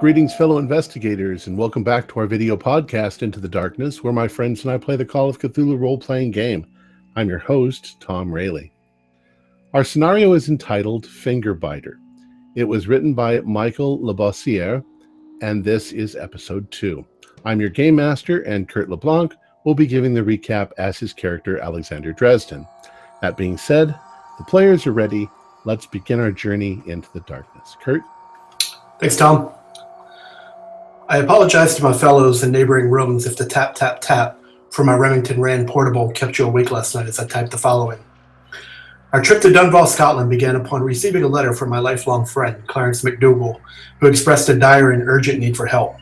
Greetings, fellow investigators, and welcome back to our video podcast, Into the Darkness, where my friends and I play the Call of Cthulhu role-playing game. I'm your host, Tom Rayleigh. Our scenario is entitled Fingerbiter. It was written by Michael Labossiere, and this is episode 2. I'm your game master, and Kurt LeBlanc will be giving the recap as his character, Alexander Dresden. That being said, the players are ready. Let's begin our journey into the darkness. Kurt? Thanks, Tom. I apologize to my fellows in neighboring rooms if the tap, tap, tap from my Remington Rand portable kept you awake last night as I typed the following. Our trip to Dunval, Scotland began upon receiving a letter from my lifelong friend, Clarence McDougall, who expressed a dire and urgent need for help.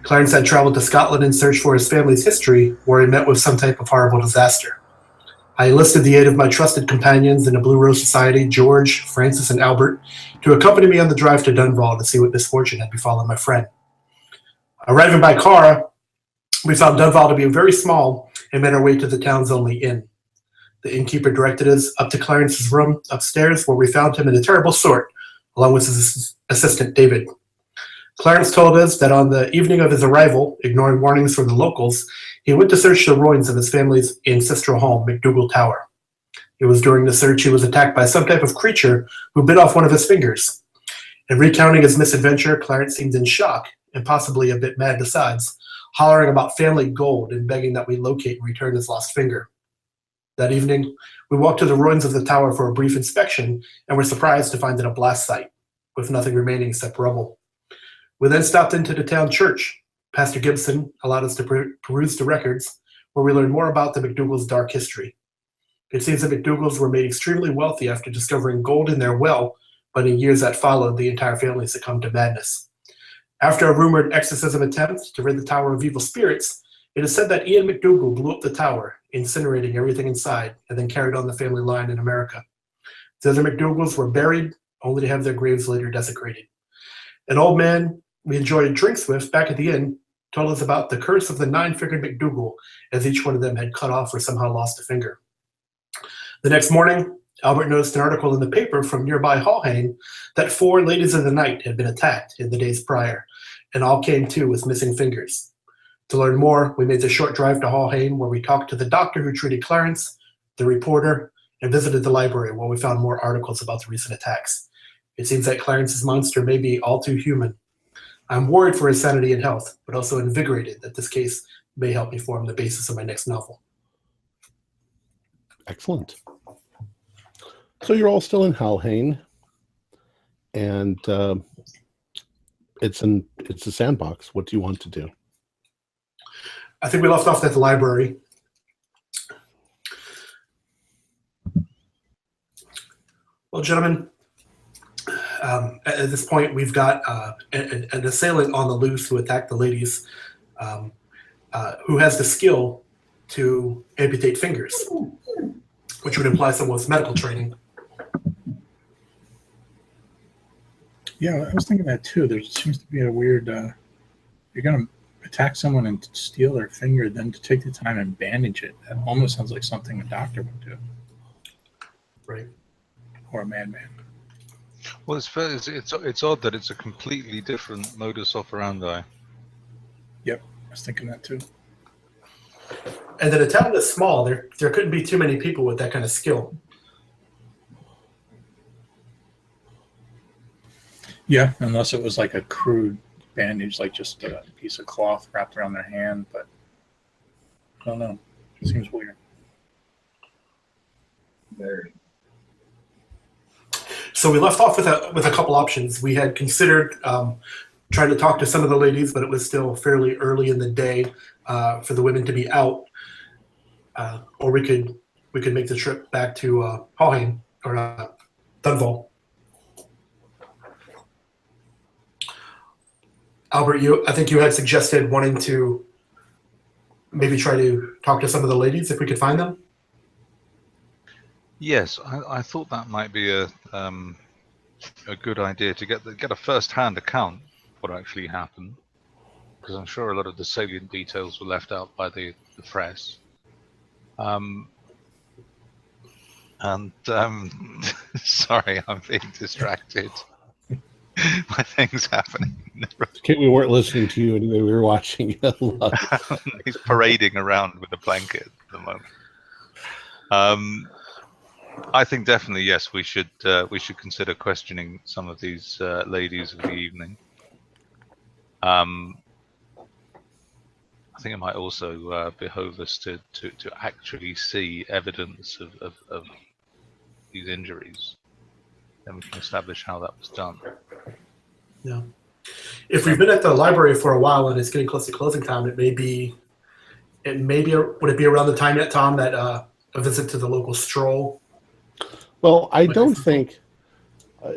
Clarence had traveled to Scotland in search for his family's history, where he met with some type of horrible disaster. I enlisted the aid of my trusted companions in the Blue Rose Society, George, Francis, and Albert, to accompany me on the drive to Dunval to see what misfortune had befallen my friend. Arriving by car, we found Dunval to be very small and made our way to the town's only inn. The innkeeper directed us up to Clarence's room upstairs, where we found him in a terrible sort, along with his assistant, David. Clarence told us that on the evening of his arrival, ignoring warnings from the locals, he went to search the ruins of his family's ancestral home, McDougall Tower. It was during the search he was attacked by some type of creature who bit off one of his fingers. In recounting his misadventure, Clarence seemed in shock, and possibly a bit mad besides, hollering about family gold and begging that we locate and return his lost finger. That evening, we walked to the ruins of the tower for a brief inspection and were surprised to find it a blast site, with nothing remaining except rubble. We then stopped into the town church. Pastor Gibson allowed us to peruse the records, where we learned more about the McDougalls' dark history. It seems the McDougalls were made extremely wealthy after discovering gold in their well, but in years that followed, the entire family succumbed to madness. After a rumored exorcism attempt to rid the tower of evil spirits, it is said that Ian McDougall blew up the tower, incinerating everything inside, and then carried on the family line in America. The other McDougalls were buried, only to have their graves later desecrated. An old man we enjoyed drinks with back at the inn told us about the curse of the 9-fingered McDougall, as each one of them had cut off or somehow lost a finger. The next morning, Albert noticed an article in the paper from nearby Hallhane that 4 ladies of the night had been attacked in the days prior, and all came to with missing fingers. To learn more, we made the short drive to Hallhane, where we talked to the doctor who treated Clarence, the reporter, and visited the library, where we found more articles about the recent attacks. It seems that Clarence's monster may be all too human. I'm worried for his sanity and health, but also invigorated that this case may help me form the basis of my next novel. Excellent. So you're all still in Hallhane, and it's a sandbox. What do you want to do? I think we left off at the library. Well, gentlemen, at this point, we've got an assailant on the loose who attacked the ladies, who has the skill to amputate fingers, which would imply someone's medical training. Yeah, I was thinking that too. There seems to be a weird, you're going to attack someone and steal their finger, then to take the time and bandage it. That almost sounds like something a doctor would do. Right. Or a madman. Well, it's odd that it's a completely different modus operandi. Yep, I was thinking that too. And that a town this small, there couldn't be too many people with that kind of skill. Yeah, unless it was like a crude bandage, like just a piece of cloth wrapped around their hand, but I don't know. It seems weird. Very. So we left off with a couple options. We had considered trying to talk to some of the ladies, but it was still fairly early in the day for the women to be out. Or we could make the trip back to Hallhane or Dunval. Albert, I think you had suggested wanting to maybe try to talk to some of the ladies if we could find them. Yes, I thought that might be a good idea to get a first-hand account of what actually happened, because I'm sure a lot of the salient details were left out by the press. Sorry, I'm being distracted. my thing's happening. Okay, we weren't listening to you anyway. We were watching you live. He's parading around with a blanket at the moment. I think definitely yes. We should consider questioning some of these ladies of the evening. I think it might also behove us to actually see evidence of these injuries. Then we can establish how that was done. Yeah. If we've been at the library for a while and it's getting close to closing time, would it be around the time yet, Tom, that a visit to the local stroll? Well, I don't think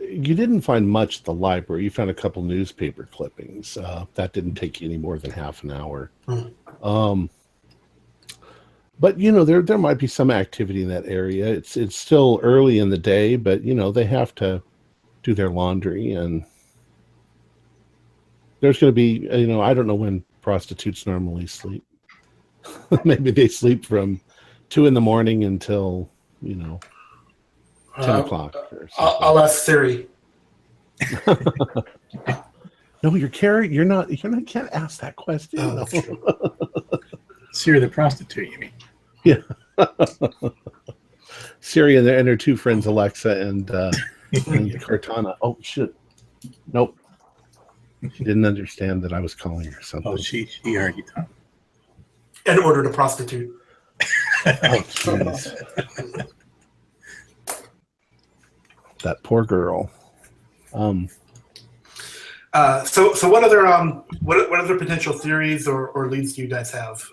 you didn't find much at the library. You found a couple newspaper clippings. That didn't take you any more than half an hour. But there might be some activity in that area. It's still early in the day, but they have to do their laundry, and there's going to be I don't know when prostitutes normally sleep. Maybe they sleep from 2 a.m. until 10 o'clock. Or I'll ask Siri. No, you're not. You can't ask that question. Oh, that's true. Siri the prostitute, you mean? Yeah. Siri and her two friends, Alexa and Cortana. Oh, shit. Nope. She didn't understand that I was calling her something. Oh, she already done. And ordered a prostitute. Oh, jeez. That poor girl. So what other potential theories or leads do you guys have?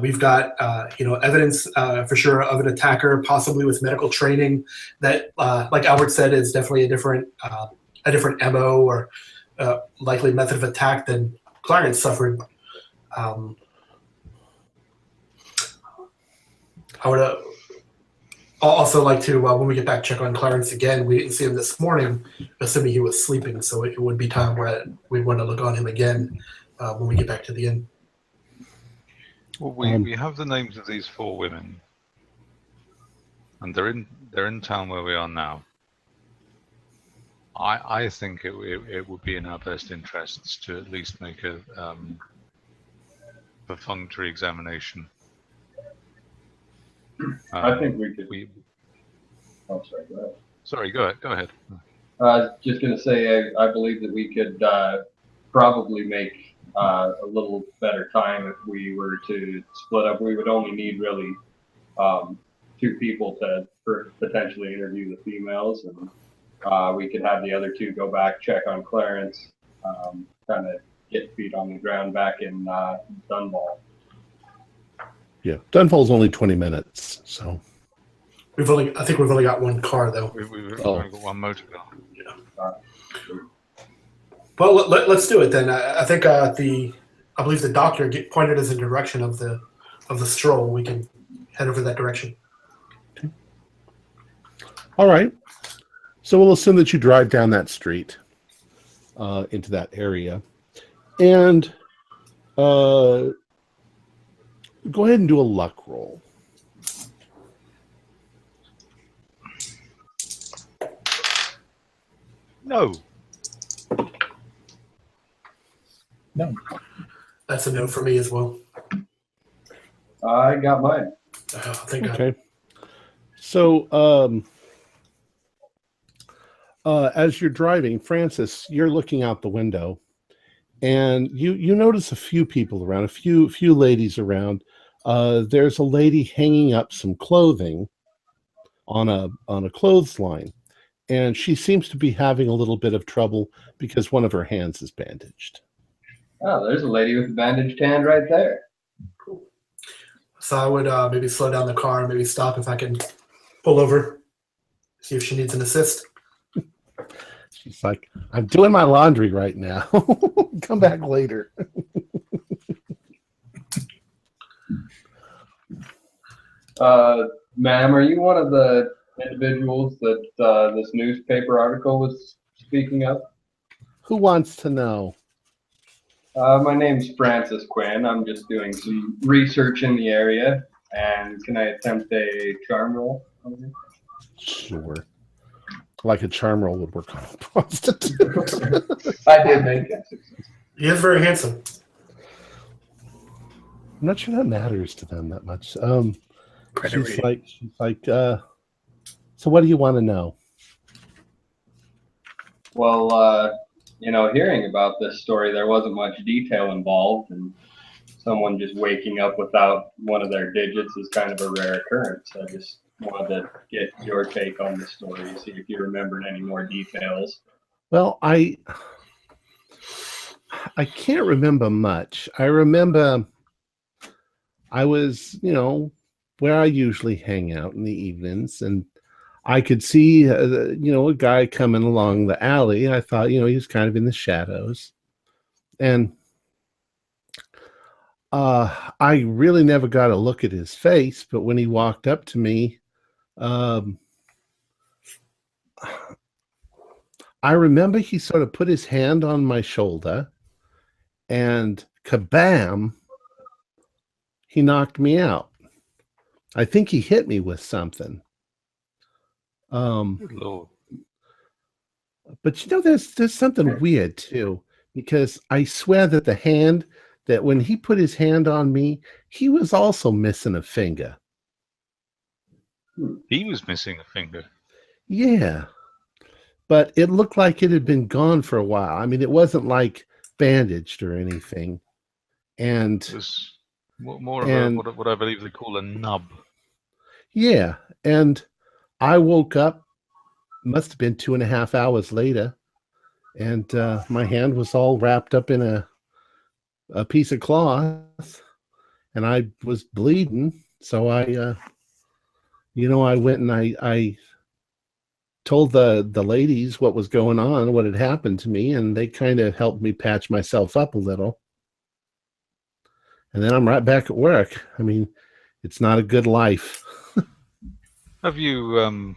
We've got evidence for sure of an attacker, possibly with medical training, that like Albert said is definitely a different MO or likely method of attack than Clarence suffered. I would also like to, when we get back, check on Clarence again. We didn't see him this morning, assuming he was sleeping, so it would be time where we'd want to look on him again when we get back to the inn. Well, we have the names of these 4 women, and they're in town where we are now. I think it would be in our best interests to at least make a perfunctory examination. I think we could. Oh, sorry, go ahead. Go ahead. I was just going to say, I believe that we could probably make a little better time if we were to split up. We would only need really 2 people to potentially interview the females, and we could have the other 2 go back, check on Clarence, kind of get feet on the ground back in Dunball. Yeah, Dunfall's only 20 minutes, so I think we've only got 1 car though. We've only got 1 motor car. Yeah. Well, let's do it then. I think I believe the doctor pointed us in the direction of the stroll. We can head over that direction. Okay. All right. So we'll assume that you drive down that street into that area, and go ahead and do a luck roll. No. No. That's a no for me as well. I got mine. Thank God. Okay. So, as you're driving, Francis, you're looking out the window, and you notice a few people around, a few ladies around. There's a lady hanging up some clothing on a clothesline, and she seems to be having a little bit of trouble because one of her hands is bandaged. Oh, there's a lady with a bandaged hand right there. Cool. So I would maybe slow down the car and maybe stop if I can pull over, see if she needs an assist. She's like, I'm doing my laundry right now. Come back later. Ma'am, are you one of the individuals that this newspaper article was speaking of? Who wants to know? My name's Francis Quinn. I'm just doing some research in the area, and can I attempt a charm roll? Sure. like a charm roll would work on a prostitute. I did make it. He is very handsome. I'm not sure that matters to them that much. Credit She's rating. like, so what do you want to know? Well, hearing about this story, there wasn't much detail involved, and someone just waking up without one of their digits is kind of a rare occurrence. I just wanted to get your take on the story, see if you remembered any more details. Well, I can't remember much. I remember I was, where I usually hang out in the evenings, and I could see, a guy coming along the alley. I thought, he was kind of in the shadows. And I really never got a look at his face, but when he walked up to me, I remember he sort of put his hand on my shoulder, and kabam, he knocked me out. I think he hit me with something. Good Lord. But there's something weird too, because I swear that when he put his hand on me, he was also missing a finger. He was missing a finger. Yeah. But it looked like it had been gone for a while. I mean, it wasn't like bandaged or anything. And It was more of what I believe they call a nub. Yeah. And I woke up, must have been 2.5 hours later, and my hand was all wrapped up in a piece of cloth, and I was bleeding. So I went and I told the ladies what was going on, what had happened to me, and they kind of helped me patch myself up a little. And then I'm right back at work. I mean, it's not a good life. Have you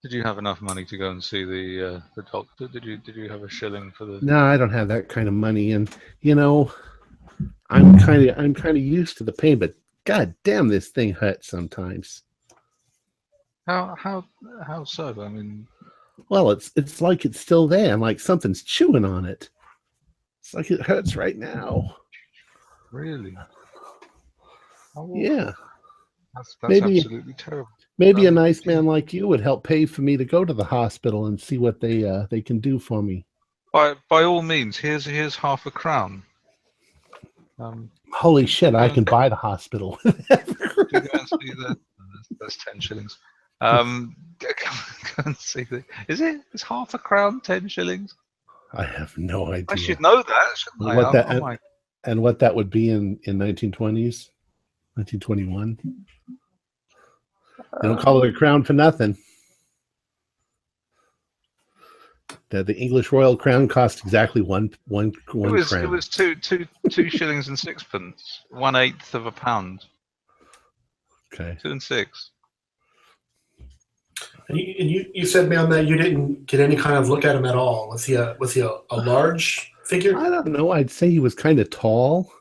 did you have enough money to go and see the doctor? Did you have a shilling for the? No, I don't have that kind of money, and I'm kind of used to the pain, but god damn, this thing hurts sometimes. How so? I mean, Well, it's like it's still there, and like something's chewing on it. It's like it hurts right now. really? Oh, Yeah. That's Maybe- absolutely terrible. Maybe a nice man like you would help pay for me to go to the hospital and see what they can do for me. By all means, here's £0.50. Holy shit, I can buy the hospital. To go and see that. That's 10 shillings. Go and see the. Is £0.50 10 shillings? I have no idea. I should know that, shouldn't I? And what that would be in 1920s, 1921. They don't call it a crown for nothing. The English royal crown cost exactly one crown. It was two shillings and sixpence, 1/8 of a pound. Okay. 2 and 6. And you said, ma'am, that you didn't get any kind of look at him at all. Was he a large figure? I don't know. I'd say he was kind of tall.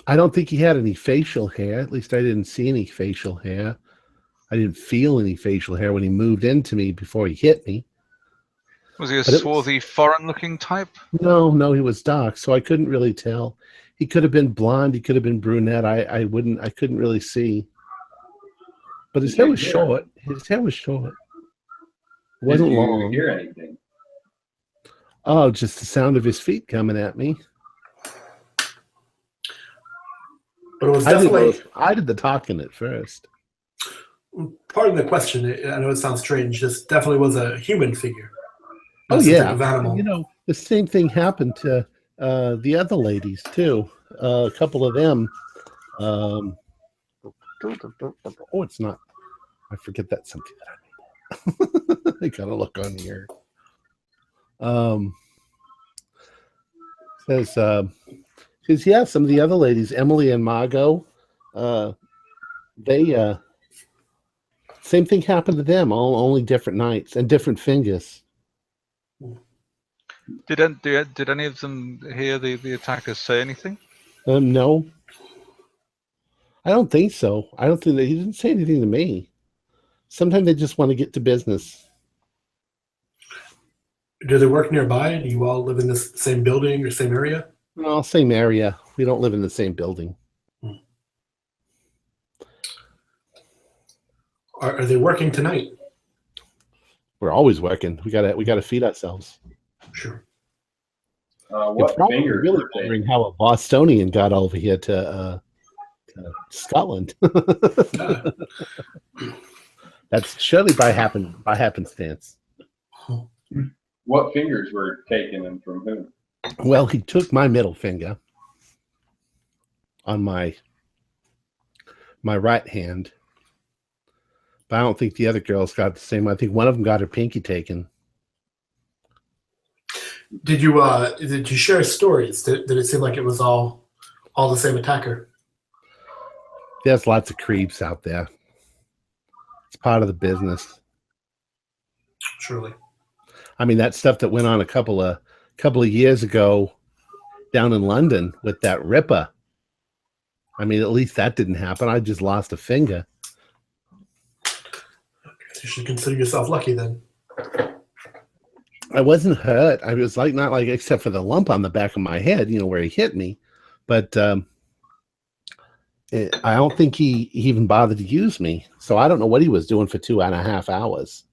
I don't think he had any facial hair. At least I didn't see any facial hair. I didn't feel any facial hair when he moved into me before he hit me. Was he a But swarthy, foreign-looking type? No, he was dark, so I couldn't really tell. He could have been blonde. He could have been brunette. I couldn't really see. But his hair was short. It wasn't long. Did you hear anything? Oh, just the sound of his feet coming at me. But it was definitely I did the talking at first. part of the question. I know it sounds strange. This definitely was a human figure. Oh Not some yeah, type of animal. the same thing happened to the other ladies too. A couple of them. Oh, it's not. I forget that's something that I made. I gotta look on here. Says some of the other ladies, Emily and Margot, they same thing happened to them. Only different nights and different fingers. Did any of them hear the attackers say anything? No. I don't think so. I don't think that he didn't say anything to me. Sometimes they just want to get to business. Do they work nearby? Do you all live in the same building or same area? No, same area. We don't live in the same building. Are they working tonight? We're always working. We gotta feed ourselves. Sure. What You're probably fingers really were taken? wondering how a Bostonian got over here to Scotland. Yeah. That's surely by happenstance. What fingers were taken and from whom? Well, he took my middle finger on my right hand, but I don't think the other girls got the same. I think one of them got her pinky taken. Did you share stories? Did it seem like it was all the same attacker? There's lots of creeps out there. It's part of the business. Surely. I mean, that stuff that went on a couple of years ago down in London with that Ripper. I mean, at least that didn't happen. I just lost a finger. You should consider yourself lucky then. I wasn't hurt. I was not like, except for the lump on the back of my head, where he hit me. But I don't think he even bothered to use me. So I don't know what he was doing for 2.5 hours.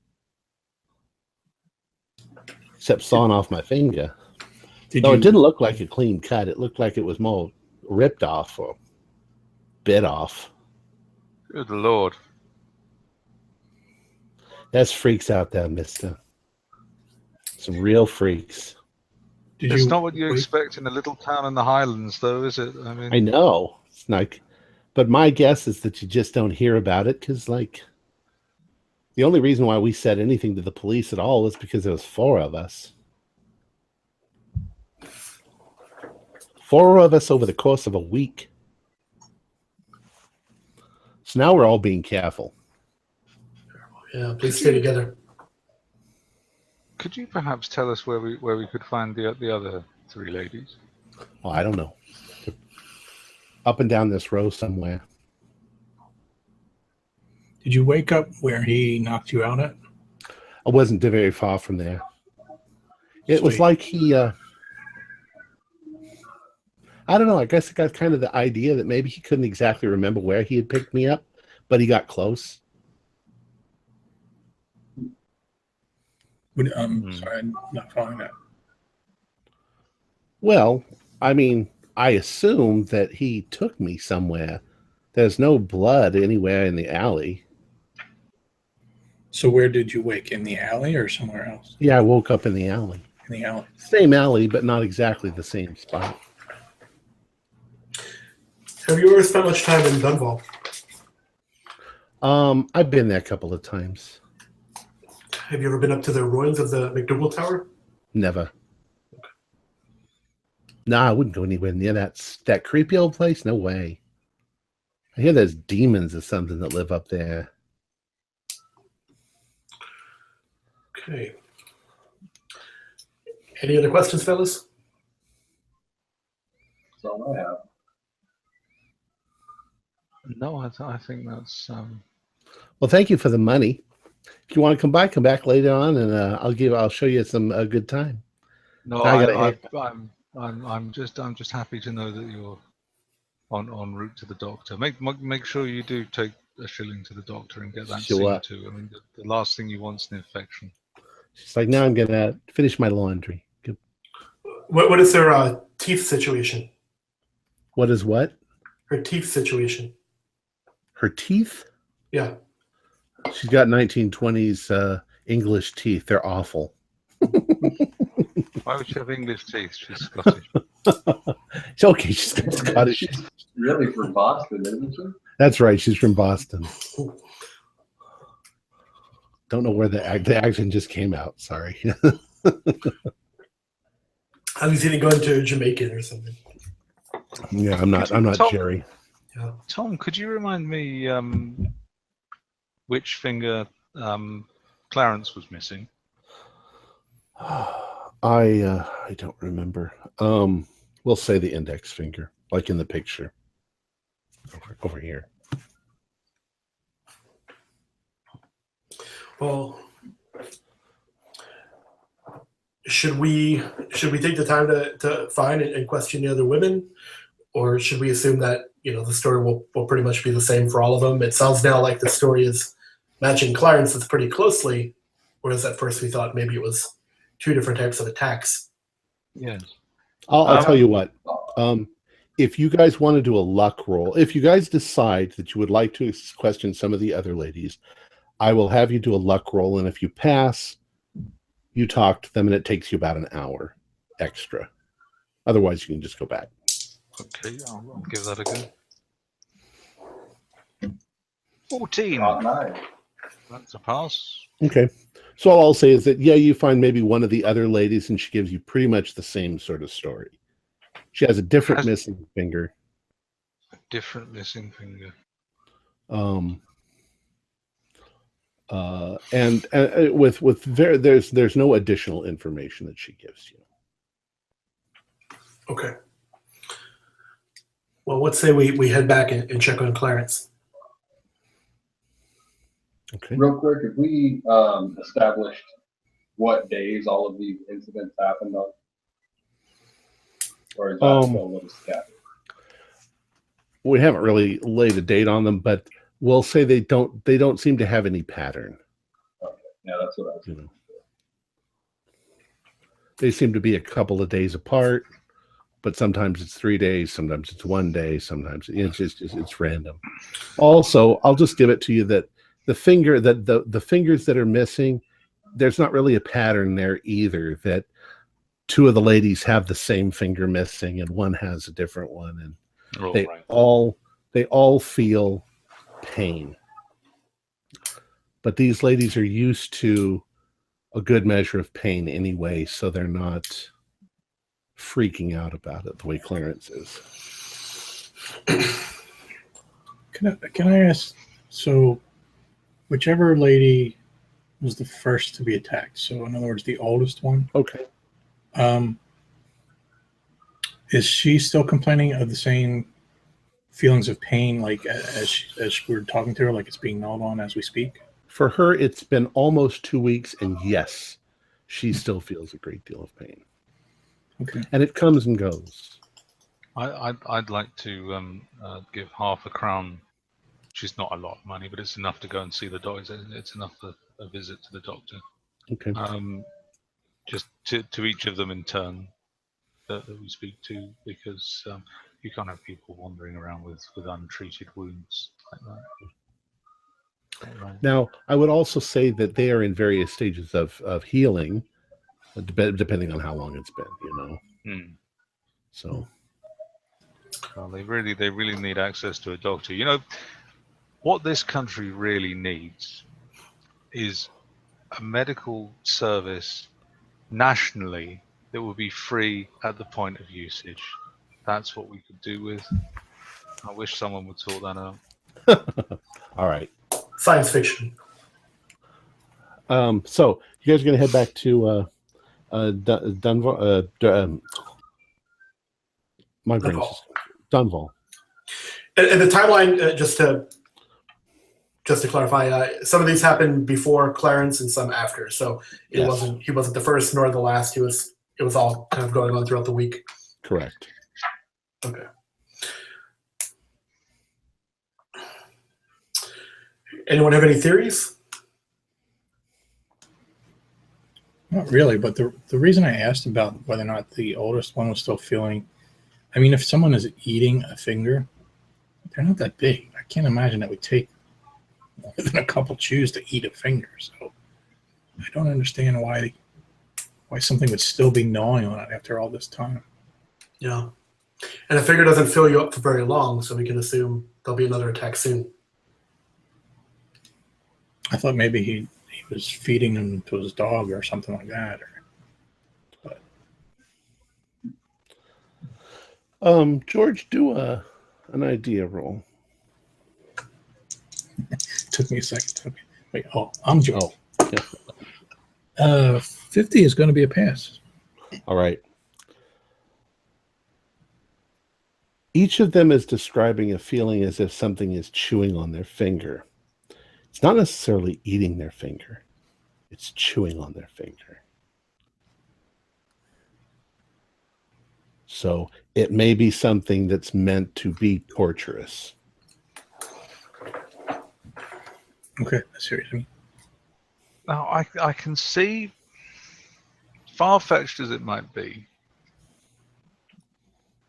Except sawing off my finger. It didn't look like a clean cut. It looked like it was more ripped off or bit off. Good Lord. There's freaks out there, mister. Some real freaks. It's not what you expect in a little town in the Highlands, though, is it? I know. It's like, but my guess is that you just don't hear about it because, like, the only reason why we said anything to the police at all was because there was 4 of us. 4 of us over the course of a week. So now we're all being careful. Yeah, please stay together. Could you perhaps tell us where we could find the other 3 ladies? Well, I don't know. Up and down this row somewhere. Did you wake up where he knocked you out at? I wasn't very far from there. It was like he, I don't know, I guess I got kind of the idea that maybe he couldn't exactly remember where he had picked me up, but he got close. Sorry, I'm not following that. Well, I mean, I assumed that he took me somewhere. There's no blood anywhere in the alley. So where did you wake? In the alley or somewhere else? Yeah, I woke up in the alley. In the alley. Same alley, but not exactly the same spot. Have you ever spent much time in Dunval? I've been there a couple of times. Have you ever been up to the ruins of the McDougal Tower? Never. No, I wouldn't go anywhere near that creepy old place. No way. I hear there's demons or something that live up there. Okay. Any other questions, fellas? That's all I have. No, I think that's. Well, thank you for the money. If you want to come back later on, and I'll show you some good time. No, I'm just happy to know that you're en route to the doctor. Make sure you do take a shilling to the doctor and get that seen to. I mean, the last thing you want is an infection. She's like, now I'm gonna finish my laundry. Good. What is her teeth situation? What is what? Her teeth situation. Her teeth? Yeah. She's got 1920s English teeth. They're awful. Why would she have English teeth? She's Scottish. It's okay. She's got Scottish. She's really from Boston, isn't she? That's right. She's from Boston. Don't know where the accent just came out. Sorry. I was either going to Jamaican or something. Yeah, I'm not Tom, Jerry. Yeah. Tom, could you remind me which finger Clarence was missing? I don't remember. We'll say the index finger, like in the picture. over here. Well, should we take the time to find and question the other women, or should we assume that the story will pretty much be the same for all of them? It sounds now like the story is matching Clarence's pretty closely, whereas at first we thought maybe it was two different types of attacks. Yes. I'll tell you what. If you guys want to do a luck roll, if you guys decide that you would like to question some of the other ladies, I will have you do a luck roll, and if you pass, you talk to them, and it takes you about an hour extra. Otherwise, you can just go back. Okay, I'll give that a go. 14. Oh, nice. That's a pass. Okay. So all I'll say is that, yeah, you find maybe one of the other ladies, and she gives you pretty much the same sort of story. She has a different missing finger. A different missing finger. And there's no additional information that she gives you. Okay. Well, let's say we head back and check on Clarence. Okay. Real quick, if we established what days all of these incidents happened on, or is that still a little scattered? We haven't really laid a date on them, but we'll say they don't seem to have any pattern. Okay. Yeah, that's what I was. They seem to be a couple of days apart, but sometimes it's 3 days, sometimes it's 1 day, sometimes it's random. Also, I'll just give it to you that the fingers that are missing, there's not really a pattern there either. That two of the ladies have the same finger missing, and one has a different one, and they all feel pain. But these ladies are used to a good measure of pain anyway, so they're not freaking out about it the way Clarence is. Can I ask, so whichever lady was the first to be attacked, so in other words, the oldest one, Okay. Is she still complaining of the same feelings of pain, like as we're talking to her, like it's being gnawed on as we speak? For her, it's been almost 2 weeks, and yes, she still feels a great deal of pain. Okay. And it comes and goes. I'd like to give half a crown. Which is not a lot of money, but it's enough to go and see the doctor. It's enough for a visit to the doctor. Okay. Just to each of them in turn that we speak to, because you can't have people wandering around with untreated wounds like that. Right. Now, I would also say that they are in various stages of healing, depending on how long it's been, So, well, they really need access to a doctor. What this country really needs is a medical service nationally that will be free at the point of usage. That's what we could do with. I wish someone would sort that out. All right. Science fiction. So you guys are going to head back to Dunval. My brain's Dunval. And the timeline, just to clarify, some of these happened before Clarence and some after. So he wasn't the first nor the last. It was all kind of going on throughout the week. Correct. Okay. Anyone have any theories? Not really, but the reason I asked about whether or not the oldest one was still feeling, I mean, if someone is eating a finger, they're not that big. I can't imagine that would take more than a couple chews to eat a finger. So I don't understand why something would still be gnawing on it after all this time. Yeah. And a finger doesn't fill you up for very long, so we can assume there'll be another attack soon. I thought maybe he was feeding them to his dog or something like that. George, do an idea roll. Took me a second. Okay. Wait, I'm George. Yeah. 50 is going to be a pass. All right. Each of them is describing a feeling as if something is chewing on their finger. It's not necessarily eating their finger. It's chewing on their finger. So it may be something that's meant to be torturous. Okay, that's serious. Now, I can see, far-fetched as it might be,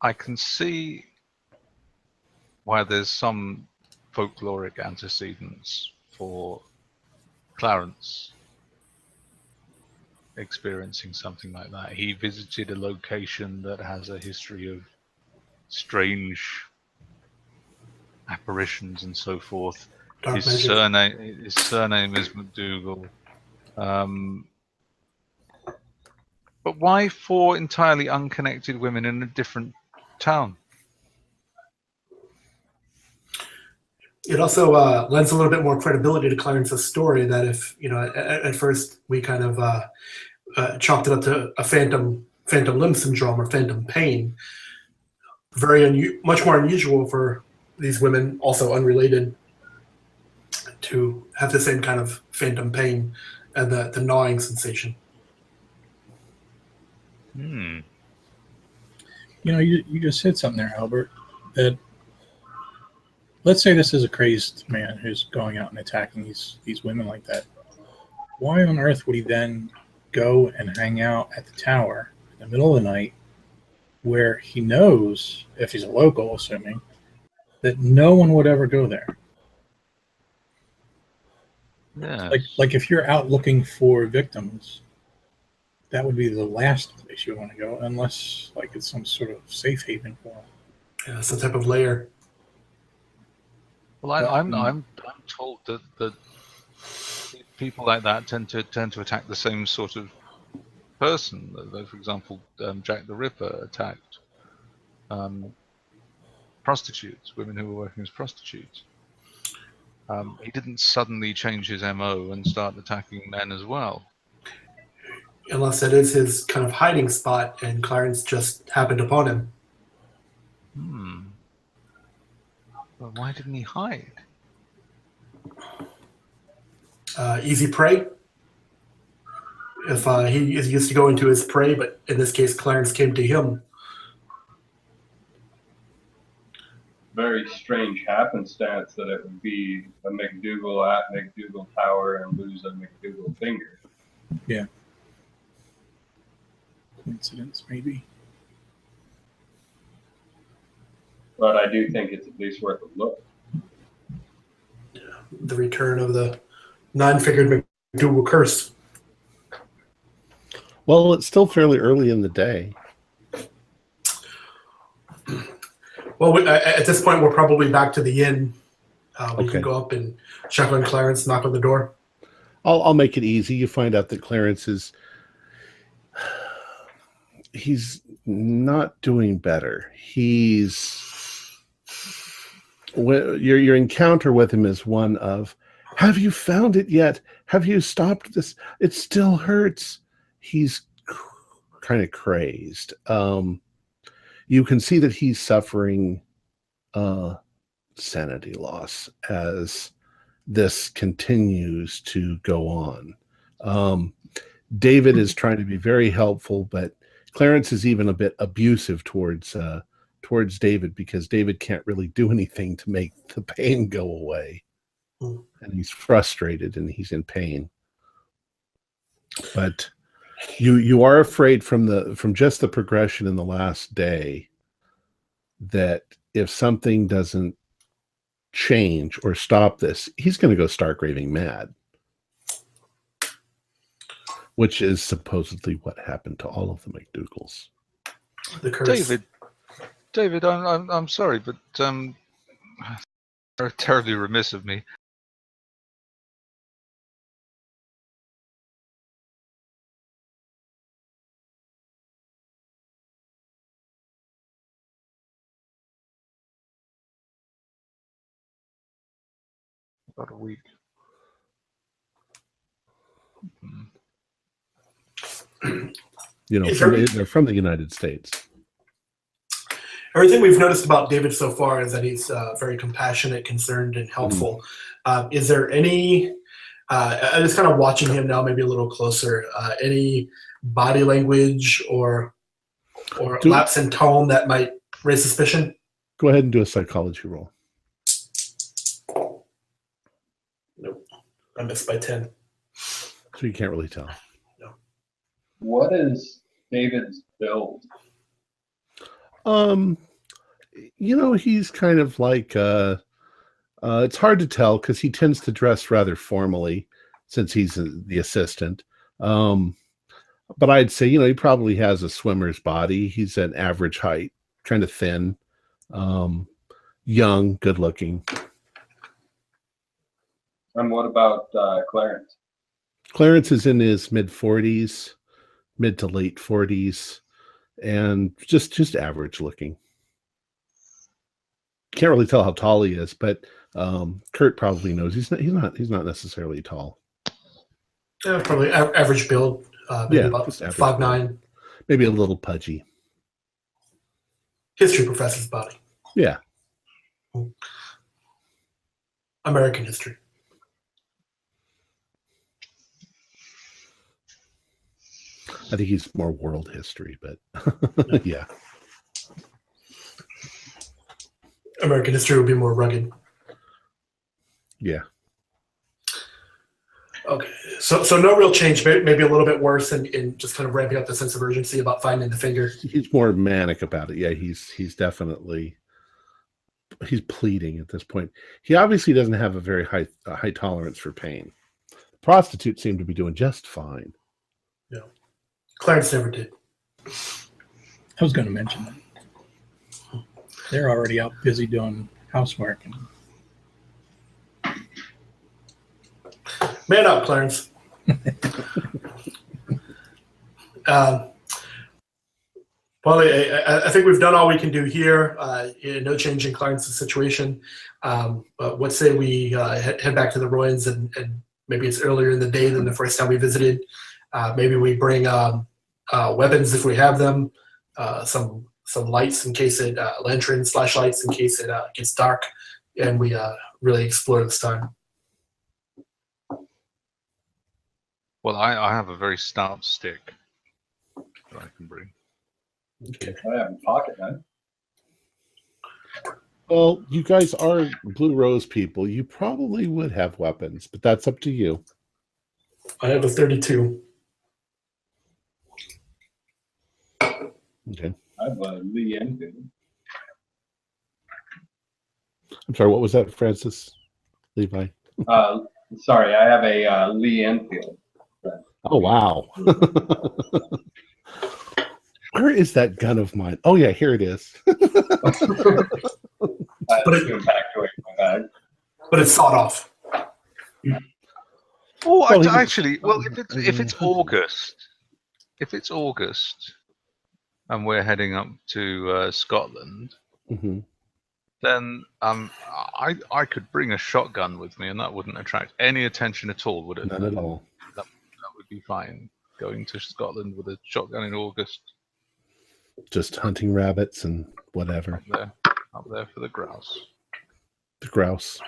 I can see why there's some folkloric antecedents for Clarence experiencing something like that. He visited a location that has a history of strange apparitions and so forth. Dark His magic. surname is McDougal. But why 4 entirely unconnected women in a different town? It also lends a little bit more credibility to Clarence's story that if, at first we kind of chalked it up to a phantom limb syndrome or phantom pain. Much more unusual for these women, also unrelated, to have the same kind of phantom pain and the gnawing sensation. You just said something there, Albert, that let's say this is a crazed man who's going out and attacking these women like that. Why on earth would he then go and hang out at the tower in the middle of the night where he knows, if he's a local, assuming, that no one would ever go there? Yeah. Like if you're out looking for victims, that would be the last place you want to go, unless like it's some sort of safe haven for them. Yeah, some type of lair. Well, I'm told that people like that tend to attack the same sort of person. For example, Jack the Ripper attacked prostitutes, women who were working as prostitutes. He didn't suddenly change his MO and start attacking men as well. Unless that is his kind of hiding spot and Clarence just happened upon him. Well, why didn't he hide? Easy prey. If he is used to going to his prey, but in this case, Clarence came to him. Very strange happenstance that it would be a McDougal at McDougal Tower and lose a McDougal finger. Yeah. Coincidence, maybe. But I do think it's at least worth a look. The return of the nine-figured McDougal curse. Well, it's still fairly early in the day. Well, at this point, we're probably back to the inn. We Okay. can go up and check on Clarence, knock on the door. I'll make it easy. You find out that Clarence he's not doing better. Your encounter with him is one of, have you found it yet? Have you stopped this? It still hurts. He's kind of crazed. You can see that he's suffering sanity loss as this continues to go on. David is trying to be very helpful, but Clarence is even a bit abusive towards David because David can't really do anything to make the pain go away. And he's frustrated and he's in pain. But you are afraid from just the progression in the last day that if something doesn't change or stop this, he's going to go stark raving mad, which is supposedly what happened to all of the McDougals. The curse. David, I'm sorry, but terribly remiss of me. About a week. They're from the United States. Everything we've noticed about David so far is that he's very compassionate, concerned, and helpful. Is there any, I'm just kind of watching him now, maybe a little closer, any body language or lapse in tone that might raise suspicion? Go ahead and do a psychology roll. Nope. I missed by 10. So you can't really tell. No. What is David's build? He's kind of like it's hard to tell because he tends to dress rather formally since he's the assistant. But I'd say, he probably has a swimmer's body. He's an average height, kind of thin, young, good looking. And what about Clarence? Clarence is in his mid-40s, mid to late 40s, and just average looking. Can't really tell how tall he is, but Kurt probably knows he's not necessarily tall. Yeah, probably average build. Maybe about 5'9". Maybe a little pudgy. History professor's body. Yeah. American history. I think he's more world history, but yeah. American history would be more rugged. Yeah. Okay, so no real change, maybe a little bit worse in just kind of ramping up the sense of urgency about finding the finger. He's more manic about it. Yeah, he's definitely pleading at this point. He obviously doesn't have a very high tolerance for pain. The prostitutes seem to be doing just fine. Yeah, Clarence never did. I was going to mention that. They're already out busy doing housework. Man up, Clarence. Well, I think we've done all we can do here. No change in Clarence's situation. But what say we head back to the ruins, and maybe it's earlier in the day than the first time we visited. Maybe we bring weapons if we have them, some lights in case it lanterns, flashlights in case it gets dark, and we really explore this time. Well, I have a very stout stick that I can bring. Okay. I have a pocket knife. Well, you guys are Blue Rose people. You probably would have weapons, but that's up to you. I have a 32. Okay. I have a Lee Enfield. I'm sorry, what was that, Francis? Levi? Sorry, I have a Lee Enfield. Oh, wow. Where is that gun of mine? Oh, yeah, here it is. But it's sawed off. Oh, actually, well, if it's August, and we're heading up to Scotland, then I could bring a shotgun with me, and that wouldn't attract any attention at all, would it? None at all. That would be fine. Going to Scotland with a shotgun in August. Just hunting rabbits and whatever. Up there for the grouse. The grouse.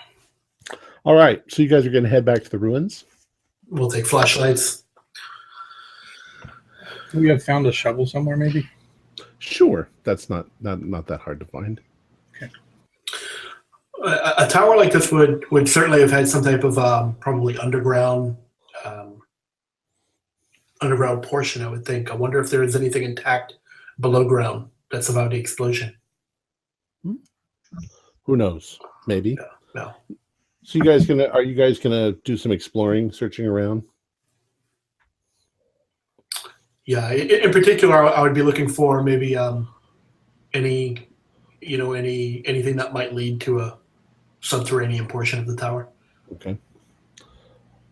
All right, so you guys are going to head back to the ruins? We'll take flashlights. We have found a shovel somewhere, maybe? Sure. That's not that hard to find. Okay. A tower like this would certainly have had some type of probably underground portion, I would think. I wonder if there is anything intact below ground that survived the explosion. Who knows? Maybe. No. So are you guys gonna do some exploring, searching around? Yeah, in particular, I would be looking for maybe anything that might lead to a subterranean portion of the tower. Okay.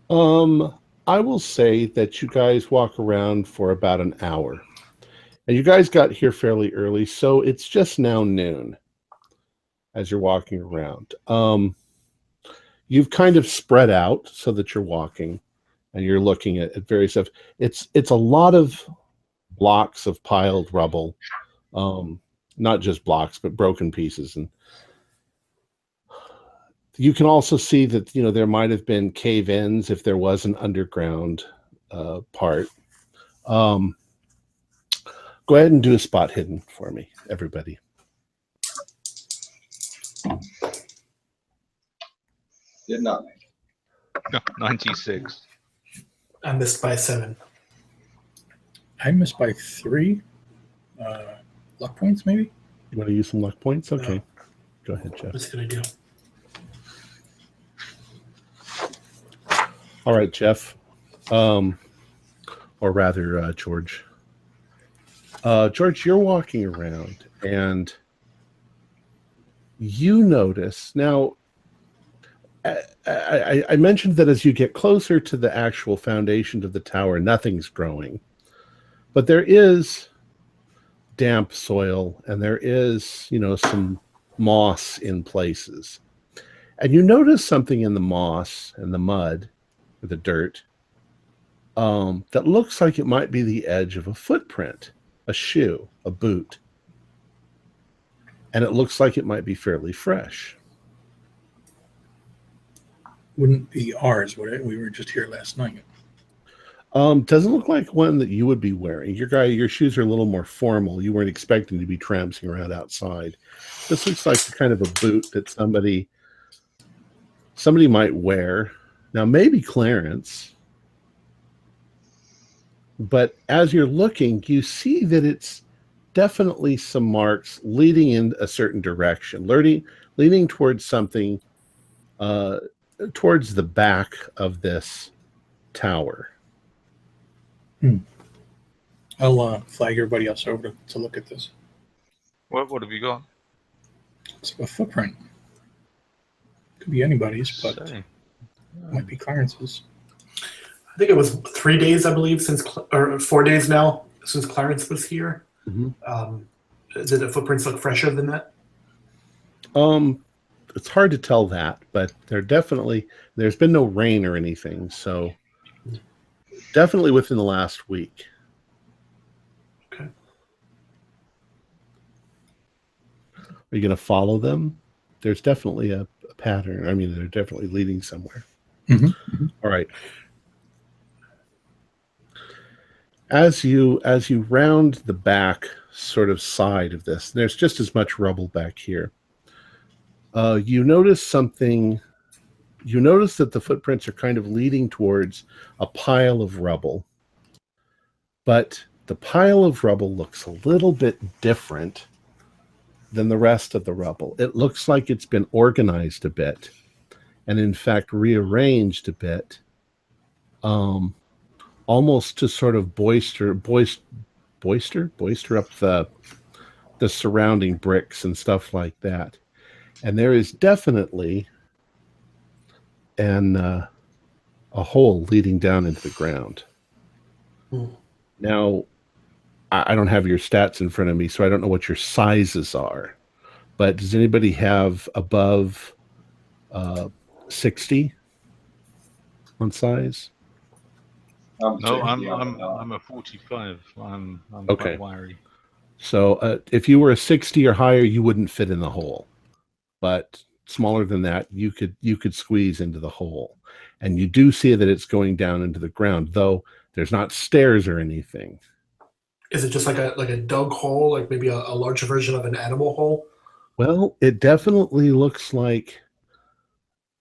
I will say that you guys walk around for about an hour. And you guys got here fairly early, so it's just now noon as you're walking around. You've kind of spread out so that you're walking and you're looking at various stuff. It's a lot of blocks of piled rubble. not just blocks, but broken pieces. And you can also see that, there might have been cave-ins if there was an underground part. Go ahead and do a spot hidden for me, everybody. Did not make it. 96. I missed by 7. I missed by 3. Luck points, maybe? You want to use some luck points? Okay. Go ahead, Jeff. What's going to do? All right, Jeff. Or rather, George. George, you're walking around, and you notice... Now, I mentioned that as you get closer to the actual foundation of the tower, nothing's growing. But there is damp soil, and there is, some moss in places. And you notice something in the moss and the mud, or the dirt, that looks like it might be the edge of a footprint, a shoe, a boot. And it looks like it might be fairly fresh. Wouldn't be ours, would it? We were just here last night. Doesn't look like one that you would be wearing. Your shoes are a little more formal. You weren't expecting to be tramping around outside. This looks like the kind of a boot that somebody might wear. Now, maybe Clarence. But as you're looking, you see that it's definitely some marks leading in a certain direction, leading towards something, towards the back of this tower. I'll flag everybody else over to look at this. What have you got? It's a footprint. Could be anybody's, but it might be Clarence's. I think it was 3 days, I believe, or 4 days now since Clarence was here. Mm-hmm. Did the footprints look fresher than that? It's hard to tell that, but there's been no rain or anything, so definitely within the last week. Okay. Are you going to follow them? There's definitely a pattern. I mean, they're definitely leading somewhere. Mm-hmm. Mm-hmm. All right. As you round the back sort of side of this, there's just as much rubble back here. You notice something. You notice that the footprints are kind of leading towards a pile of rubble. But the pile of rubble looks a little bit different than the rest of the rubble. It looks like it's been organized a bit, and in fact rearranged a bit, almost to sort of boister up the surrounding bricks and stuff like that. And there is definitely a hole leading down into the ground. Now, I don't have your stats in front of me, so I don't know what your sizes are. But does anybody have above 60 on size? No, I'm a 45. I'm Okay. quite wiry. So if you were a 60 or higher, you wouldn't fit in the hole. But smaller than that, you could squeeze into the hole. And you do see that it's going down into the ground, though there's not stairs or anything. Is it just like a dug hole, like maybe a larger version of an animal hole? Well, it definitely looks like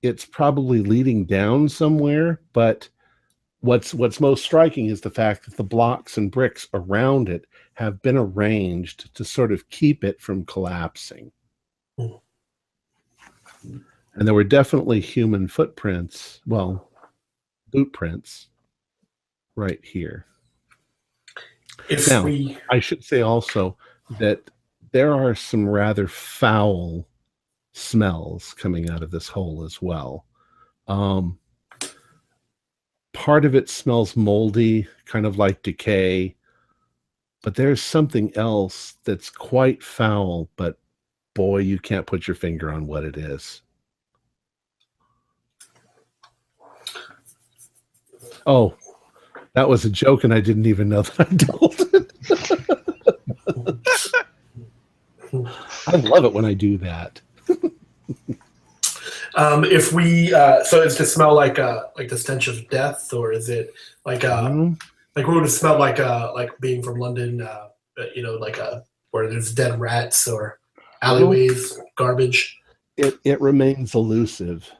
it's probably leading down somewhere, but what's most striking is the fact that the blocks and bricks around it have been arranged to sort of keep it from collapsing. And there were definitely human footprints, well, boot prints, right here. I should say also that there are some rather foul smells coming out of this hole as well. Part of it smells moldy, kind of like decay, but there's something else that's quite foul, but boy, you can't put your finger on what it is. Oh, that was a joke, and I didn't even know that I told it. I love it when I do that. If we, so is it smell like the stench of death, or is it like what would it smell like being from London? Where there's dead rats or alleyways, garbage. It remains elusive,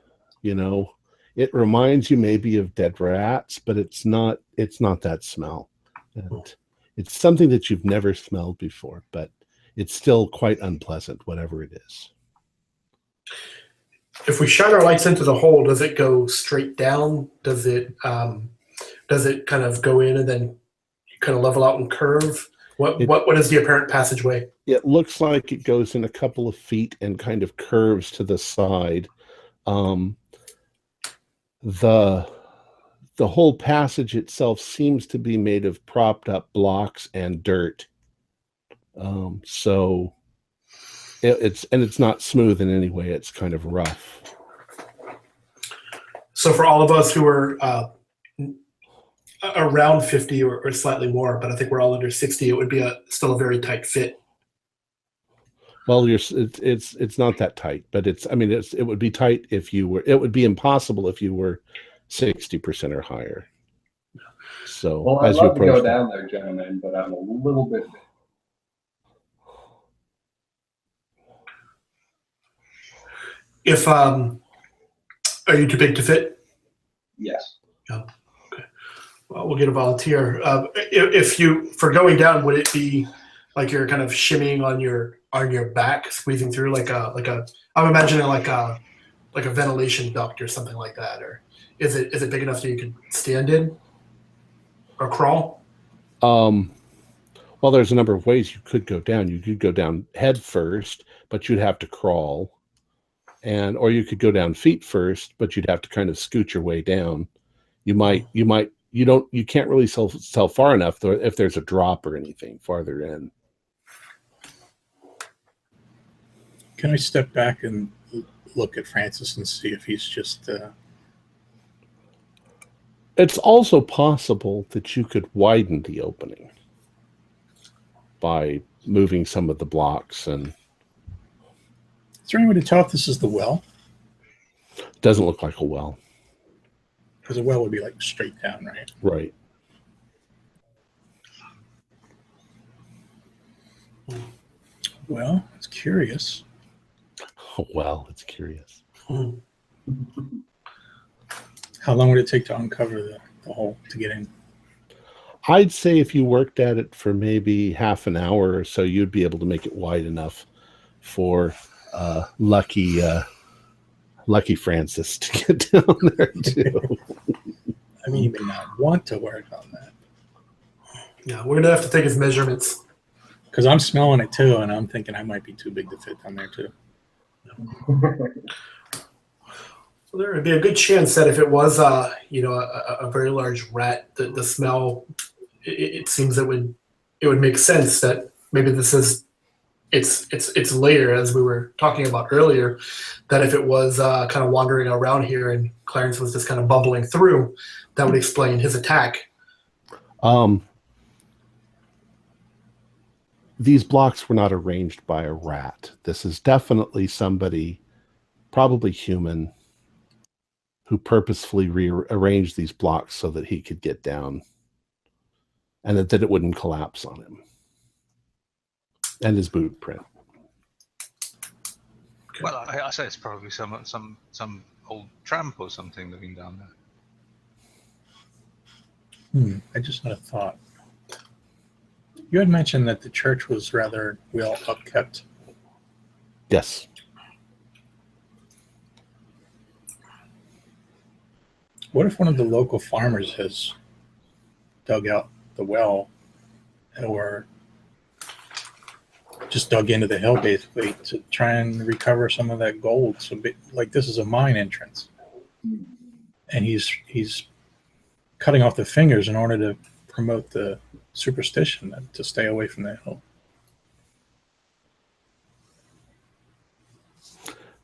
you know. It reminds you maybe of dead rats, but it's not that smell. And it's something that you've never smelled before, but it's still quite unpleasant, whatever it is. If we shine our lights into the hole, does it go straight down? Does it kind of go in and then kind of level out and curve? What is the apparent passageway? It looks like it goes in a couple of feet and kind of curves to the side. The whole passage itself seems to be made of propped up blocks and dirt. So it's not smooth in any way. It's kind of rough. So for all of us who are around 50 or slightly more, but I think we're all under 60, it would be still a very tight fit. Well, it's not that tight, but it would be tight if you were. It would be impossible if you were 60% or higher. So, well, I'd love to go down there, gentlemen, but I'm a little bit. If are you too big to fit? Yes. Yeah. Okay. Well, we'll get a volunteer. If you for going down, would it be like you're kind of shimmying on your back, squeezing through like a? I'm imagining like a ventilation duct or something like that, or is it big enough that you could stand in or crawl? Well, there's a number of ways you could go down. You could go down head first, but you'd have to crawl. Or you could go down feet first, but you'd have to kind of scoot your way down. You can't really sell far enough if there's a drop or anything farther in. Can I step back and look at Francis and see if he's just... It's also possible that you could widen the opening by moving some of the blocks. And is there any way to tell if this is the well? It doesn't look like a well. Because a well would be like straight down, right? Right. Well, it's curious. Oh, well, it's curious. How long would it take to uncover the hole to get in? I'd say if you worked at it for maybe half an hour or so, you'd be able to make it wide enough for lucky Francis to get down there too. I mean, you may not want to work on that. Yeah, we're gonna have to take his measurements. Because I'm smelling it too, and I'm thinking I might be too big to fit down there too. So there would be a good chance that if it was a very large rat, the smell, it seems it would make sense that maybe this is it's later, as we were talking about earlier, that if it was kind of wandering around here and Clarence was just kind of bumbling through, that would explain his attack. These blocks were not arranged by a rat. This is definitely somebody, probably human, who purposefully rearranged these blocks so that he could get down and that it wouldn't collapse on him. And his boot print. Okay. Well, I say it's probably some old tramp or something living down there. I just had a thought. You had mentioned that the church was rather well upkept. Yes. What if one of the local farmers has dug out the well or just dug into the hill basically to try and recover some of that gold? So like this is a mine entrance. And he's cutting off the fingers in order to promote the superstition to stay away from the hill.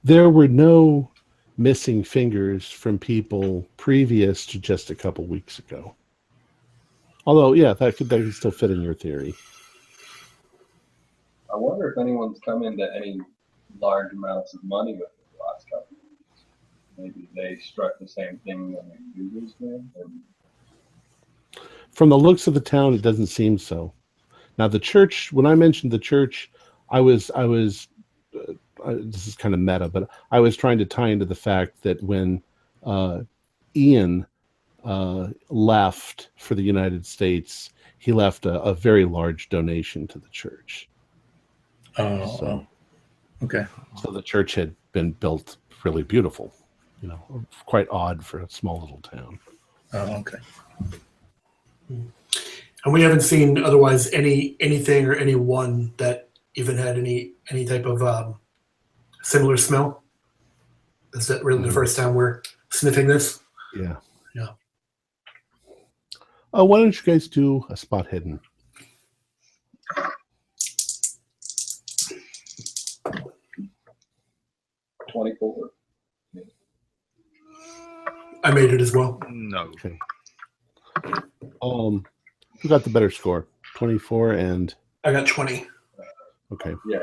There were no missing fingers from people previous to just a couple weeks ago. Although, yeah, that could still fit in your theory. I wonder if anyone's come into any large amounts of money with it the last couple of years. Maybe they struck the same thing when the Googles did. From the looks of the town, it doesn't seem so. Now, the church, when I mentioned the church, this is kind of meta, but I was trying to tie into the fact that when Ian left for the United States, he left a very large donation to the church. Okay. So the church had been built really beautiful, quite odd for a small little town. Oh, okay. And we haven't seen otherwise anything or anyone that even had any type of similar smell. Is that really the first time we're sniffing this? Yeah. Yeah. Why don't you guys do a spot hidden? $24. I made it as well. No. Okay. Who got the better score? 24 and... I got 20. Okay. Yeah,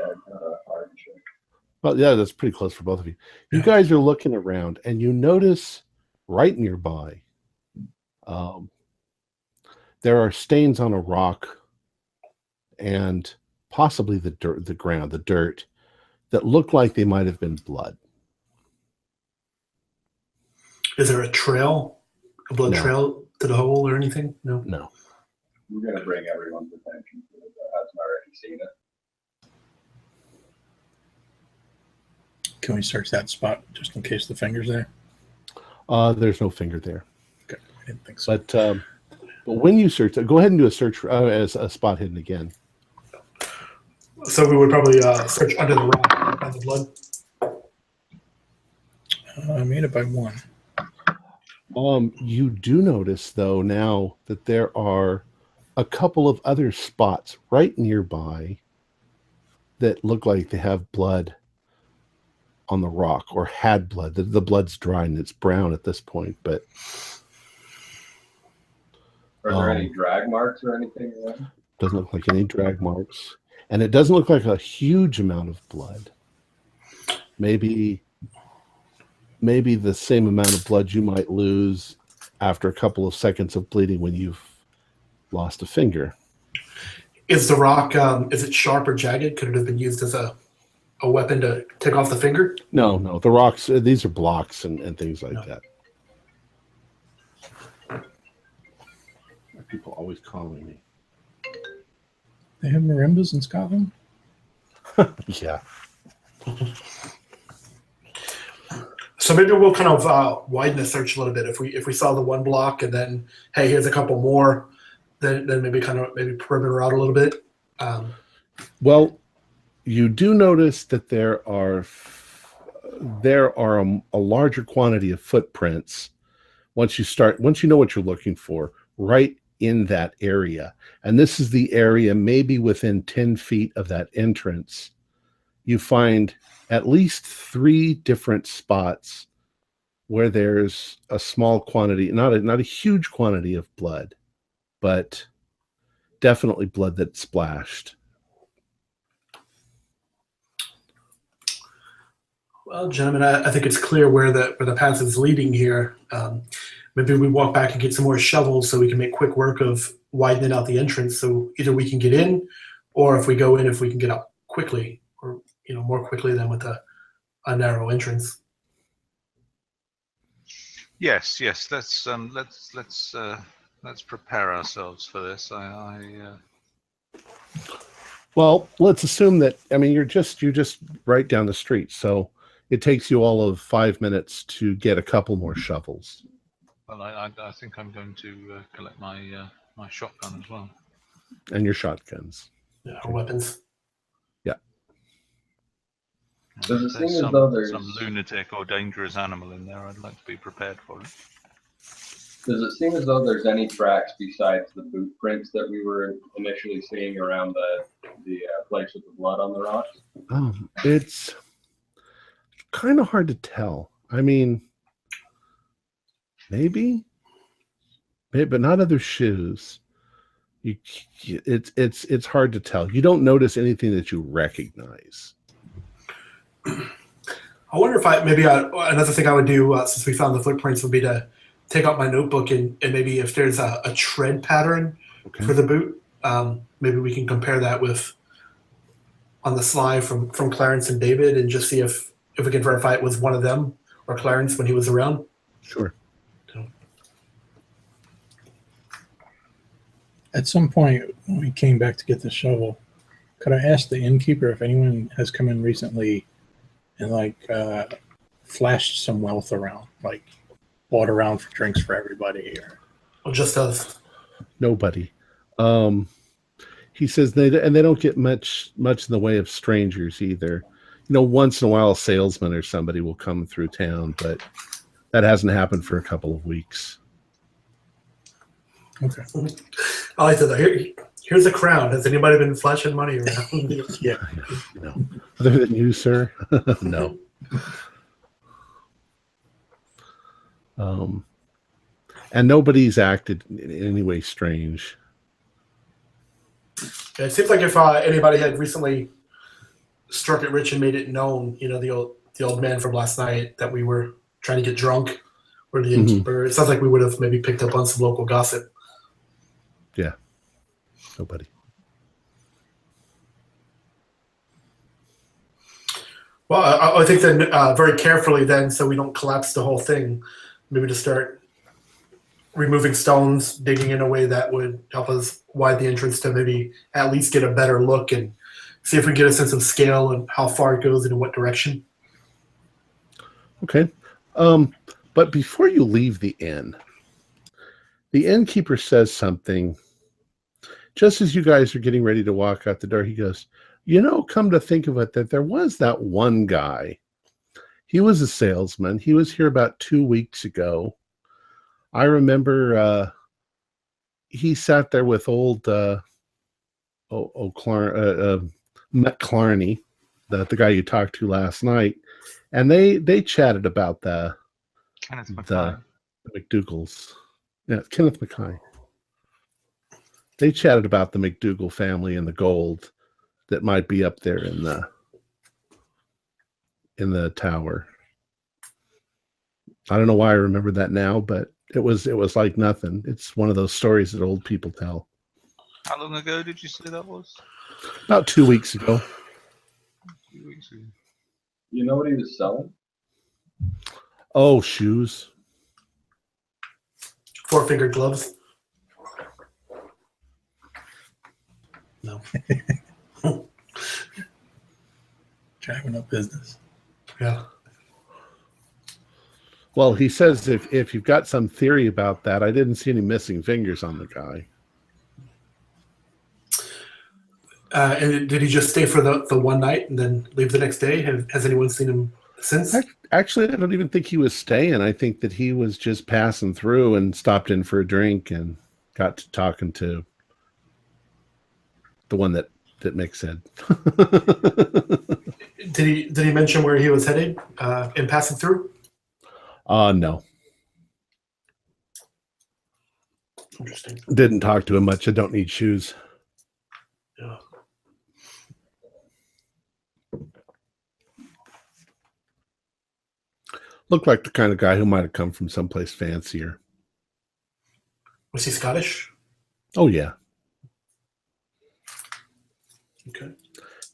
hard check. Well, yeah, that's pretty close for both of you. You guys are looking around, and you notice right nearby there are stains on a rock and possibly the dirt, that look like they might have been blood. Is there a trail? A blood No. trail to the hole or anything? No. No. We're going to bring everyone's attention to it that hasn't already seen it. Can we search that spot just in case the finger's there? There's no finger there. Okay, I didn't think so. But when you search, go ahead and do a search as a spot hidden again. So we would probably search under the rock, find the blood. I made it by 1. You do notice, though, now that there are a couple of other spots right nearby that look like they have blood on the rock, or had blood. The blood's dry and it's brown at this point, but... Are there any drag marks or anything around? Doesn't look like any drag marks. And it doesn't look like a huge amount of blood. Maybe the same amount of blood you might lose after a couple of seconds of bleeding when you've lost a finger. Is the rock, is it sharp or jagged? Could it have been used as a weapon to take off the finger? No. The rocks, these are blocks and things like that. People always calling me. They have marimbas in Scotland? Yeah. So maybe we'll kind of widen the search a little bit. If we saw the one block and then, hey, here's a couple more, then maybe perimeter out a little bit. Well, you do notice that there are a larger quantity of footprints once you know what you're looking for, right in that area. And this is the area maybe within 10 feet of that entrance. You find at least 3 different spots where there's a small quantity, not a huge quantity of blood, but definitely blood that splashed. Well, gentlemen, I think it's clear where the path is leading here. Maybe we walk back and get some more shovels so we can make quick work of widening out the entrance. So either we can get in, or if we go in, if we can get out quickly, or more quickly than with a narrow entrance. Yes. Let's prepare ourselves for this. Well, let's assume that. I mean, you're just right down the street, so it takes you all of 5 minutes to get a couple more shovels. Well, I think I'm going to collect my shotgun as well. And your shotguns. Yeah, our weapons. Yeah. Does it seem There's as though there's some lunatic or dangerous animal in there. I'd like to be prepared for it. Does it seem as though there's any tracks besides the boot prints that we were initially seeing around the place with the blood on the rocks? It's kind of hard to tell. I mean, maybe, but not other shoes. It's hard to tell. You don't notice anything that you recognize. I wonder if another thing I would do since we found the footprints would be to take out my notebook and maybe if there's a tread pattern for the boot, maybe we can compare that with on the sly from Clarence and David and just see if we can verify it was one of them or Clarence when he was around. Sure. At some point, when we came back to get the shovel, could I ask the innkeeper if anyone has come in recently and like flashed some wealth around, like bought around for drinks for everybody here? Well, just us. Nobody. He says they don't get much in the way of strangers either. You know, once in a while, a salesman or somebody will come through town, but that hasn't happened for a couple of weeks. Okay. I like that. Here's a crown. Has anybody been flashing money around? Yeah. No. Other than you, sir? No. And nobody's acted in any way strange. Yeah, it seems like if anybody had recently struck it rich and made it known, you know, the old man from last night that we were trying to get drunk, or the innkeeper, it sounds like we would have maybe picked up on some local gossip. Yeah. Nobody. Well, I think then very carefully then, so we don't collapse the whole thing, maybe to start removing stones, digging in a way that would help us widen the entrance to maybe at least get a better look and see if we get a sense of scale and how far it goes and in what direction. Okay. But before you leave the innkeeper says something. Just as you guys are getting ready to walk out the door, he goes, you know, come to think of it, that there was that one guy. He was a salesman. He was here about 2 weeks ago. I remember he sat there with old Matt Clarney, the guy you talked to last night, and they chatted about the McDougalls. Yeah, Kenneth Mackay. They chatted about the McDougal family and the gold that might be up there in the tower. I don't know why I remember that now, but it was like nothing. It's one of those stories that old people tell. How long ago did you say that was? About 2 weeks ago. 2 weeks ago. You know what he was selling? Oh, shoes. 4-fingered gloves. No. Driving up business. Yeah. Well, he says if you've got some theory about that, I didn't see any missing fingers on the guy. And did he just stay for the one night and then leave the next day? Has anyone seen him since? Actually, I don't even think he was staying. I think that he was just passing through and stopped in for a drink and got to talking to the one that Mick said. Did he mention where he was headed in passing through? No. Interesting. Didn't talk to him much. I don't need shoes. Yeah. Looked like the kind of guy who might have come from someplace fancier. Was he Scottish? Oh, yeah. Okay.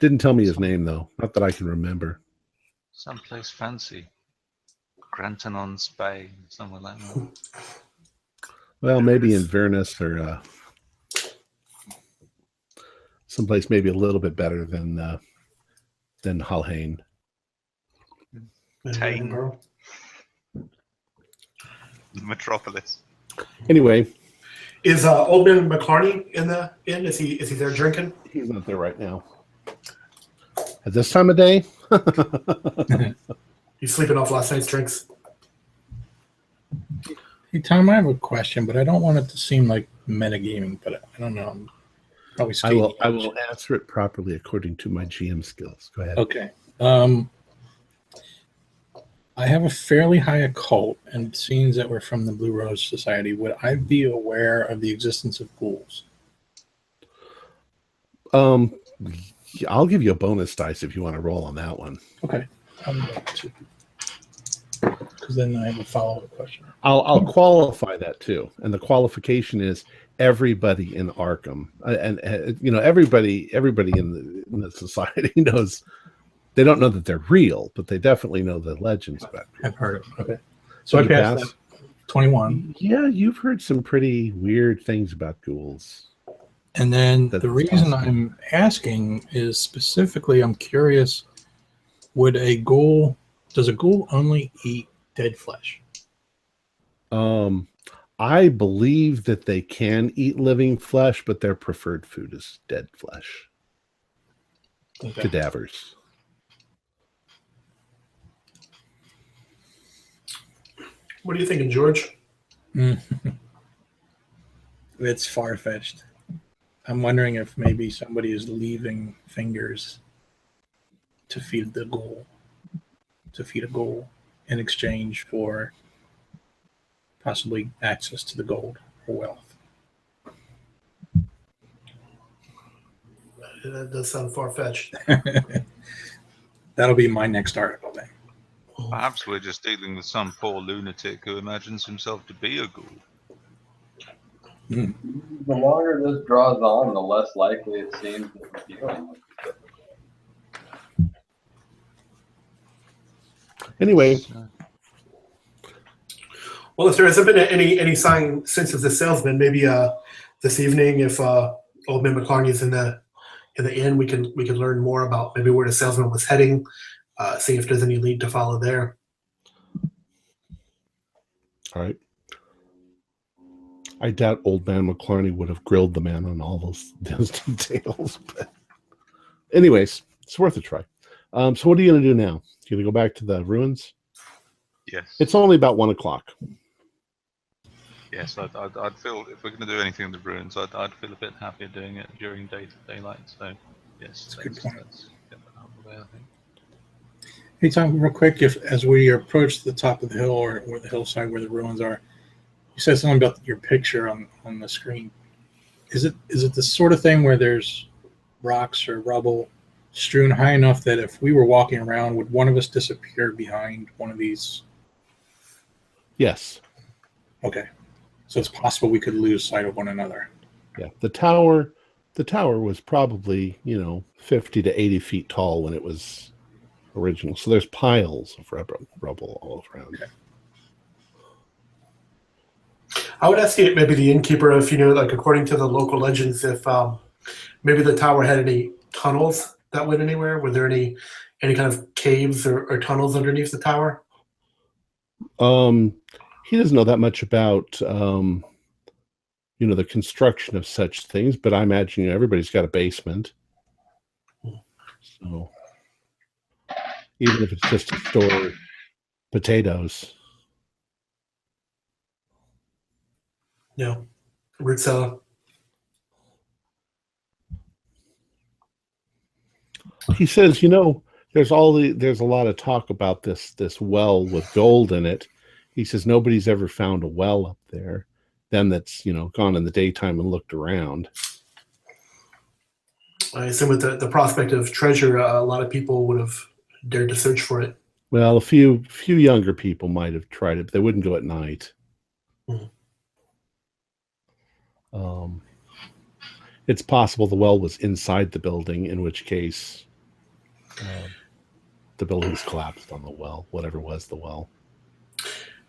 Didn't tell me his name, though. Not that I can remember. Someplace fancy. Granton-on-Spey, somewhere like that. Well, maybe Inverness or someplace maybe a little bit better than Hullhane. Tane. Metropolis. Anyway, is Old Man McClarney in the inn? Is he there drinking? he's not there right now. At this time of day? He's sleeping off last night's drinks. Hey, Tom, I have a question, but I don't want it to seem like metagaming, but I don't know. I'm probably I will answer it properly according to my GM skills. Go ahead. Okay. I have a fairly high occult, and it seems that we're from the Blue Rose Society. Would I be aware of the existence of ghouls? I'll give you a bonus dice if you want to roll on that one. Okay. I'm going to. Because then I have a follow-up question. I'll qualify that too, and the qualification is everybody in Arkham, and everybody in the society knows. They don't know that they're real, but they definitely know the legends about it. I've heard of it. Okay. So I passed that. 21. Yeah, you've heard some pretty weird things about ghouls. And then the reason I'm asking is specifically, I'm curious, does a ghoul only eat dead flesh? I believe that they can eat living flesh, but their preferred food is dead flesh. Okay. Cadavers. What are you thinking, George? It's far-fetched. I'm wondering if maybe somebody is leaving fingers to feed a ghoul in exchange for possibly access to the gold or wealth. That does sound far-fetched. That'll be my next article then. Perhaps we're just dealing with some poor lunatic who imagines himself to be a ghoul. The longer this draws on, the less likely it seems that we're dealing with it. Anyway. Well, if there hasn't been any sign since of the salesman, maybe this evening, if Old Man McClarney's in the inn, we can learn more about maybe where the salesman was heading, see if there's any lead to follow there. All right. I doubt Old Man McClarney would have grilled the man on all those details. But anyways, it's worth a try. So what are you going to do now? You going to go back to the ruins? Yes. It's only about 1 o'clock. Yes, I'd feel, if we're going to do anything in the ruins, I'd feel a bit happier doing it during daylight. So, yes. That's a good point. Let's get that out of the way, I think. Hey, Tom, real quick, as we approach the top of the hill or the hillside where the ruins are, you said something about your picture on the screen. Is it the sort of thing where there's rocks or rubble strewn high enough that if we were walking around, would one of us disappear behind one of these? Yes. Okay. So it's possible we could lose sight of one another. Yeah. The tower was probably, 50 to 80 feet tall when it was original. So there's piles of rubble all around. Okay. I would ask you, maybe the innkeeper, if according to the local legends, if maybe the tower had any tunnels that went anywhere. Were there any kind of caves or tunnels underneath the tower? He doesn't know that much about the construction of such things, but I imagine everybody's got a basement. So even if it's just to store potatoes. Yeah. Root cellar. He says, there's a lot of talk about this well with gold in it. He says nobody's ever found a well up there. Them that's gone in the daytime and looked around. I assume with the prospect of treasure, a lot of people would have dared to search for it. Well, a few younger people might have tried it, but they wouldn't go at night. Mm-hmm. It's possible the well was inside the building, in which case the building's collapsed on the well, whatever was the well.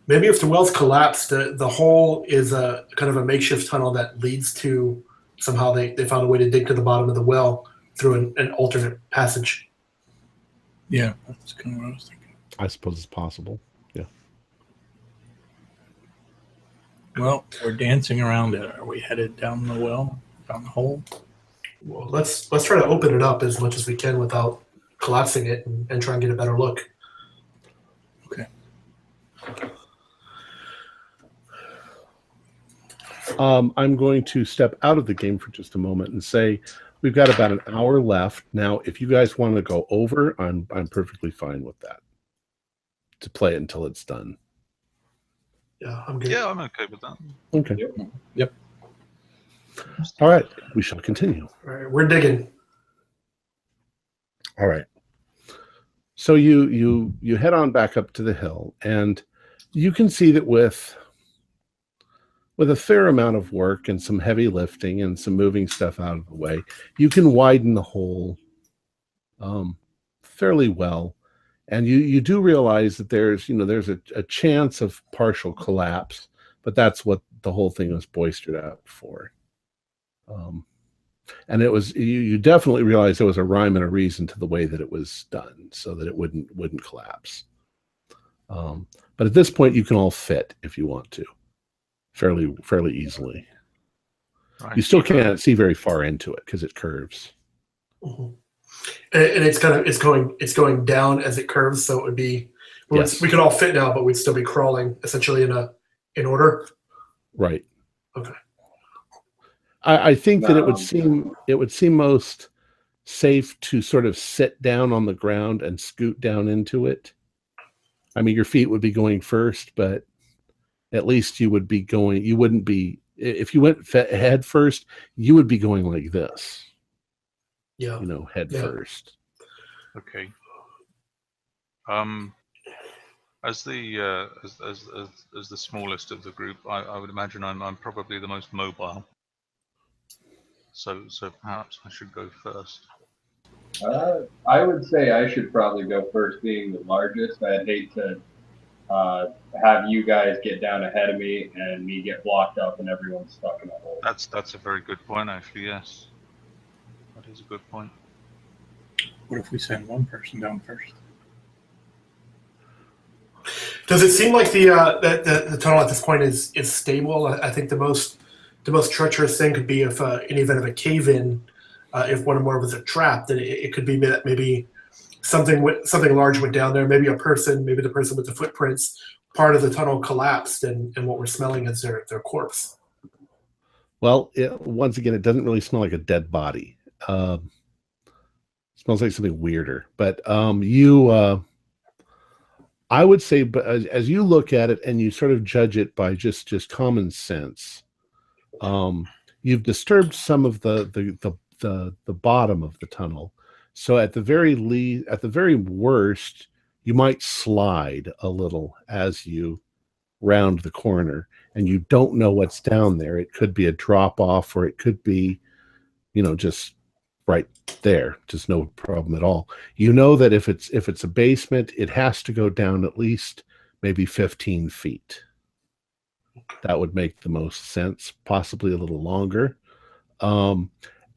Maybe if the well's collapsed, the hole is a kind of a makeshift tunnel that leads to, somehow they found a way to dig to the bottom of the well through an alternate passage. Yeah, that's kind of what I was thinking. I suppose it's possible. Yeah. Well, we're dancing around it. Are we headed down the well, down the hole? Well, let's try to open it up as much as we can without collapsing it and try and get a better look. Okay. I'm going to step out of the game for just a moment and say we've got about an hour left. Now, if you guys want to go over, I'm perfectly fine with that. To play it until it's done. Yeah, I'm good. Yeah, I'm okay with that. Okay. Yep. All right. We shall continue. All right, we're digging. All right. So you head on back up to the hill, and you can see that with a fair amount of work and some heavy lifting and some moving stuff out of the way, you can widen the hole fairly well. And you do realize that there's a chance of partial collapse, but that's what the whole thing was boistered out for. And it was you definitely realize there was a rhyme and a reason to the way that it was done, so that it wouldn't collapse. But at this point, you can all fit if you want to, fairly easily. Right. You still can't see very far into it because it curves. Mm-hmm. And it's going down as it curves, so it would be yes. We could all fit now, but we'd still be crawling essentially in order. Right. Okay. I think that it would seem most safe to sort of sit down on the ground and scoot down into it. I mean, your feet would be going first, but at least you would be going. You wouldn't be, if you went head first, you would be going like this. Yeah. Head first. Okay. As the as the smallest of the group, I would imagine I'm probably the most mobile. So perhaps I should go first. I would say I should probably go first, being the largest. I'd hate to have you guys get down ahead of me and me get blocked up and everyone's stuck in a hole. That's a very good point, actually. Yes, that is a good point. What if we send one person down first? Does it seem like the tunnel at this point is stable? I think the most treacherous thing could be if in the event of a cave-in, if one or more was a trap, then it could be that maybe something large went down there. Maybe a person, maybe the person with the footprints, part of the tunnel collapsed, and what we're smelling is their corpse. Well, once again, it doesn't really smell like a dead body. It smells like something weirder. But I would say, but as you look at it and you sort of judge it by just common sense, you've disturbed some of the bottom of the tunnel. So at the very worst, you might slide a little as you round the corner, and you don't know what's down there. It could be a drop off, or it could be, just right there, just no problem at all. You know that if it's a basement, it has to go down at least maybe 15 feet. That would make the most sense, possibly a little longer.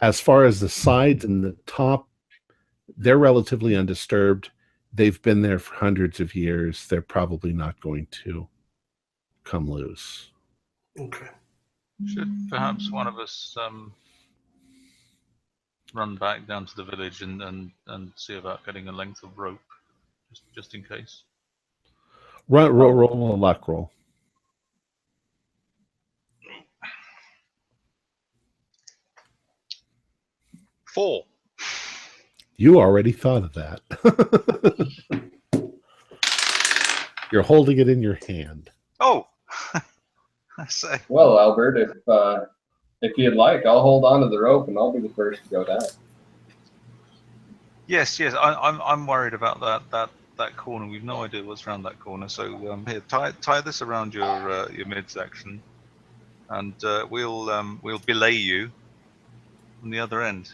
As far as the sides and the top, they're relatively undisturbed. They've been there for hundreds of years. They're probably not going to come loose. Okay. Should perhaps one of us run back down to the village and see about getting a length of rope, just in case? Roll a luck roll. 4. You already thought of that. You're holding it in your hand. Oh, I say. Well, Albert, if you'd like, I'll hold on to the rope and I'll be the first to go down. Yes. I'm worried about that corner. We've no idea what's around that corner. So here, tie this around your midsection, and we'll belay you on the other end.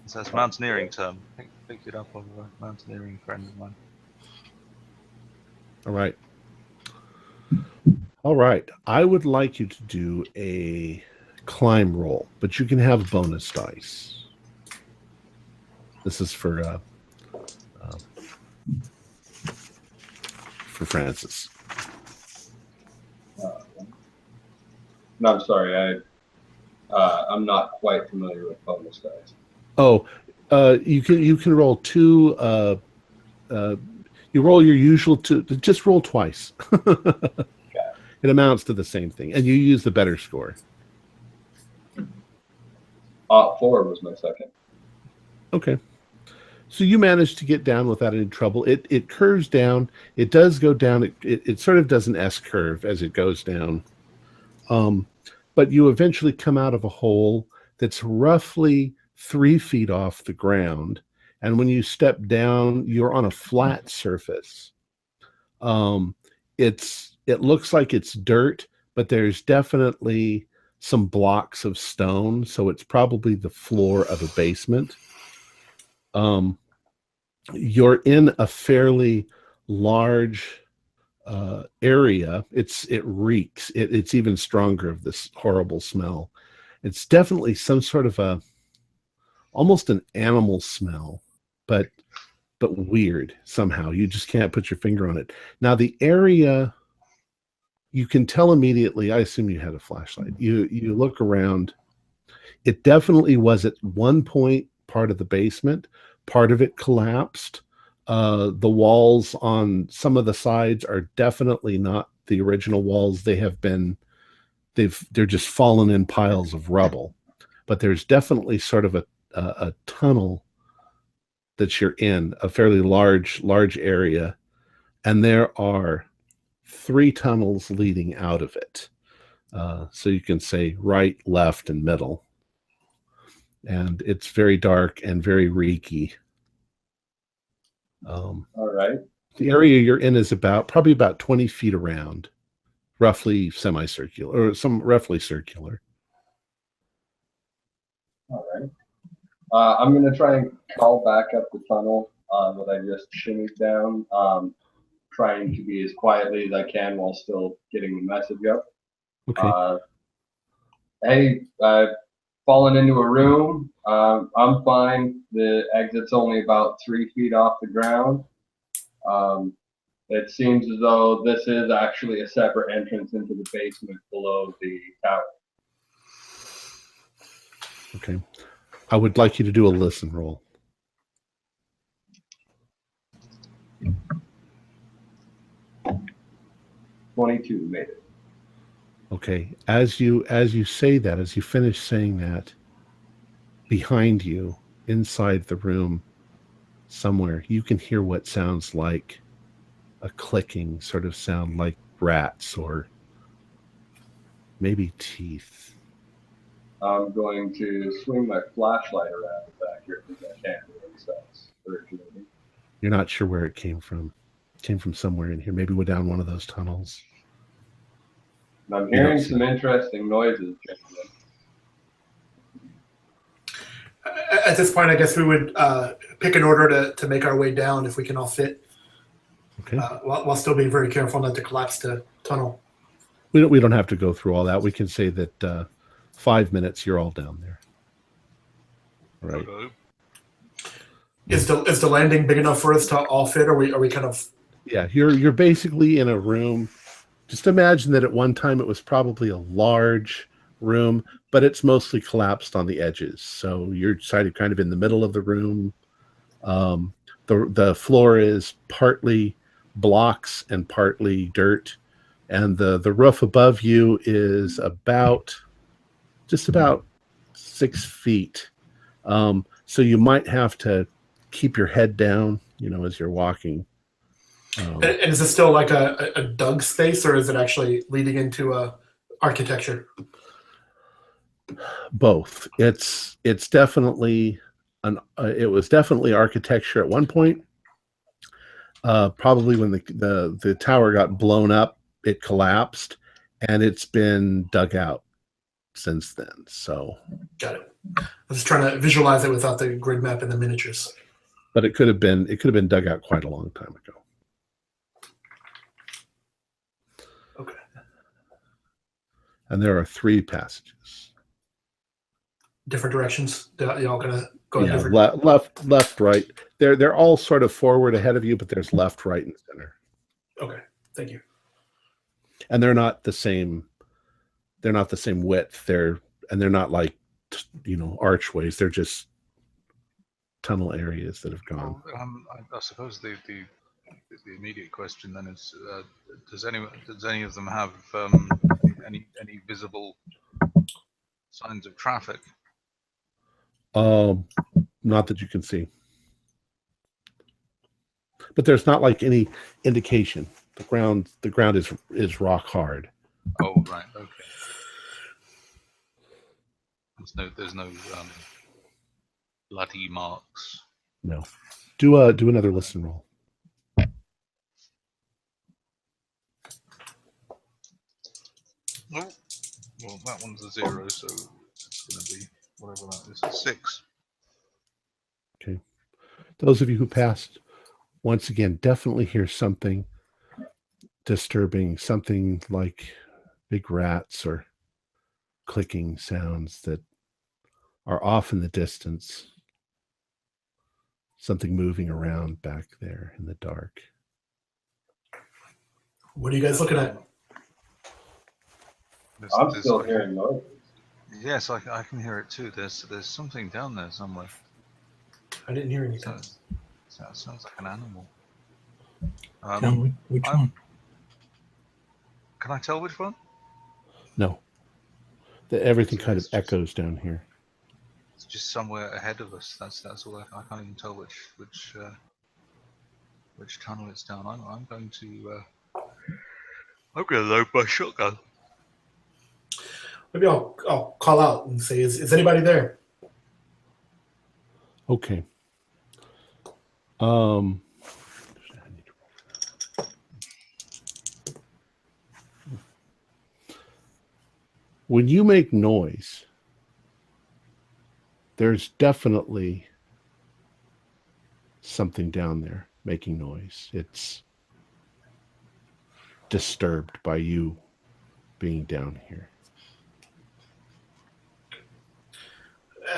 So that's a mountaineering term. Picked it up of a mountaineering friend of mine. All right. I would like you to do a climb roll, but you can have bonus dice. This is for Francis. No, I'm sorry. I'm not quite familiar with bonus dice. Oh, you can roll 2. You roll your usual 2. Just roll twice. It amounts to the same thing, and you use the better score. 4 was my second. Okay. So you managed to get down without any trouble. It curves down. It does go down. It sort of does an S curve as it goes down. But you eventually come out of a hole that's roughly 3 feet off the ground, And when you step down, you're on a flat surface. It looks like it's dirt, but there's definitely some blocks of stone, so it's probably the floor of a basement. You're in a fairly large area. It reeks. It's even stronger of this horrible smell. It's definitely some sort of almost an animal smell, but weird somehow. You just can't put your finger on it. Now the area, you can tell immediately. I assume you had a flashlight. You look around. It definitely was at one point part of the basement. Part of it collapsed. The walls on some of the sides are definitely not the original walls. They're just fallen in piles of rubble. But there's definitely sort of a tunnel that you're in, a fairly large area, and there are 3 tunnels leading out of it. So you can say right, left, and middle. And it's very dark and very reeky. All right. The area you're in is probably about 20 feet around, roughly semicircular, or roughly circular. All right. I'm going to try and crawl back up the tunnel that I just shimmied down, trying to be as quietly as I can while still getting the message up. Okay. Hey, I've fallen into a room. I'm fine. The exit's only about 3 feet off the ground. It seems as though this is actually a separate entrance into the basement below the tower. Okay. I would like you to do a listen roll. 22 made it. Okay. As you say that, as you finish saying that, behind you, inside the room, somewhere, you can hear what sounds like a clicking sort of sound, like rats or maybe teeth. I'm going to swing my flashlight around back here because I can't really sense originally. You're not sure where it came from. It came from somewhere in here, maybe we're down one of those tunnels. And I'm hearing some interesting noises. At this point, I guess we would pick an order to make our way down if we can all fit. Okay. While still being very careful not to collapse the tunnel. We don't have to go through all that. We can say that 5 minutes, you're all down there. All right. Hello. Is the landing big enough for us to all fit? Or are we kind of? Yeah, you're basically in a room. Just imagine that at one time it was probably a large room, but it's mostly collapsed on the edges. So you're kind of in the middle of the room. The floor is partly blocks and partly dirt, and the roof above you is just about 6 feet. So you might have to keep your head down, as you're walking. And is it still like a dug space, or is it actually leading into architecture? Both. It's definitely it was definitely architecture at one point. Probably when the tower got blown up, it collapsed, and it's been dug out since then. So Got it. I was trying to visualize it without the grid map and the miniatures. But it could have been dug out quite a long time ago. Okay. And there are 3 passages. Different directions. Y'all gonna go in Yeah, different. left, right. They're all sort of forward ahead of you, but there's left, right, and center. Okay. Thank you. And they're not the same. They're not the same width. They're not like archways. They're just tunnel areas that have gone. I suppose the immediate question then is: does any of them have any visible signs of traffic? Not that you can see. But there's not like any indication. The ground is rock hard. Oh, right. Okay. There's no bloody marks No. Do another listen roll. Oh, well, that one's a 0, so it's going to be whatever that is, a 6. Okay. Those of you who passed, once again, definitely hear something disturbing, something like big rats or clicking sounds that are off in the distance. Something moving around back there in the dark. What are you guys looking at? I'm still hearing noises. Yes, I can hear it too. There's something down there somewhere. I didn't hear anything. That sounds like an animal. Tell me which one. Can I tell which one? No. Everything kind of echoes down here. It's just somewhere ahead of us. That's all. I can't even tell which tunnel it's down. I'm going to load my shotgun. Maybe I'll call out and say, is anybody there? Okay. When you make noise, there's definitely something down there making noise. It's disturbed by you being down here.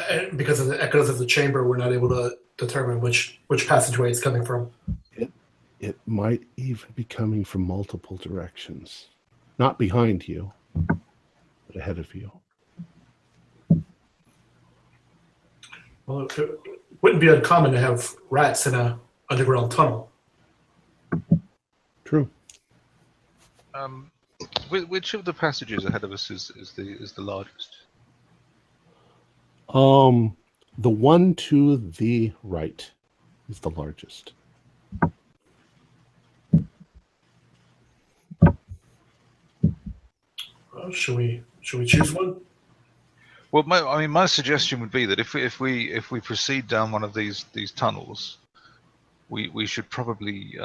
And because of the echoes of the chamber, we're not able to determine which passageway it's coming from. It might even be coming from multiple directions. Not behind you, but ahead of you. Well, it wouldn't be uncommon to have rats in an underground tunnel. True. Which of the passages ahead of us is the largest? The one to the right is the largest. Should we choose one? Well, my suggestion would be that if we proceed down one of these tunnels, we should probably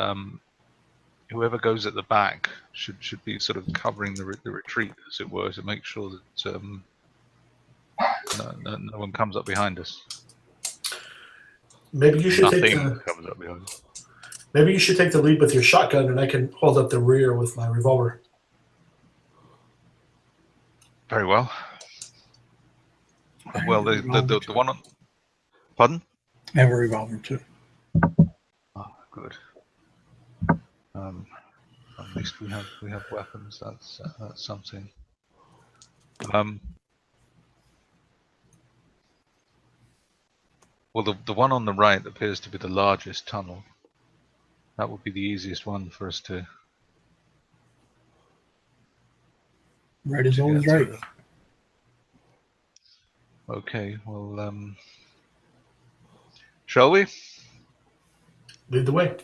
whoever goes at the back should be sort of covering the retreat, as it were, to make sure that no one comes up behind us. Maybe you should comes up behind us. Maybe you should take the lead with your shotgun, and I can hold up the rear with my revolver. Very well. Well, the one on... Pardon? I have a revolver too. Oh, good. At least we have weapons. That's something. Well, the one on the right appears to be the largest tunnel. That would be the easiest one for us to... Right is always right. Okay, well, shall we? Lead the way.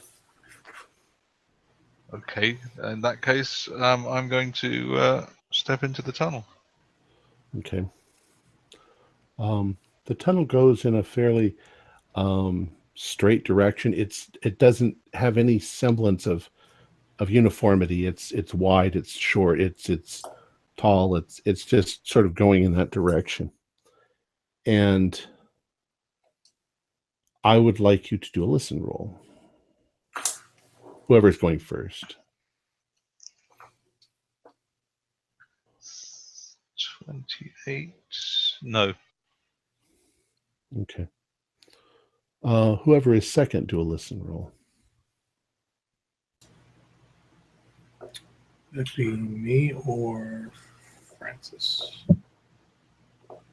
Okay, in that case, I'm going to step into the tunnel. Okay. The tunnel goes in a fairly straight direction. It doesn't have any semblance of uniformity. It's wide, it's short, it's tall, it's just sort of going in that direction. And I would like you to do a listen roll. Whoever's going first. 28. No. Okay. Whoever is second, do a listen roll. That'd be me or Francis.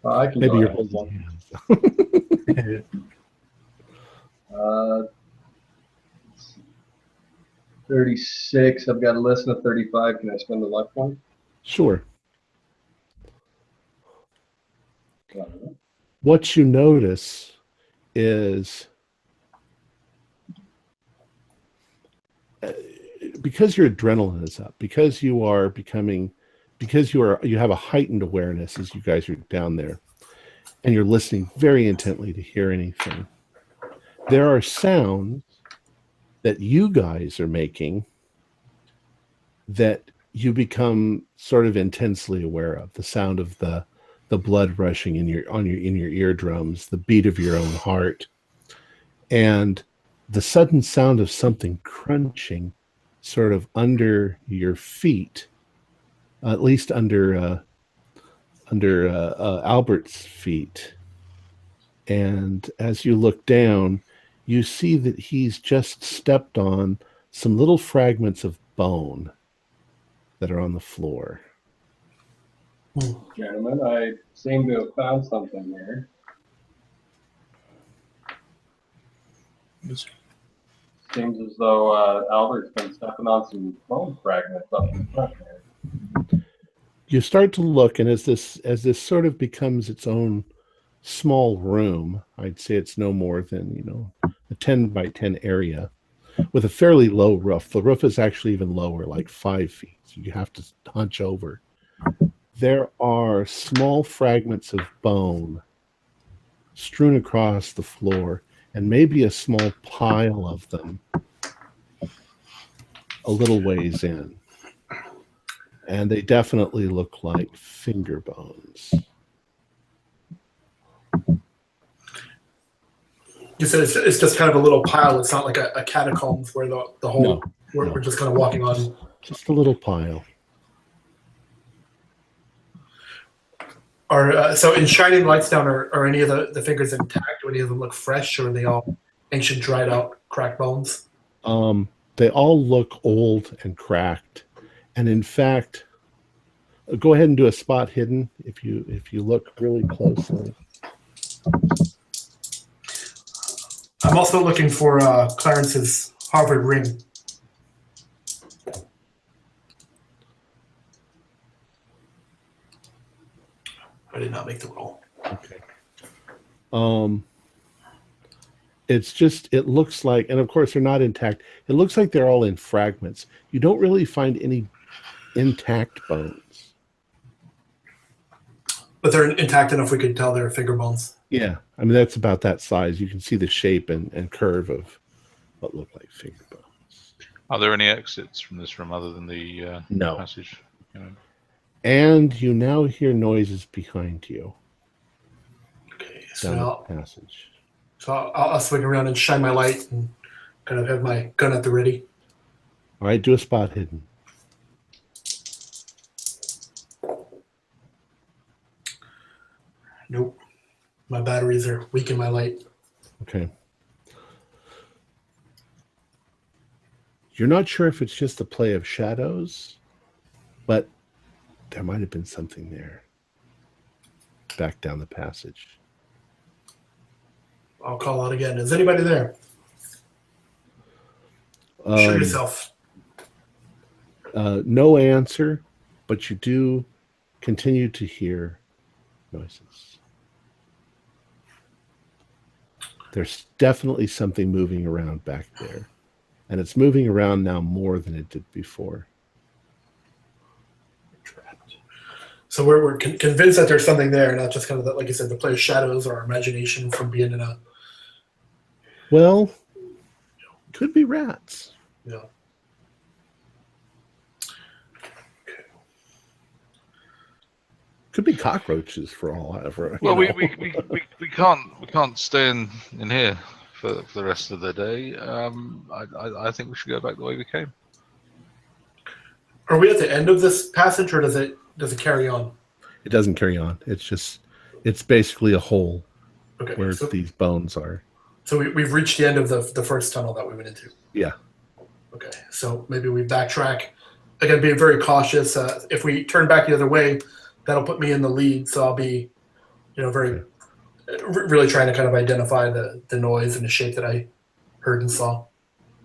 I can Maybe go you're ahead. holding hands. 36. I've got a list of 35. Can I spend the luck point? Sure. What you notice is because your adrenaline is up, because you have a heightened awareness as you guys are down there, and you're listening very intently to hear anything. there are sounds that you guys are making that you become sort of intensely aware of. The sound of the blood rushing in your eardrums, the beat of your own heart, and the sudden sound of something crunching sort of under your feet, at least under Albert's feet. And as you look down, you see that he's just stepped on some little fragments of bone that are on the floor. Gentlemen, I seem to have found something here. Seems as though Albert's been stepping on some bone fragments up in front there. You start to look, and as this sort of becomes its own small room, I'd say it's no more than, a 10 by 10 area with a fairly low roof. The roof is actually even lower, like 5 feet. So you have to hunch over. There are small fragments of bone strewn across the floor, and maybe a small pile of them a little ways in. And they definitely look like finger bones. You said it's just kind of a little pile. It's not like a catacombs where the whole we're just kind of walking on. Just a little pile. So in shining lights down, are any of the fingers intact? Do any of them look fresh, or are they all ancient, dried out, cracked bones? They all look old and cracked. And in fact, go ahead and do a spot hidden if you look really closely. I'm also looking for Clarence's Harvard ring. I did not make the roll. Okay. It looks like, and of course they're not intact. It looks like they're all in fragments. You don't really find any intact bones. But they're intact enough we could tell they're finger bones. Yeah. I mean, that's about that size. You can see the shape and curve of what look like finger bones. Are there any exits from this room other than the No. passage? And you now hear noises behind you. Okay, Down so the passage. I'll swing around and shine my light and kind of have my gun at the ready. All right, do a spot hidden. Nope. My batteries are weak in my light. Okay. You're not sure if it's just a play of shadows, but there might have been something there. Back down the passage. I'll call out again. Is anybody there? Show yourself. No answer, but you do continue to hear noises. There's definitely something moving around back there. And it's moving around now more than it did before. So we're convinced that there's something there, not just kind of, like you said, the play of shadows or our imagination from being in a... Well, could be rats. Yeah. Could be cockroaches for all I ever. Well, we can't stay in here for the rest of the day. I think we should go back the way we came. Are we at the end of this passage, or does it carry on? It doesn't carry on. It's basically a hole where these bones are. So we've reached the end of the first tunnel that we went into. Yeah. Okay, so maybe we backtrack. Again, being very cautious. If we turn back the other way, that'll put me in the lead. So I'll be, really trying to kind of identify the noise and the shape that I heard and saw.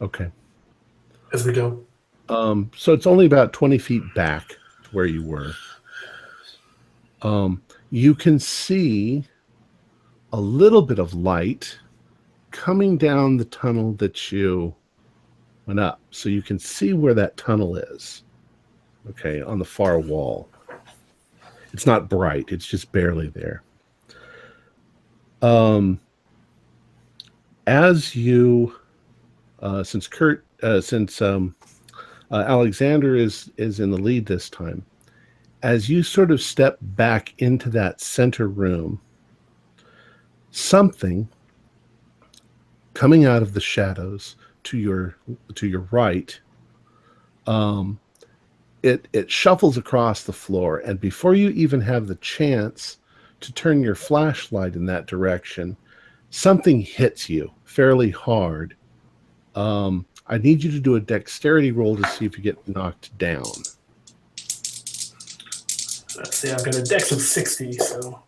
Okay. As we go. So it's only about 20 feet back to where you were. You can see a little bit of light coming down the tunnel that you went up. So you can see where that tunnel is. Okay, on the far wall. It's not bright. It's just barely there. As you, since Alexander is in the lead this time, as you sort of step back into that center room, something coming out of the shadows to your right, it shuffles across the floor, and before you even have the chance to turn your flashlight in that direction, something hits you fairly hard. I need you to do a dexterity roll to see if you get knocked down. Let's see, I've got a dex of 60, so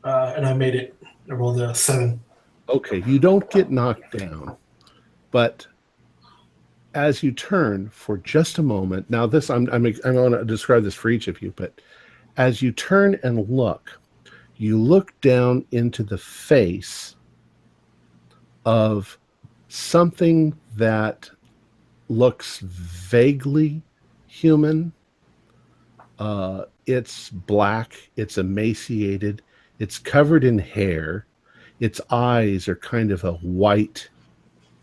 and I made it. I rolled a 7. Okay, you don't get knocked down, but as you turn for just a moment, now this I'm going to describe this for each of you, but as you turn and look, you look down into the face of something that looks vaguely human. It's black, it's emaciated, it's covered in hair, its eyes are kind of a white,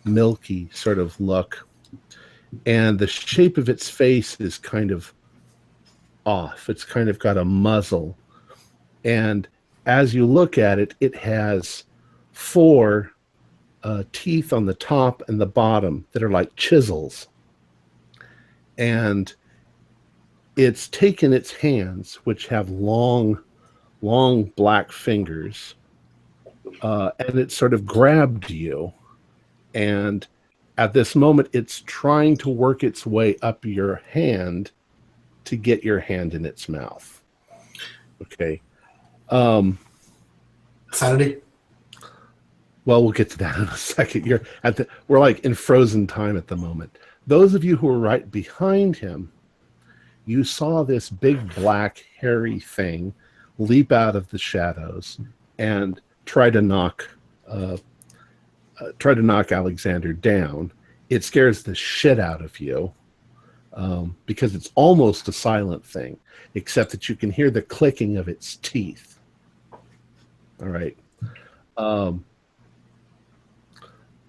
milky sort of look, and the shape of its face is kind of off. It's kind of got a muzzle, and as you look at it, it has 4 teeth on the top and the bottom that are like chisels, and it's taken its hands, which have long black fingers, and it sort of grabbed you, and at this moment it's trying to work its way up your hand to get your hand in its mouth. Okay. Sanity? Well, we'll get to that in a second. We're like in frozen time at the moment. Those of you who are right behind him, you saw this big black hairy thing leap out of the shadows and try to knock Alexander down. It scares the shit out of you because it's almost a silent thing, except that you can hear the clicking of its teeth. All right.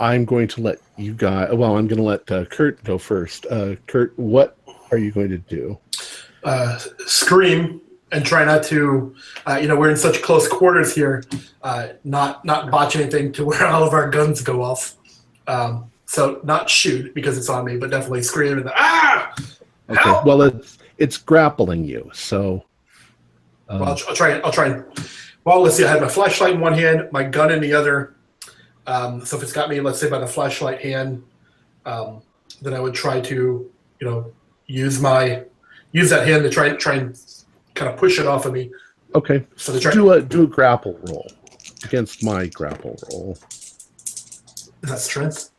I'm going to let you guys. Well, I'm going to let Kurt go first. Kurt, what are you going to do? Scream and try not to. We're in such close quarters here. Not botch anything to where all of our guns go off. So not shoot because it's on me, but definitely scream and ah. Okay. Help! Well, it's grappling you, so. Well, I'll try and. Well, let's see. I had my flashlight in one hand, my gun in the other. So if it's got me, let's say by the flashlight hand, then I would try to, use that hand to try and kind of push it off of me. Okay. So do a grapple roll against my grapple roll. Is that strength?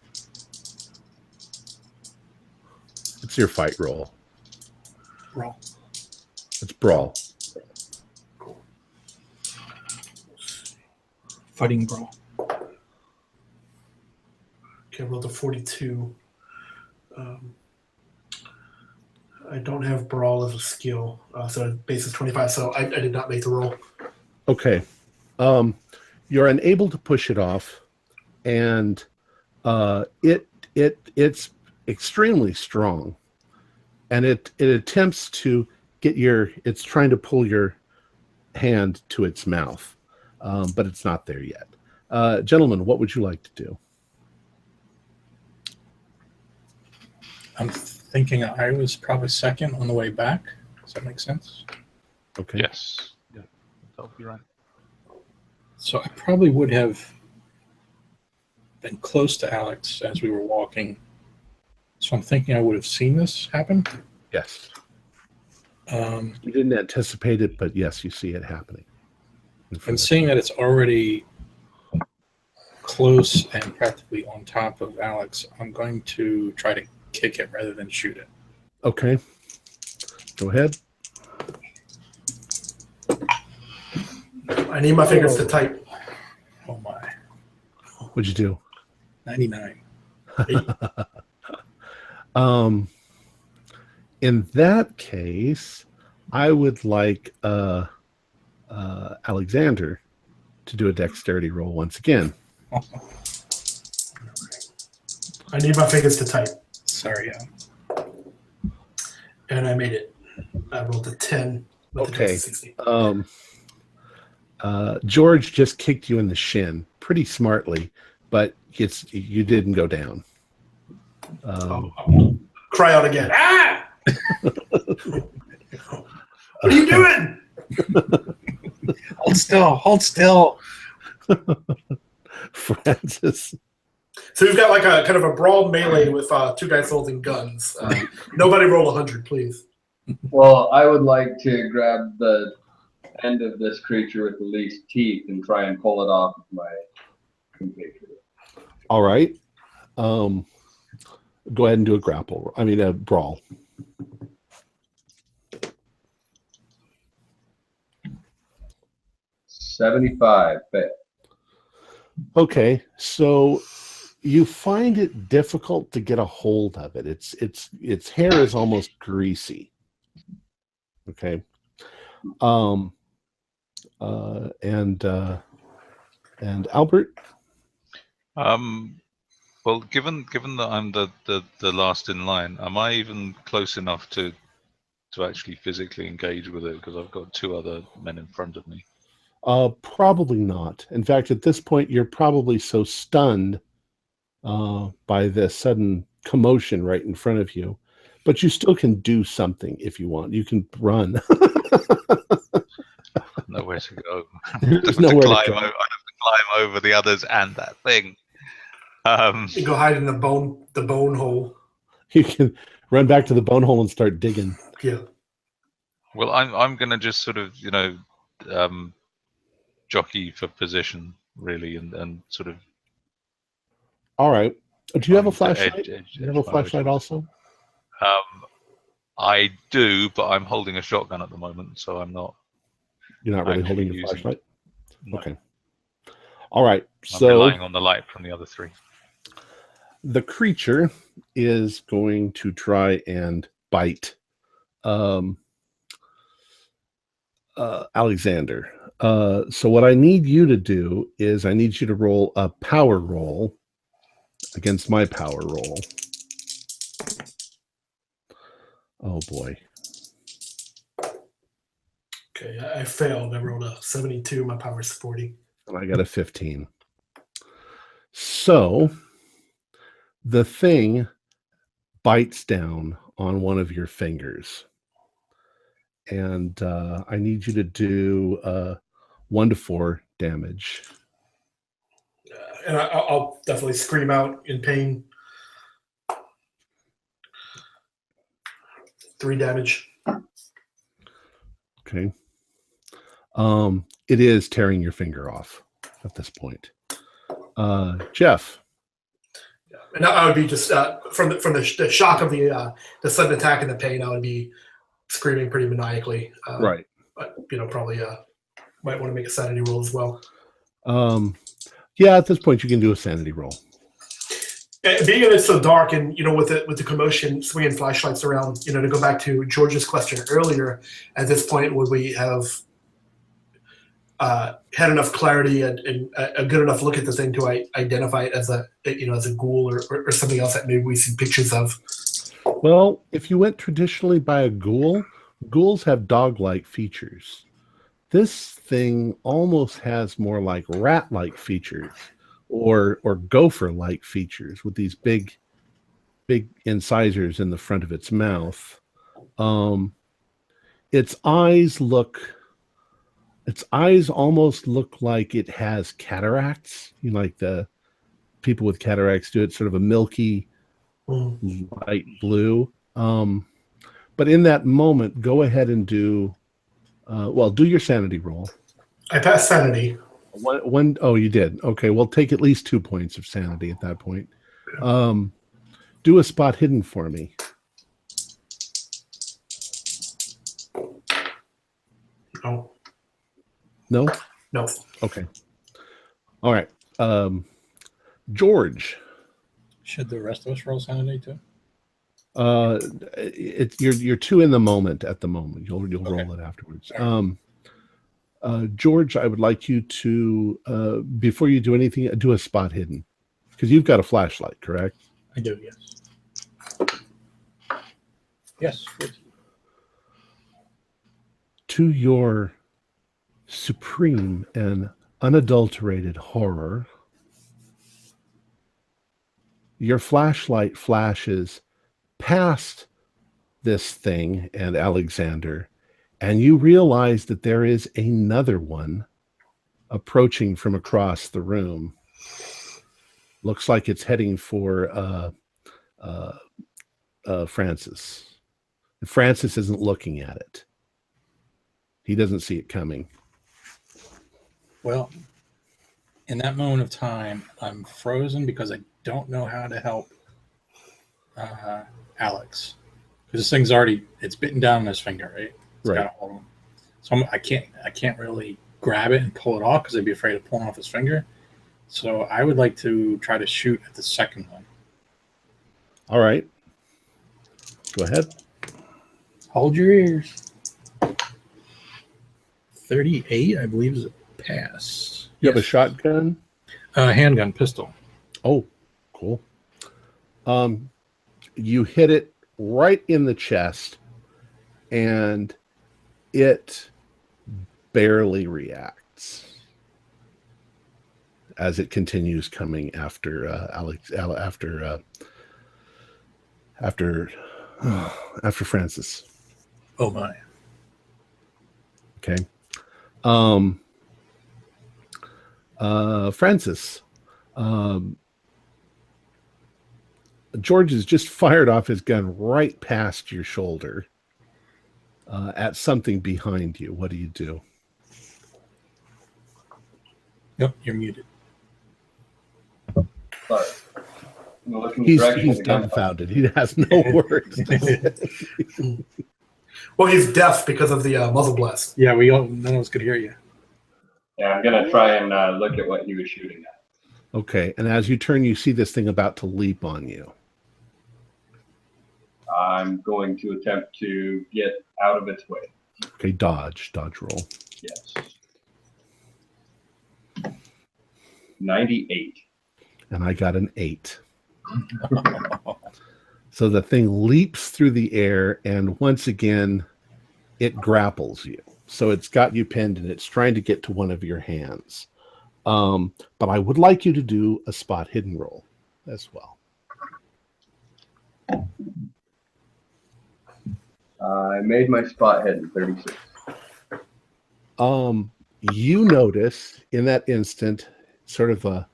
It's your fight roll. Brawl. It's brawl. Cool. Fighting brawl. Okay, I rolled a 42. I don't have brawl as a skill, so base is 25. So I did not make the roll. Okay, you're unable to push it off, and it's extremely strong, and it attempts to get it's trying to pull your hand to its mouth, but it's not there yet. Gentlemen, what would you like to do? I'm thinking I was probably second on the way back. Does that make sense? Okay. Yes. Yeah, that'll be right. So I probably would have been close to Alex as we were walking. So I'm thinking I would have seen this happen. Yes. You didn't anticipate it, but yes, you see it happening. And seeing that it's already close and practically on top of Alex, I'm going to try to kick it rather than shoot it. Okay. Go ahead. I need my fingers to type. Oh my. What'd you do? 99. In that case, I would like Alexander to do a dexterity roll once again. I need my fingers to type. Sorry. And I made it. I rolled a 10. With Okay. A 60. George just kicked you in the shin pretty smartly, but you didn't go down. Cry out again. Ah! What are you doing? Hold still. Francis. So we've got like a kind of a brawl melee with two guys holding guns. Nobody roll 100, please. Well, I would like to grab the end of this creature with the least teeth and try and pull it off of my compatriot. All right. Go ahead and do a grapple. I mean, a brawl. $75. Okay, so you find it difficult to get a hold of it. Its hair is almost greasy. Okay. And Albert. Well, given that I'm the last in line, am I even close enough to actually physically engage with it? Because I've got two other men in front of me. Probably not. In fact, at this point, you're probably so stunned by the sudden commotion right in front of you, but you still can do something if you want. You can run. Nowhere to go. There's nowhere to go. I have to climb over the others and that thing. You go hide in the bone hole. You can run back to the bone hole and start digging. Yeah. Well, I'm going to just sort of, jockey for position, really, and sort of. All right. Do you have a flashlight? Do you have a flashlight also? I do, but I'm holding a shotgun at the moment, so I'm not. You're not really holding your flashlight? No. Okay. All right. I'm so relying on the light from the other three. The creature is going to try and bite Alexander. So what I need you to do is I need you to roll a power roll against my power roll. Oh boy. Okay, I failed. I rolled a 72. My power's 40. And I got a 15. So the thing bites down on one of your fingers. And I need you to do 1 to 4 damage. And I'll definitely scream out in pain. 3 damage. Okay. It is tearing your finger off at this point. Jeff. And I would be just from the shock of the sudden attack and the pain, I would be screaming pretty maniacally. Right. But probably might want to make a sanity roll as well. Yeah, at this point you can do a sanity roll. And being that it's so dark, and with the commotion, swinging flashlights around, to go back to George's question earlier, at this point would we have had enough clarity and a good enough look at the thing to identify it as a ghoul or something else that maybe we see pictures of? Well, if you went traditionally by a ghoul, ghouls have dog-like features. This thing almost has more like rat-like features or gopher-like features with these big incisors in the front of its mouth. Its eyes almost look like it has cataracts. Like the people with cataracts do. It's sort of a milky light blue. But in that moment, go ahead and do your sanity roll. I passed sanity. Oh, you did. Okay, well, take at least 2 points of sanity at that point. Do a spot hidden for me. No. No? No. Okay. All right. George. Should the rest of us roll sanity too? You're 2 in the moment at the moment. You'll roll it afterwards. George, I would like you to before you do anything, do a spot hidden, because you've got a flashlight, correct? I do, yes. Yes. To your supreme and unadulterated horror, your flashlight flashes past this thing and Alexander, and you realize that there is another one approaching from across the room. Looks like it's heading for Francis. Francis isn't looking at it. He doesn't see it coming. Well, in that moment of time, I'm frozen because I don't know how to help Alex. Because this thing's it's bitten down on his finger, right? It's Right. got a hold on him. So I can't really grab it and pull it off because I'd be afraid of pulling off his finger. So I would like to try to shoot at the second one. All right. Go ahead. Hold your ears. 38, I believe, is a pass. You have a shotgun? Handgun, pistol. Oh, cool. You hit it right in the chest, and it barely reacts as it continues coming after after Francis. Oh my. Okay. Francis, George has just fired off his gun right past your shoulder at something behind you. What do you do? Yep, you're muted. Sorry. I'm looking in the direction He's of the gun. dumbfounded. He has no words. Well, he's deaf because of the muzzle blast. Yeah, none of us could hear you. Yeah, I'm gonna try and look at what he was shooting at. Okay, and as you turn, you see this thing about to leap on you. I'm going to attempt to get out of its way. Okay, dodge roll. Yes. 98. And I got an 8. So the thing leaps through the air, and once again, it grapples you. So it's got you pinned, and it's trying to get to one of your hands. But I would like you to do a spot hidden roll as well. I made my spot hidden, 36. You notice in that instant, sort of a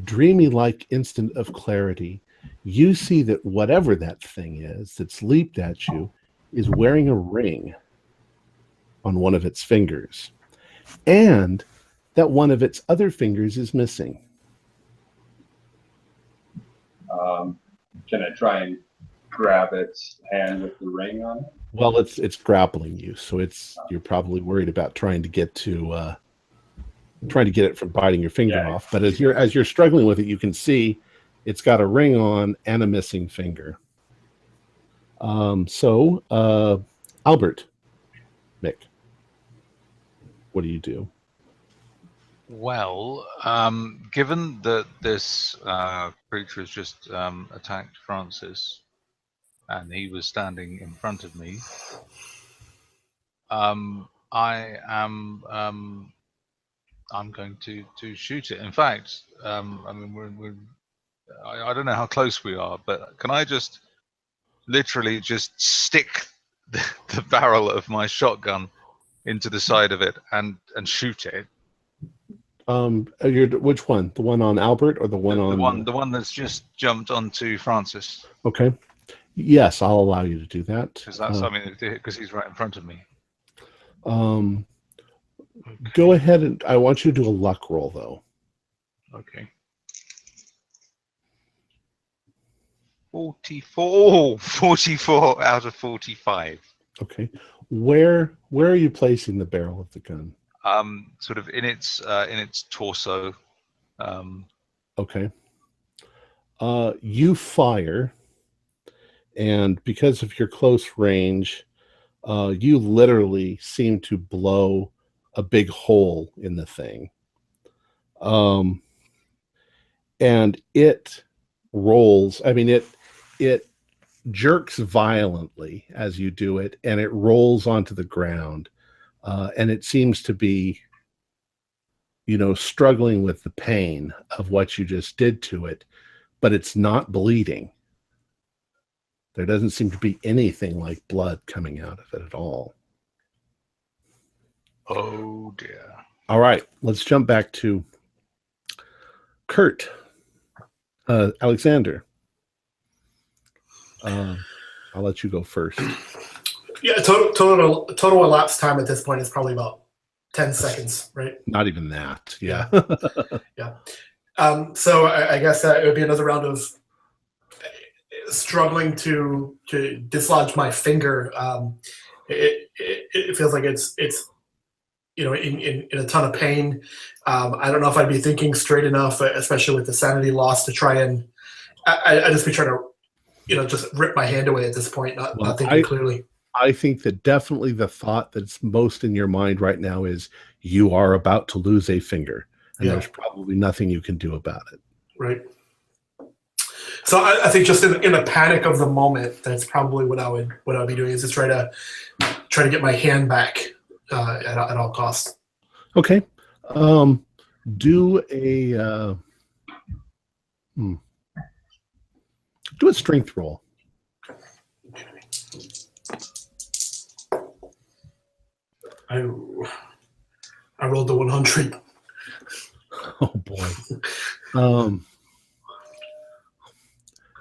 dreamy-like instant of clarity, you see that whatever that thing is that's leaped at you is wearing a ring on one of its fingers, and that one of its other fingers is missing. Can I try and grab its hand with the ring on it? Well, it's grappling you, so you're probably worried about trying to get it from biting your finger off. But as you're struggling with it, you can see it's got a ring on and a missing finger. So Albert, Mick, what do you do? Well, given that this creature has just attacked Francis, and he was standing in front of me, I'm going to shoot it. In fact, I mean, I don't know how close we are, but can I just literally just stick the barrel of my shotgun into the side of it and shoot it? Which one? The one on Albert or the one on the one that's just jumped onto Francis? Okay. Yes, I'll allow you to do that. Because he's right in front of me. Go ahead, and I want you to do a luck roll, though. Okay. 44 out of 45. Okay. Where are you placing the barrel of the gun? Sort of in its torso. Okay. You fire, and because of your close range, you literally seem to blow a big hole in the thing. And it rolls. I mean, it jerks violently as you do it, and it rolls onto the ground, and it seems to be, struggling with the pain of what you just did to it, but it's not bleeding. There doesn't seem to be anything like blood coming out of it at all. Oh dear. All right, let's jump back to Kurt. Alexander. I'll let you go first. Yeah, total elapsed time at this point is probably about 10 seconds, right? Not even that. Yeah. Yeah. So I guess it would be another round of struggling to dislodge my finger. It feels like it's in a ton of pain. I don't know if I'd be thinking straight enough, especially with the sanity loss, to try and I just be trying to just rip my hand away at this point, not thinking clearly. I think that definitely the thought that's most in your mind right now is you are about to lose a finger, and there's probably nothing you can do about it. Right. So I think just in the panic of the moment, that's probably what I would be doing, is just try to get my hand back at all costs. Okay. Do a strength roll. I rolled the 100. Oh boy.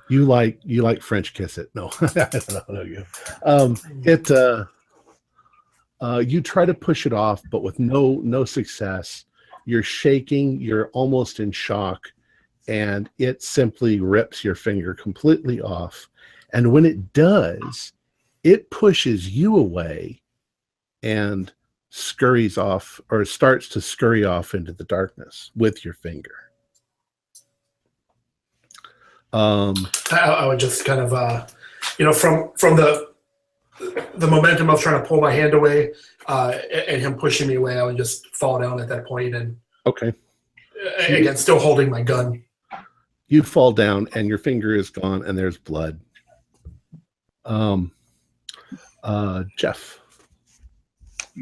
You like French kiss it? No, I don't know you. You try to push it off, but with no success. You're shaking. You're almost in shock, and it simply rips your finger completely off. And when it does, it pushes you away and scurries off, or starts to scurry off into the darkness with your finger. I would just kind of, from the momentum of trying to pull my hand away and him pushing me away, I would just fall down at that point. And okay, again, still holding my gun. You fall down, and your finger is gone, and there's blood.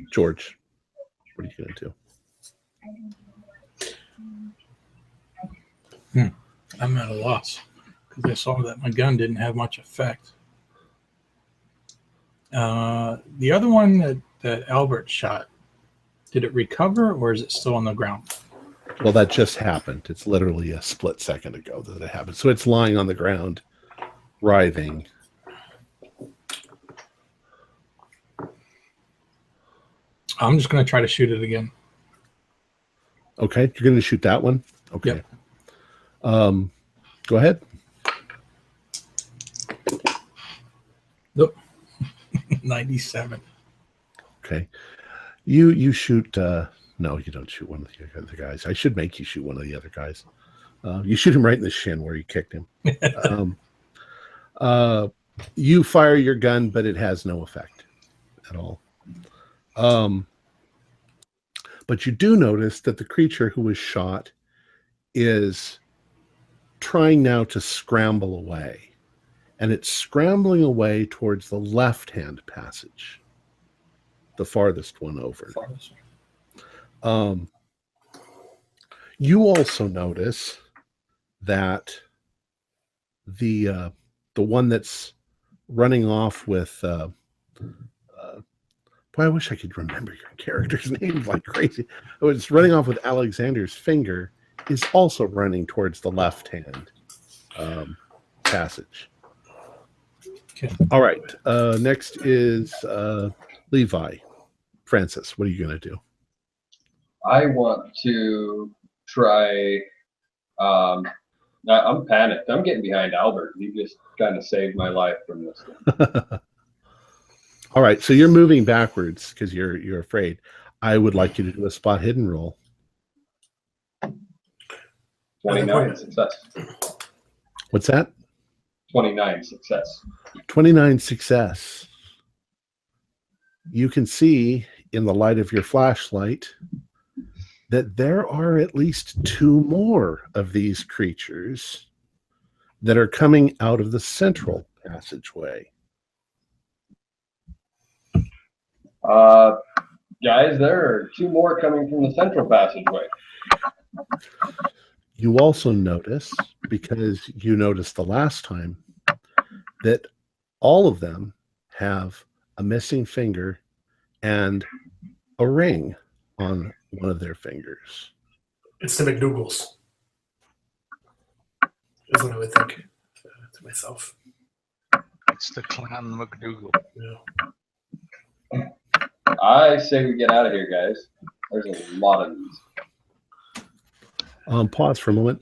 George, what are you going to do? I'm at a loss because I saw that my gun didn't have much effect. The other one that Albert shot, did it recover, or is it still on the ground? Well, that just happened. It's literally a split second ago that it happened. So it's lying on the ground, writhing. I'm just going to try to shoot it again. Okay, you're going to shoot that one? Okay. Yep. Go ahead. Nope. 97. Okay. You shoot... no, you don't shoot one of the other guys. I should make you shoot one of the other guys. You shoot him right in the shin where you kicked him. You fire your gun, but it has no effect at all. But you do notice that the creature who was shot is trying now to scramble away. And it's scrambling away towards the left-hand passage. The farthest one over. You also notice that the one that's running off with boy, I wish I could remember your character's name like crazy. Oh, it's running off with Alexander's finger is also running towards the left-hand passage. Okay. All right. Next is Levi. Francis, what are you going to do? I want to try. I'm panicked. I'm getting behind Albert. He just kind of saved my life from this thing. All right, so you're moving backwards because you're afraid. I would like you to do a spot hidden roll. 29 success. What's that? 29 success. 29 success. You can see in the light of your flashlight that there are at least two more of these creatures that are coming out of the central passageway. Guys, there are 2 more coming from the central passageway. You also notice, because you noticed the last time, that all of them have a missing finger and a ring on one of their fingers. It's the McDougalls. Is what I would think to myself. It's the Clan McDougal. Yeah. I say we get out of here, guys. There's a lot of these. Pause for a moment.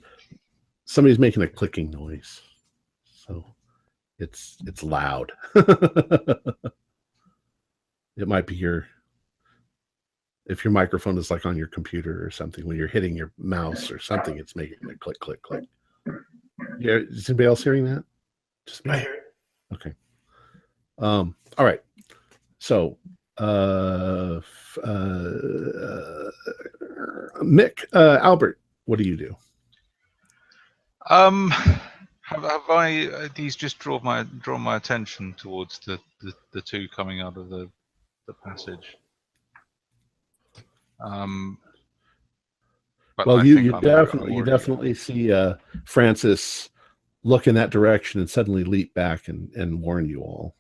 Somebody's making a clicking noise, so it's loud. It might be if your microphone is like on your computer or something, when you're hitting your mouse or something, it's making a click, click, click. Yeah, is anybody else hearing that? Just me? I hear it. Okay. All right. So, Mick, Albert, what do you do? Have I these just drawn my attention towards the 2 coming out of the passage? But Well, I you think you definitely see Francis look in that direction and suddenly leap back and warn you all.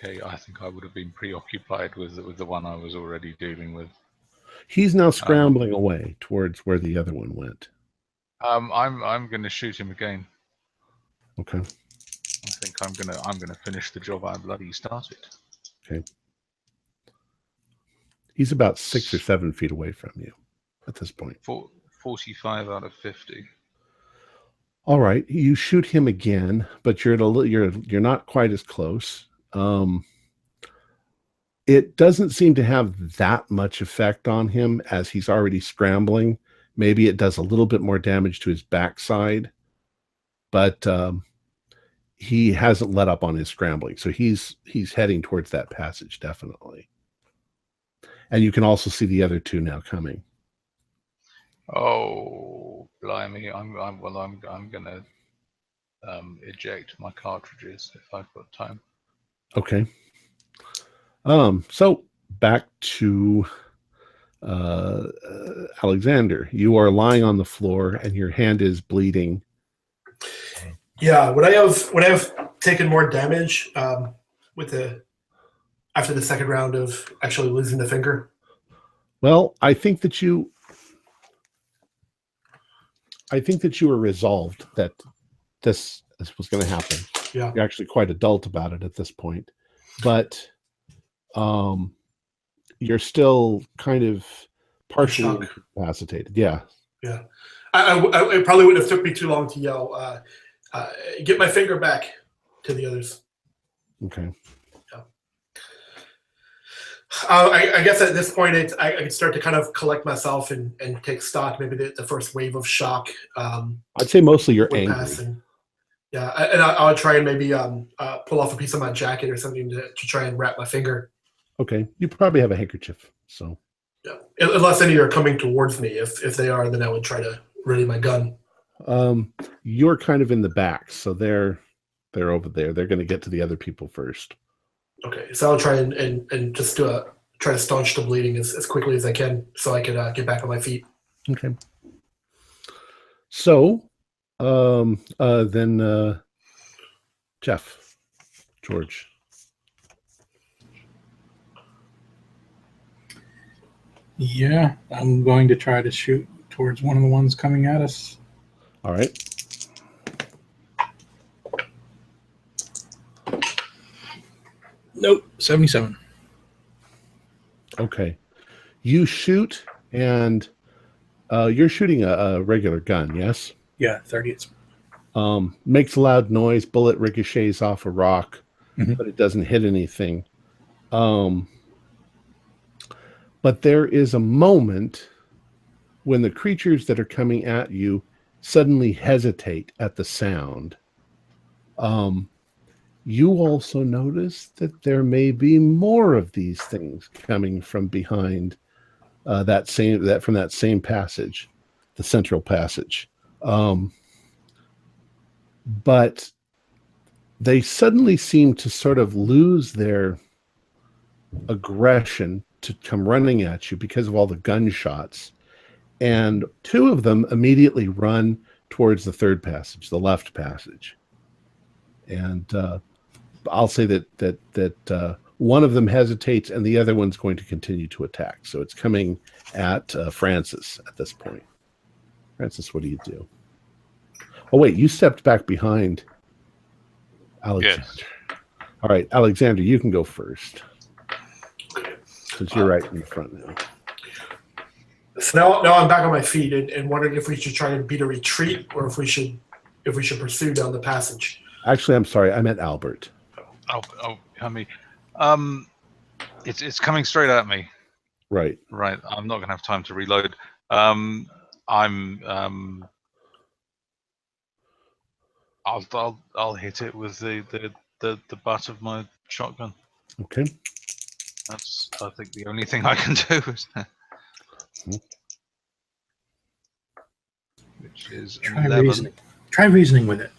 Okay, I think I would have been preoccupied with the one I was already dealing with. He's now scrambling away towards where the other one went. I'm going to shoot him again. Okay. I think I'm gonna finish the job I bloody started. Okay. He's about 6 or 7 feet away from you at this point. 45 out of 50. All right, you shoot him again, but you're not quite as close. It doesn't seem to have that much effect on him as he's already scrambling. Maybe it does a little bit more damage to his backside, but he hasn't let up on his scrambling, so he's heading towards that passage definitely. And you can also see the other 2 now coming. Oh, blimey! I'm gonna eject my cartridges if I've got time. Okay. So back to Alexander. You are lying on the floor and your hand is bleeding. Yeah, would I have taken more damage after the second round of actually losing the finger? Well, I think that you were resolved that this was going to happen. Yeah. You're actually quite adult about it at this point, but you're still kind of partially incapacitated. Yeah. Yeah. I probably wouldn't have took me too long to yell, get my finger back to the others. Okay. Yeah. I guess at this point, I can start to kind of collect myself and take stock. Maybe the first wave of shock. I'd say mostly you're angry. Yeah, and I'll try and maybe pull off a piece of my jacket or something to try and wrap my finger. Okay, you probably have a handkerchief, so. Yeah, unless any are coming towards me. If they are, then I would try to ready my gun. You're kind of in the back, so they're over there. They're going to get to the other people first. Okay, so I'll try and just try to staunch the bleeding as quickly as I can, so I can get back on my feet. Okay. So, then Jeff, George. Yeah, I'm going to try to shoot towards one of the ones coming at us. All right. Nope, 77. Okay. You shoot, and you're shooting a regular gun, yes? Yeah, 30. Makes a loud noise. Bullet ricochets off a rock, but it doesn't hit anything. But there is a moment when the creatures that are coming at you suddenly hesitate at the sound. You also notice that there may be more of these things coming from behind from that same passage, the central passage. but they suddenly seem to sort of lose their aggression to come running at you because of all the gunshots. And two of them immediately run towards the third passage, the left passage. And I'll say that one of them hesitates and the other one's going to continue to attack. So it's coming at Francis at this point. Francis, what do you do? Oh, wait, you stepped back behind Alexander. Yes. All right, Alexander, you can go first. Since you're right in the front now. So now I'm back on my feet and wondering if we should try and beat a retreat or if we should pursue down the passage. Actually, I'm sorry, I meant Albert. Oh, I mean, it's coming straight at me. Right. Right. I'm not going to have time to reload. I'll hit it with the butt of my shotgun. Okay. That's, I think, the only thing I can do. Which is Try 11. reasoning. Try reasoning with it.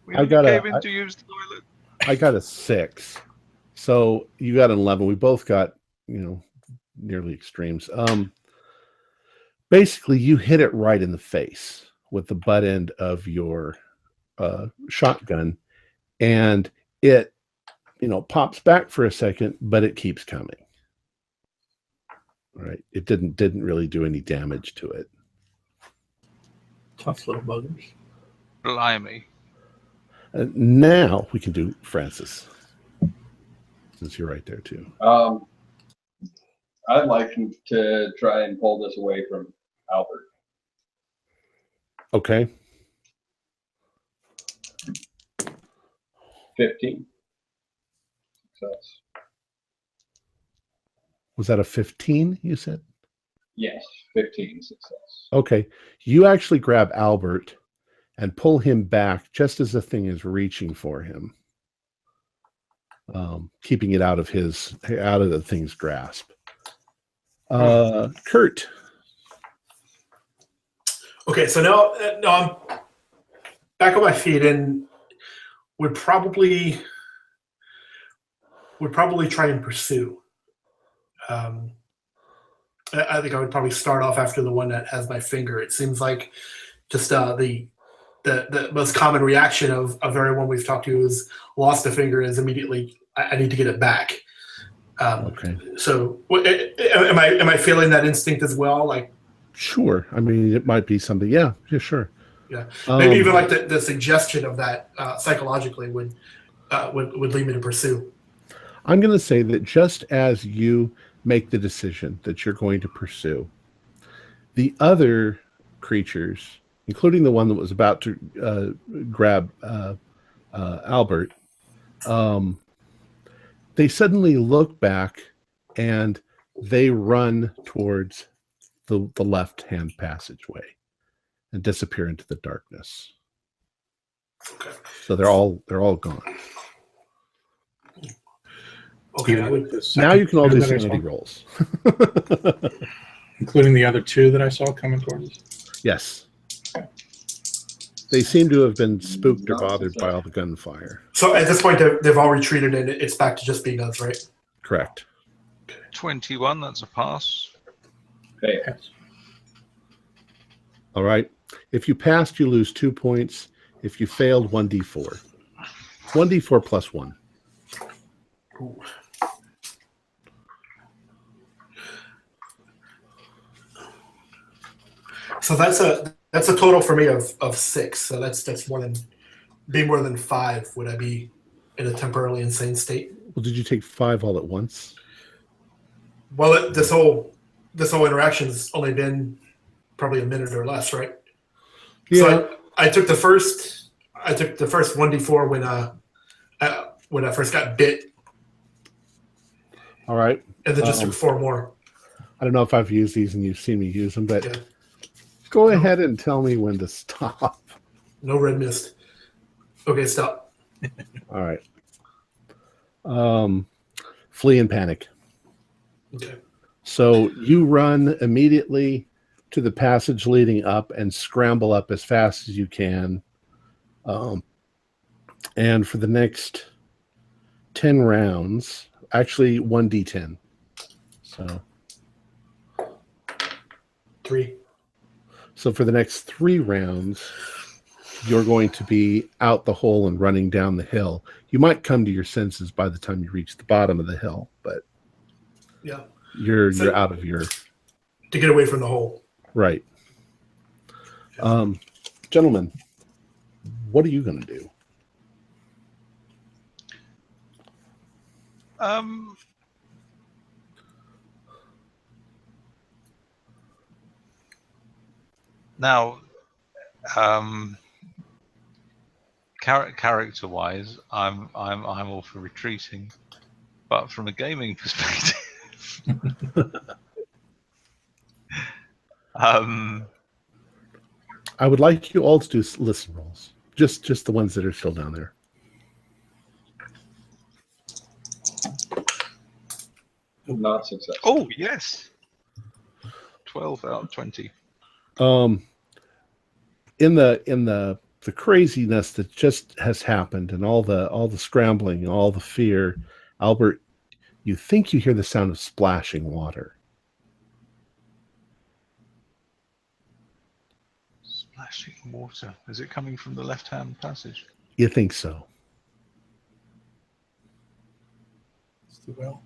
We I got came in to use the toilet. I got a 6. So you got an 11. We both got, nearly extremes. Basically, you hit it right in the face with the butt end of your shotgun, and it, pops back for a second, but it keeps coming. Right? It didn't really do any damage to it. Tough little buggers. Blimey. Now we can do Francis, since you're right there too. I'd like to try and pull this away from Albert. Okay. 15. Success. Was that a 15, you said? Yes, 15 success. Okay. You actually grab Albert and pull him back just as the thing is reaching for him, keeping it out of the thing's grasp. Kurt. Okay, so now I'm back on my feet and would probably try and pursue. I think I would probably start off after the one that has my finger. It seems like just the most common reaction of everyone we've talked to who's lost a finger is immediately, I need to get it back. Okay. So am I feeling that instinct as well? Like, Sure. I mean, it might be something. Yeah, sure. yeah. Maybe even like the suggestion of that psychologically would lead me to pursue. I'm going to say that just as you make the decision that you're going to pursue, the other creatures, including the one that was about to grab Albert, they suddenly look back and they run towards the left-hand passageway and disappear into the darkness. Okay. So they're all gone. Okay. Now you can all do sanity rolls. Including the other two that I saw coming towards us? Yes. They seem to have been spooked or bothered by all the gunfire. So at this point, they've all retreated and it's back to just being us, right? Correct. 21, that's a pass. Okay. Yes. All right. If you passed, you lose 2 points. If you failed, 1d4. 1d4 plus 1. Ooh. So that's a total for me of 6. So that's more than 5. Would I be in a temporarily insane state? Well, did you take 5 all at once? Well, this whole interaction's only been probably a minute or less, right? Yeah. So I took the first 1d4 when I first got bit, All right. and then just took 4 more. I don't know if I've used these and you've seen me use them, but Yeah. go ahead and tell me when to stop. No red mist. Okay, stop. All right. Flee and panic. Okay. So you run immediately to the passage leading up and scramble up as fast as you can. And for the next 10 rounds, actually 1d10. So 3. So for the next 3 rounds, you're going to be out the hole and running down the hill. You might come to your senses by the time you reach the bottom of the hill, but yeah, you're out of your... To get away from the hole. Right. Gentlemen, what are you going to do? Now, character-wise, I'm all for retreating, but from a gaming perspective, I would like you all to do listen rolls, just the ones that are still down there. Not successful. Oh yes, 12 out of 20. In the craziness that just has happened and all the scrambling, all the fear, Albert, you think you hear the sound of splashing water. Splashing water. Is it coming from the left-hand passage? You think so? It's the well.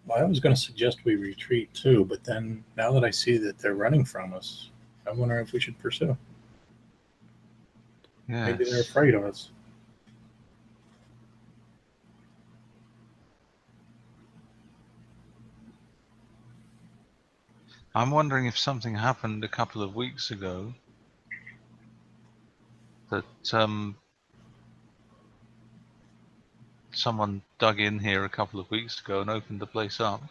Well, I was going to suggest we retreat too, but then now that I see that they're running from us, I wonder if we should pursue. Yes. Maybe they're afraid of us. I'm wondering if something happened a couple of weeks ago that someone dug in here a couple of weeks ago and opened the place up.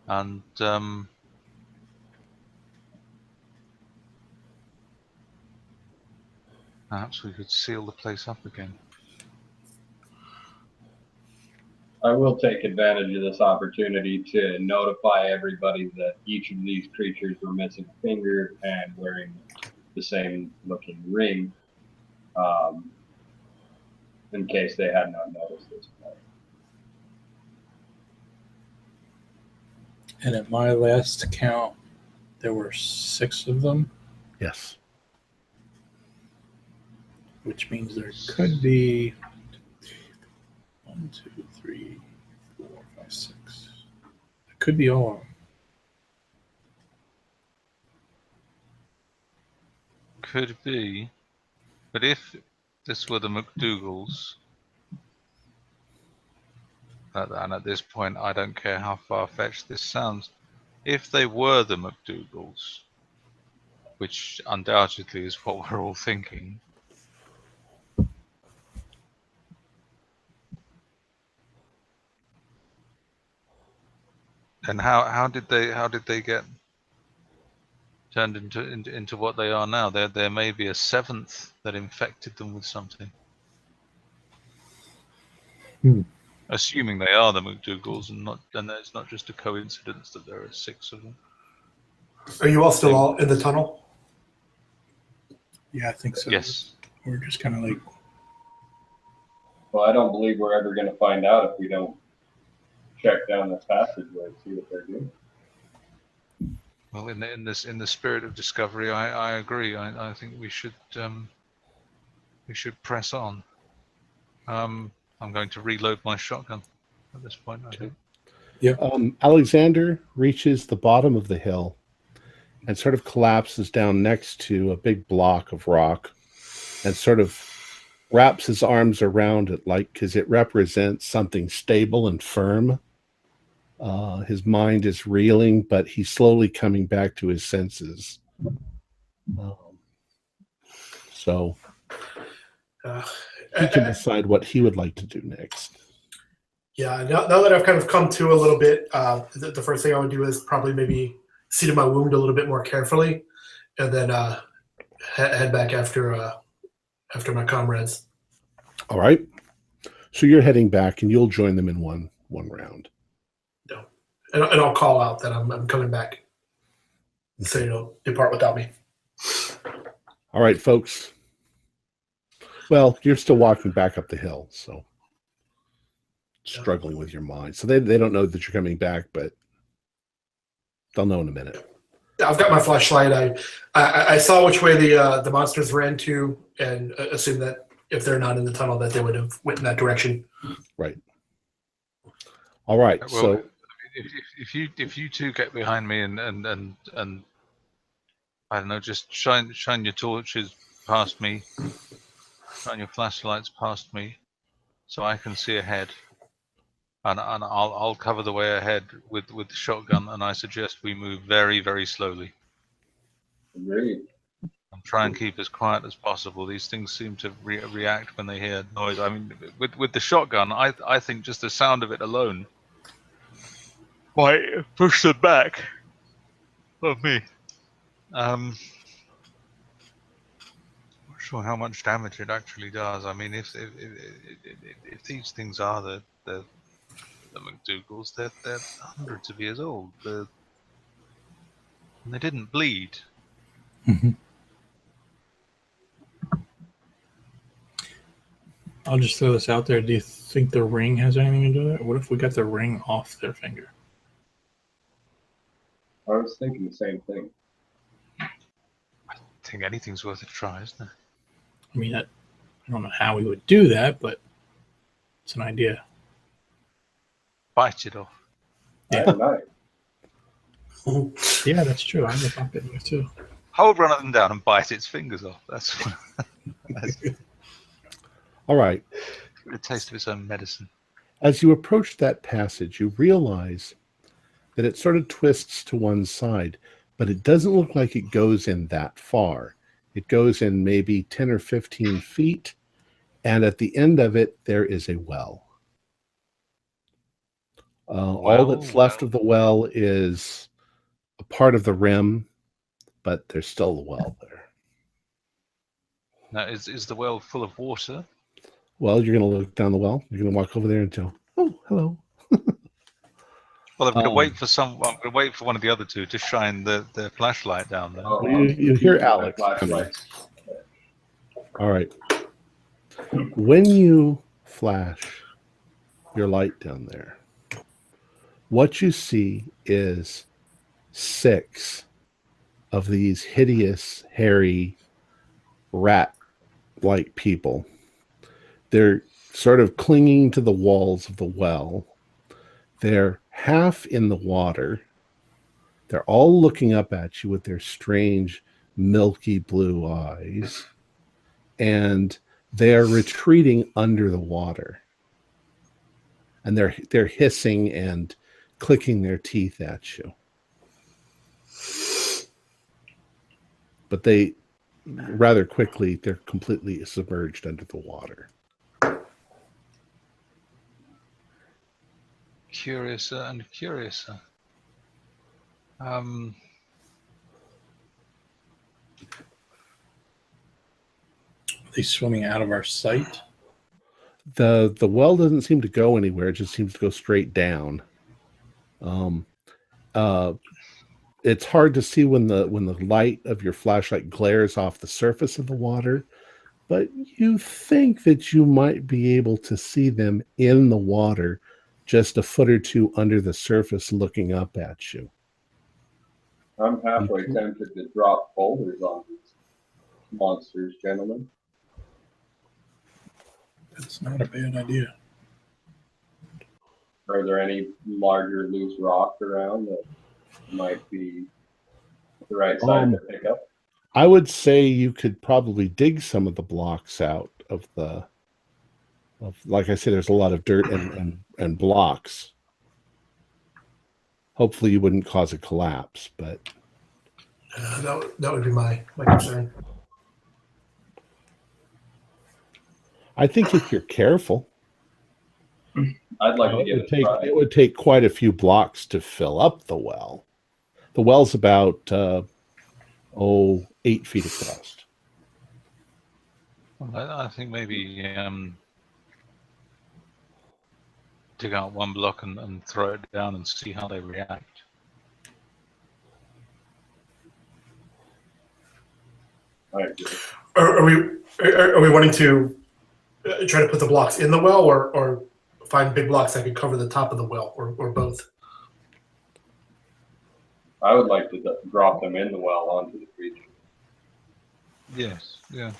And perhaps we could seal the place up again. I will take advantage of this opportunity to notify everybody that each of these creatures were missing a finger and wearing the same looking ring, in case they had not noticed this point. And at my last count, there were 6 of them. Yes. Which means there could be 1, 2, 3, 4, 5, 6. It could be all of them. Could be, but if this were the McDougalls, and at this point I don't care how far-fetched this sounds, if they were the McDougalls, which undoubtedly is what we're all thinking, and how did they get turned into what they are now? There may be a 7th that infected them with something. Assuming they are the McDougalls and it's not just a coincidence that there are 6 of them. Are you all still all in the tunnel? Yeah, I think so. Yes. We're just kind of like... Well, I don't believe we're ever going to find out if we don't check down this passageway and see what they're doing. Well, in the spirit of discovery, I agree. I think we should press on. I'm going to reload my shotgun at this point, I think. Yeah. Alexander reaches the bottom of the hill and sort of collapses down next to a big block of rock and sort of wraps his arms around it, like, because it represents something stable and firm. His mind is reeling, but he's slowly coming back to his senses. So he can decide what he would like to do next. Yeah, now that I've kind of come to a little bit, the first thing I would do is probably maybe see to my wound a little bit more carefully, and then head back after my comrades. All right. So you're heading back, and you'll join them in one round. No, and I'll call out that I'm coming back, so you don't depart without me. All right, folks. Well, you're still walking back up the hill, so struggling with your mind. So they don't know that you're coming back, but they'll know in a minute. I've got my flashlight. I saw which way the monsters ran to, and assumed that if they're not in the tunnel, that they would have went in that direction. Right. All right. Well, So if you two get behind me and I don't know, just shine your torches past me, shine your flashlights past me, so I can see ahead, and I'll cover the way ahead with the shotgun, and I suggest we move very, very slowly. Agreed. And try and keep as quiet as possible. These things seem to react when they hear noise. I mean, with the shotgun, I think just the sound of it alone might push them back of me. Not sure how much damage it actually does. I mean, if these things are the McDougalls, they're hundreds of years old. And they didn't bleed. Mm-hmm. I'll just throw this out there. Do you think the ring has anything to do with it? What if we got the ring off their finger? I was thinking the same thing. I think anything's worth a try, isn't it? I mean, I don't know how we would do that, but it's an idea. Bite it off. Yeah. Yeah, that's true. I have a pocket knife too. Hold one of them down and bite its fingers off. That's all right. a taste of its own medicine. As you approach that passage, you realize that it sort of twists to one side, but it doesn't look like it goes in that far. It goes in maybe 10 or 15 feet, and at the end of it, there is a well. All that's left of the well is a part of the rim, but there's still a well there. Now, is the well full of water? Well, you're going to look down the well. You're going to walk over there and tell, oh, hello. Well, I'm going to wait for I'm going to wait for one of the other two to shine the flashlight down there. Oh, you hear Alex coming. All right. When you flash your light down there, what you see is 6 of these hideous, hairy, rat-like people. They're sort of clinging to the walls of the well. They're half in the water. They're all looking up at you with their strange, milky blue eyes. And they're retreating under the water. And they're hissing and clicking their teeth at you. But they, rather quickly, they're completely submerged under the water. Curiouser and curiouser. Are they swimming out of our sight? The well doesn't seem to go anywhere. It just seems to go straight down. It's hard to see when the light of your flashlight glares off the surface of the water, but you think that you might be able to see them in the water just a foot or two under the surface looking up at you. I'm halfway tempted to drop boulders on these monsters, gentlemen. That's not a bad idea. Are there any larger loose rock around that might be the right size to pick up? I would say you could probably dig some of the blocks out of like I said, there's a lot of dirt and blocks. Hopefully you wouldn't cause a collapse, but that would be my concern. I think if you're careful, I'd like to give it a try. It would take quite a few blocks to fill up the well. The well's about 8 feet across. I think maybe dig out one block and throw it down and see how they react. Are we wanting to try to put the blocks in the well, or find big blocks that could cover the top of the well, or both? I would like to drop them in the well onto the creature. Yes, yeah.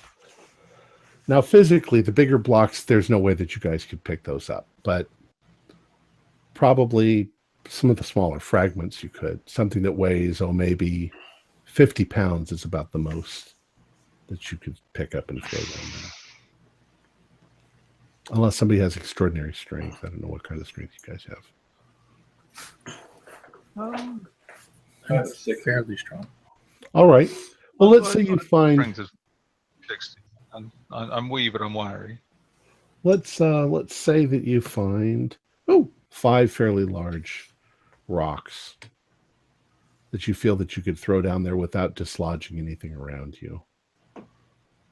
Now, physically, the bigger blocks, there's no way that you guys could pick those up, but probably some of the smaller fragments you could. Something that weighs, maybe 50 pounds is about the most that you could pick up and throw down there. Unless somebody has extraordinary strength. I don't know what kind of strength you guys have. That's fairly strong. All right. Well, let's say you find... Strength is 60. I'm wee, but I'm wiry. Let's say that you find 5 fairly large rocks that you feel that you could throw down there without dislodging anything around you.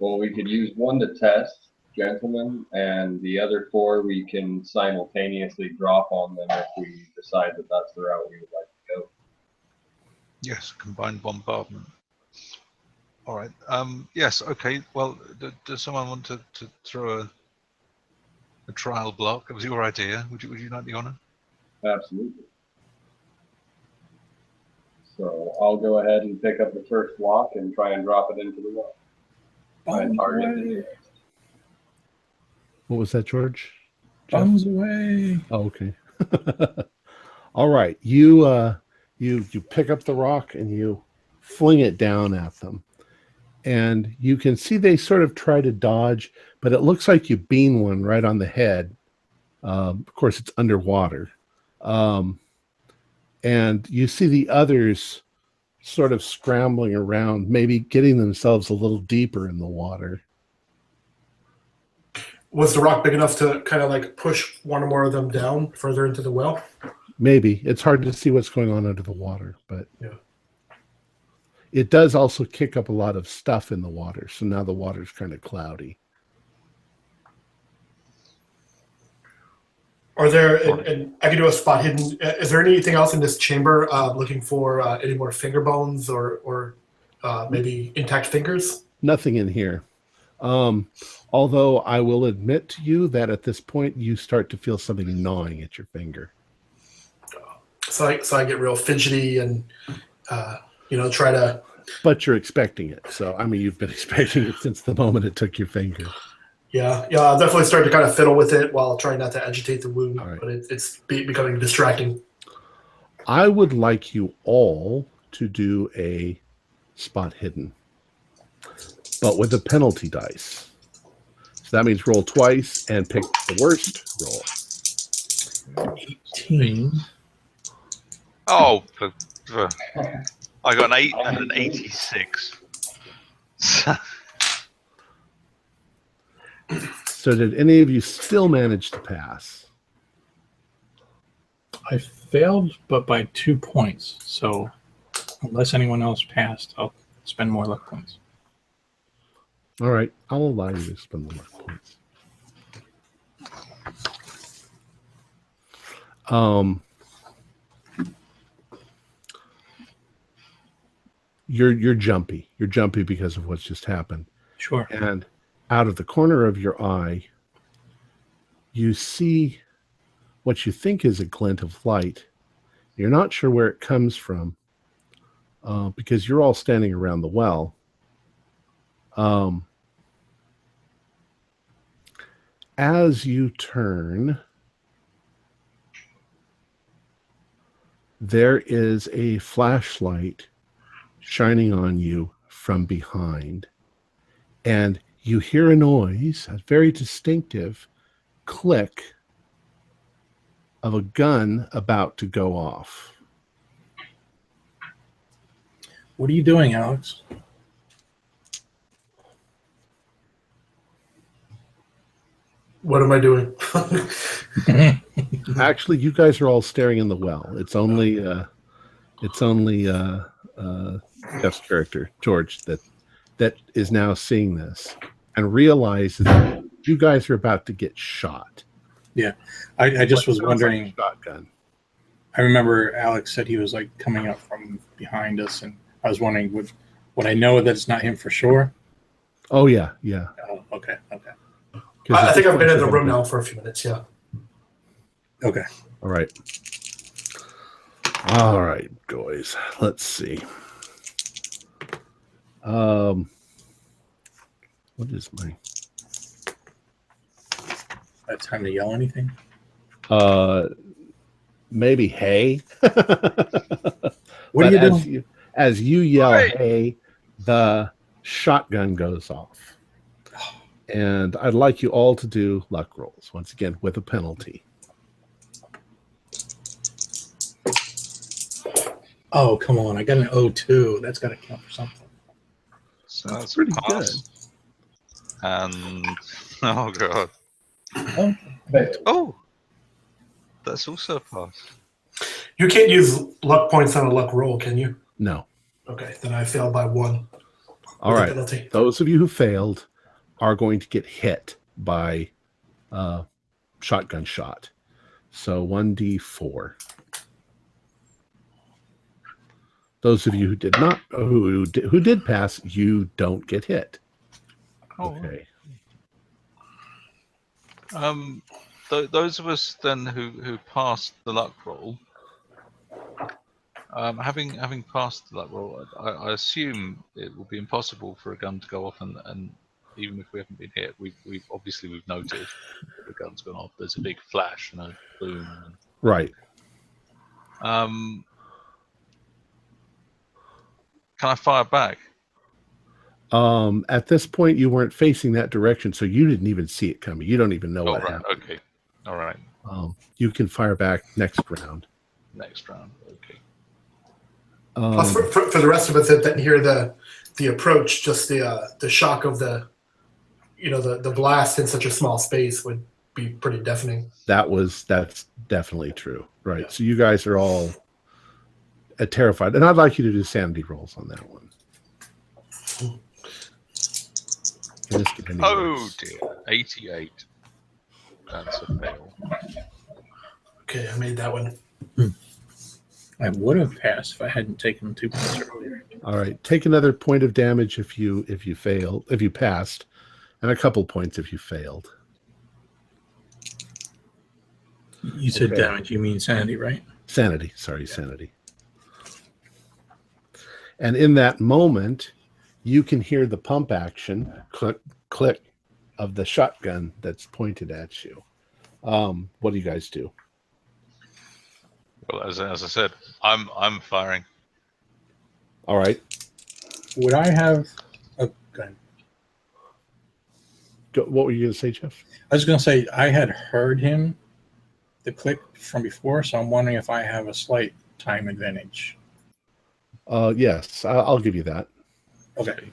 Well, we could use one to test, gentlemen, and the other 4 we can simultaneously drop on them if we decide that that's the route we would like to go. Yes, combined bombardment. All right. Yes. Okay. Well, does someone want to throw a trial block? It was your idea. Would you like the honor? Absolutely. So I'll go ahead and pick up the first block and try and drop it into the well. Try and target the nearest. What was that, George? Bombs away. Oh, okay. All right. You pick up the rock and you fling it down at them. And you can see they sort of try to dodge, but it looks like you bean one right on the head. Of course, it's underwater. And you see the others sort of scrambling around, maybe getting themselves a little deeper in the water. Was the rock big enough to kind of like push one or more of them down further into the well? Maybe. It's hard to see what's going on under the water, but yeah. It does also kick up a lot of stuff in the water, so now the water's kind of cloudy. Are there, and I can do a spot hidden, is there anything else in this chamber looking for any more finger bones or maybe intact fingers? Nothing in here. Although I will admit to you that at this point you start to feel something gnawing at your finger. So I get real fidgety and try to. But you're expecting it, so I mean you've been expecting it since the moment it took your finger. Yeah, I'll definitely start to kind of fiddle with it while trying not to agitate the wound, right. But it's becoming distracting. I would like you all to do a spot hidden, but with a penalty dice. So that means roll twice and pick the worst roll. 18. Oh, I got an 8 and an 86. So did any of you still manage to pass? I failed, but by 2 points. So unless anyone else passed, I'll spend more luck points. All right, I'll allow you to spend the luck points. You're jumpy. You're jumpy because of what's just happened. Sure. And out of the corner of your eye, you see what you think is a glint of light. You're not sure where it comes from because you're all standing around the well. As you turn, there is a flashlight shining on you from behind, and you hear a noise, a very distinctive click of a gun about to go off. What are you doing, Alex? What am I doing? Actually, you guys are all staring in the well. It's only guest character George that is now seeing this. and realizes that you guys are about to get shot. Yeah, I just was wondering. Like shotgun. I remember Alex said he was like coming up from behind us, and I was wondering, would I know that it's not him for sure? Oh yeah. Oh, okay. I think I've been in the room now for a few minutes. Yeah. Okay. All right, guys. Let's see. What is my? Time to yell anything? Maybe hey. What are you doing? As you yell hey, the shotgun goes off. And I'd like you all to do luck rolls, once again, with a penalty. Oh, come on. I got an 02. That's got to count for something. So that's pretty pass. And oh god. Oh, Oh, that's also a pass. You can't use luck points on a luck roll, can you? No. Okay, then I failed by 1. All right. Penalty. Those of you who failed are going to get hit by shotgun shot. So 1d4. Those of you who did not, who did pass, you don't get hit. Oh. Okay. Those of us then who passed the luck roll, having passed the luck roll, I assume it will be impossible for a gun to go off, and even if we haven't been hit, we've noted that the gun's gone off. There's a big flash and a boom. Right. Can I fire back? At this point, you weren't facing that direction, so you didn't even see it coming. You don't even know what happened. Okay. All right. You can fire back next round. Next round. Okay. Plus, for the rest of us that didn't hear the approach, just the shock of the blast in such a small space would be pretty deafening. That's definitely true. Right. Yeah. So you guys are all terrified, and I'd like you to do sanity rolls on that one. Oh dear, 88. That's a fail. Okay, I made that one. I would have passed if I hadn't taken 2 points earlier. All right, take another point of damage if you passed, and a couple points if you failed. You said damage. You mean sanity, right? Sanity. Sorry, sanity. And in that moment, you can hear the pump action, click, click, of the shotgun that's pointed at you. What do you guys do? Well, as I said, I'm firing. All right. Would I have a gun? What were you going to say, Jeff? I was going to say I had heard the click from before, so I'm wondering if I have a slight time advantage. Yes, I'll give you that. Okay.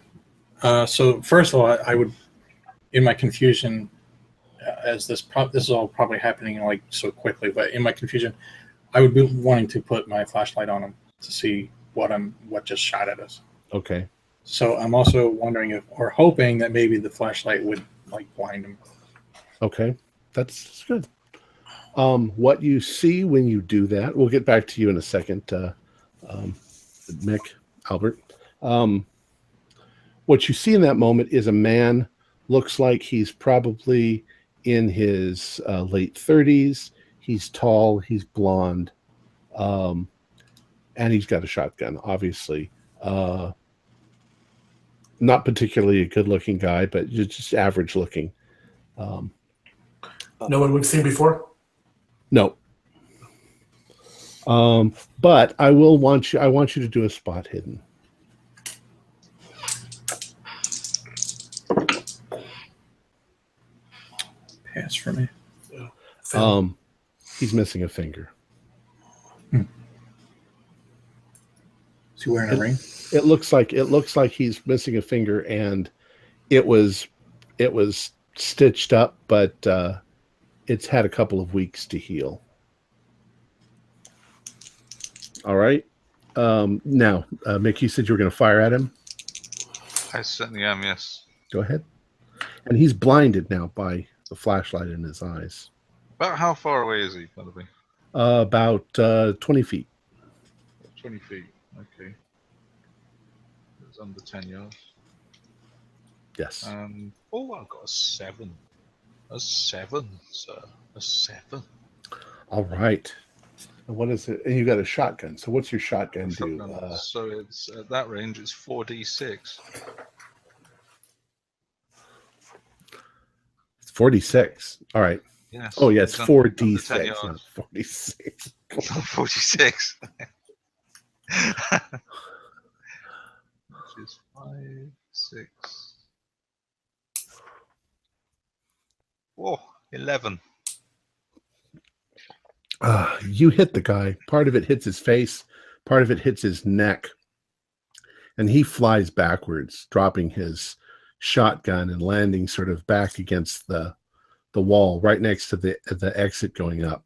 So first of all, I would, in my confusion, as this is all probably happening like so quickly, but in my confusion, I would be wanting to put my flashlight on him to see what just shot at us. Okay. So I'm also wondering or hoping that maybe the flashlight would like blind him. Okay, that's good. What you see when you do that, we'll get back to you in a second, Mick, Albert. What you see in that moment is a man, looks like he's probably in his late 30s. He's tall, he's blonde, and he's got a shotgun, obviously. Not particularly a good-looking guy, but just average-looking. No one we've seen before? No. But I want you to do a spot hidden. Pass for me. He's missing a finger. Is he wearing a ring? It looks like he's missing a finger, and it was stitched up, but it's had a couple of weeks to heal. All right. Now, Mick, you said you were going to fire at him. I certainly am. Yes. Go ahead. And he's blinded now by the flashlight in his eyes. About how far away is he, by the way? About 20 feet. 20 feet. Okay. It's under 10 yards. Yes. Oh, I've got a 7. A 7, sir. A 7. All right. And what is it? And you got a shotgun. So what's your shotgun do? So it's at that range. It's 4d6. It's 46. All right. Yes. Oh yeah, it's 4d6, 10 yards. not 46. 46. Which is 5, 6. Whoa, 11. You hit the guy. Part of it hits his face, part of it hits his neck, and he flies backwards, dropping his shotgun and landing sort of back against the wall right next to the exit going up,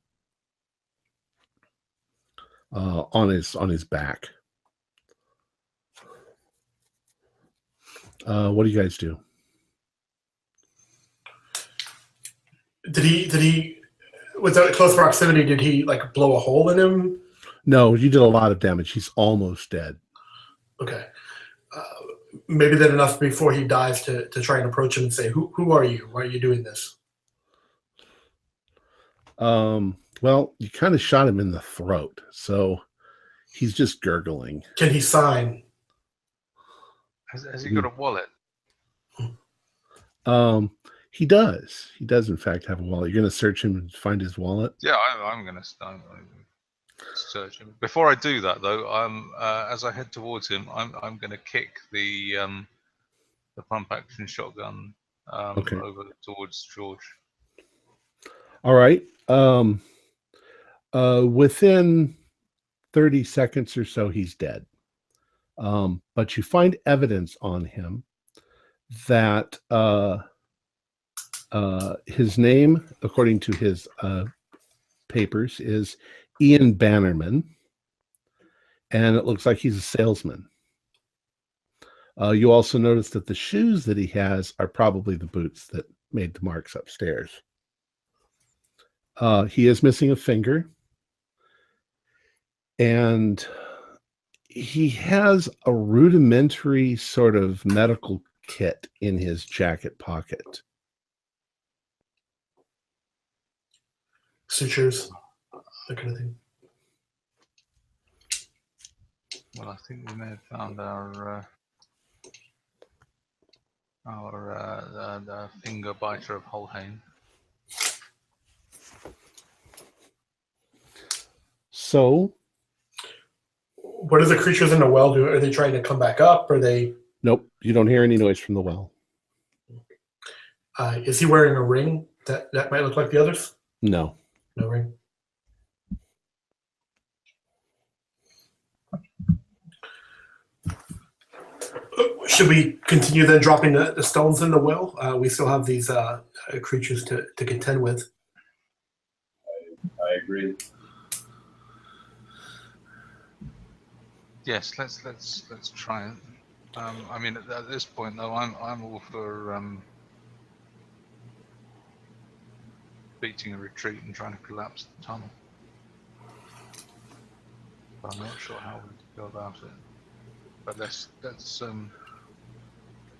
on his back. What do you guys do? Did he with that close proximity, did he like blow a hole in him? No, you did a lot of damage. He's almost dead. Okay. Maybe then enough before he dies to try and approach him and say, who are you? Why are you doing this? Well, you kind of shot him in the throat, so he's just gurgling. Can he sign? Has he got a wallet? He does. He does, in fact, have a wallet. You're going to search him and find his wallet? Yeah, I'm going to search him. Before I do that, though, as I head towards him, I'm going to kick the pump action shotgun over towards George. All right. Within 30 seconds or so, he's dead. But you find evidence on him that his name, according to his papers, is Ian Bannerman, and it looks like he's a salesman. You also notice that the shoes that he has are probably the boots that made the marks upstairs. He is missing a finger, and he has a rudimentary sort of medical kit in his jacket pocket. Sutures, that kind of thing. Well, I think we may have found our finger biter of Holheim. So, what do the creatures in the well do? Are they trying to come back up? Are they? Nope, you don't hear any noise from the well. Is he wearing a ring that might look like the others? No. No ring. Should we continue then dropping the stones in the well? We still have these creatures to contend with. I agree. Yes, let's try it. I mean, at this point, though, I'm all for beating a retreat and trying to collapse the tunnel. But I'm not sure how we go about it. But let's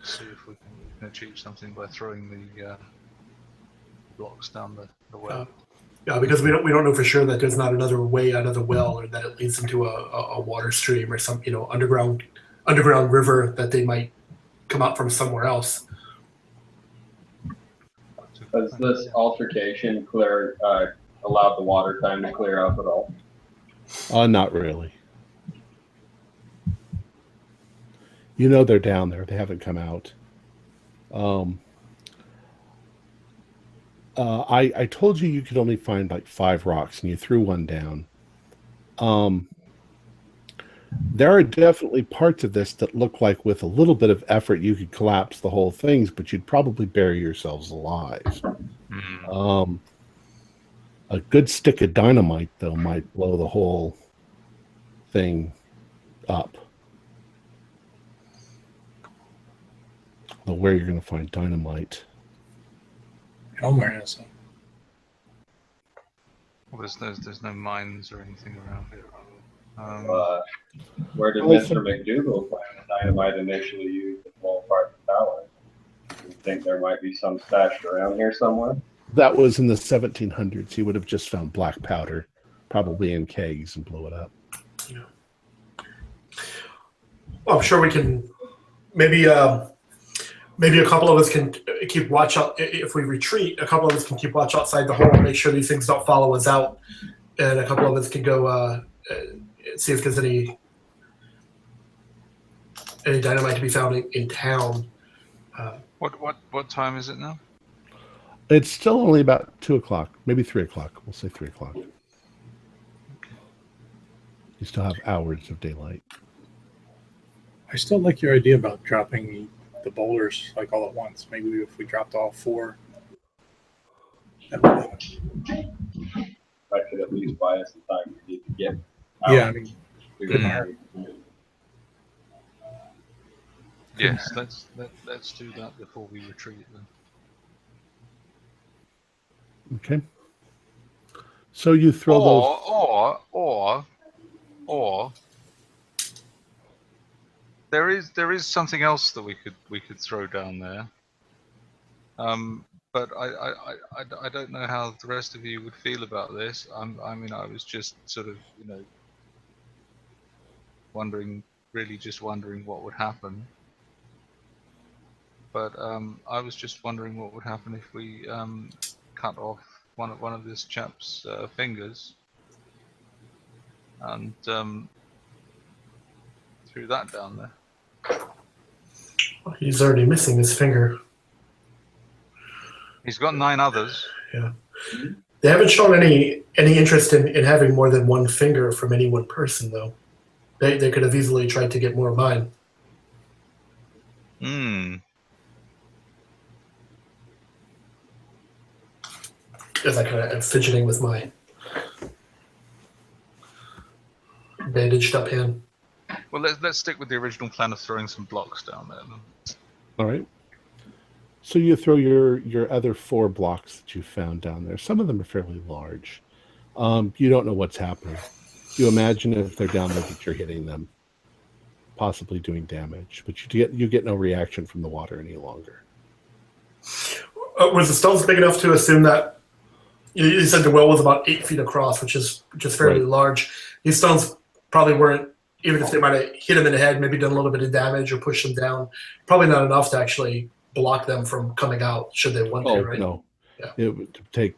see if we can achieve something by throwing the blocks down the well. Yeah, because we don't know for sure that there's not another way out of the well, or that it leads into a water stream or some underground river that they might come out from somewhere else. Has this altercation allowed the water time to clear up at all? Not really. You know they're down there. They haven't come out. I told you could only find like 5 rocks, and you threw one down. There are definitely parts of this that look like with a little bit of effort you could collapse the whole thing, but you'd probably bury yourselves alive. A good stick of dynamite, though, might blow the whole thing up. But where you're going to find dynamite? Elmer has them. Well, there's no mines or anything around here. Where did Well, Mr. McDougal find the dynamite initially used to blow apart the tower? Do you think there might be some stashed around here somewhere? That was in the 1700s. He would have just found black powder, probably in kegs, and blew it up. Yeah. Well, I'm sure we can. Maybe a couple of us can keep watch out. If we retreat, a couple of us can keep watch outside the hole and make sure these things don't follow us out. And a couple of us can go see if there's any dynamite to be found in town. What time is it now? It's still only about 2 o'clock, maybe 3 o'clock. We'll say 3 o'clock. You still have hours of daylight. I still like your idea about dropping the boulders like all at once. Maybe if we dropped all 4. I could at least buy us some time to get out. Yeah, I mean, Yes, let's do that before we retreat then. Okay. So you throw those. Or there is something else that we could throw down there. But I don't know how the rest of you would feel about this. I was just sort of wondering what would happen. But I was just wondering what would happen if we cut off one of this chap's fingers and threw that down there. He's already missing his finger. He's got 9 others. Yeah. They haven't shown any interest in having more than one finger from any one person, though. They could have easily tried to get more of mine. As I kind of am fidgeting with my bandaged up hand. Well, let's stick with the original plan of throwing some blocks down there then. All right. So you throw your other 4 blocks that you found down there. Some of them are fairly large. You don't know what's happening. You imagine if they're down there that you're hitting them, possibly doing damage, but you get no reaction from the water any longer. Was the stones big enough to assume that you said the well was about 8 feet across, which is fairly large. These stones probably weren't, even if they might have hit him in the head, maybe done a little bit of damage or pushed him down, probably not enough to actually block them from coming out should they want to, right? No. Yeah. It would take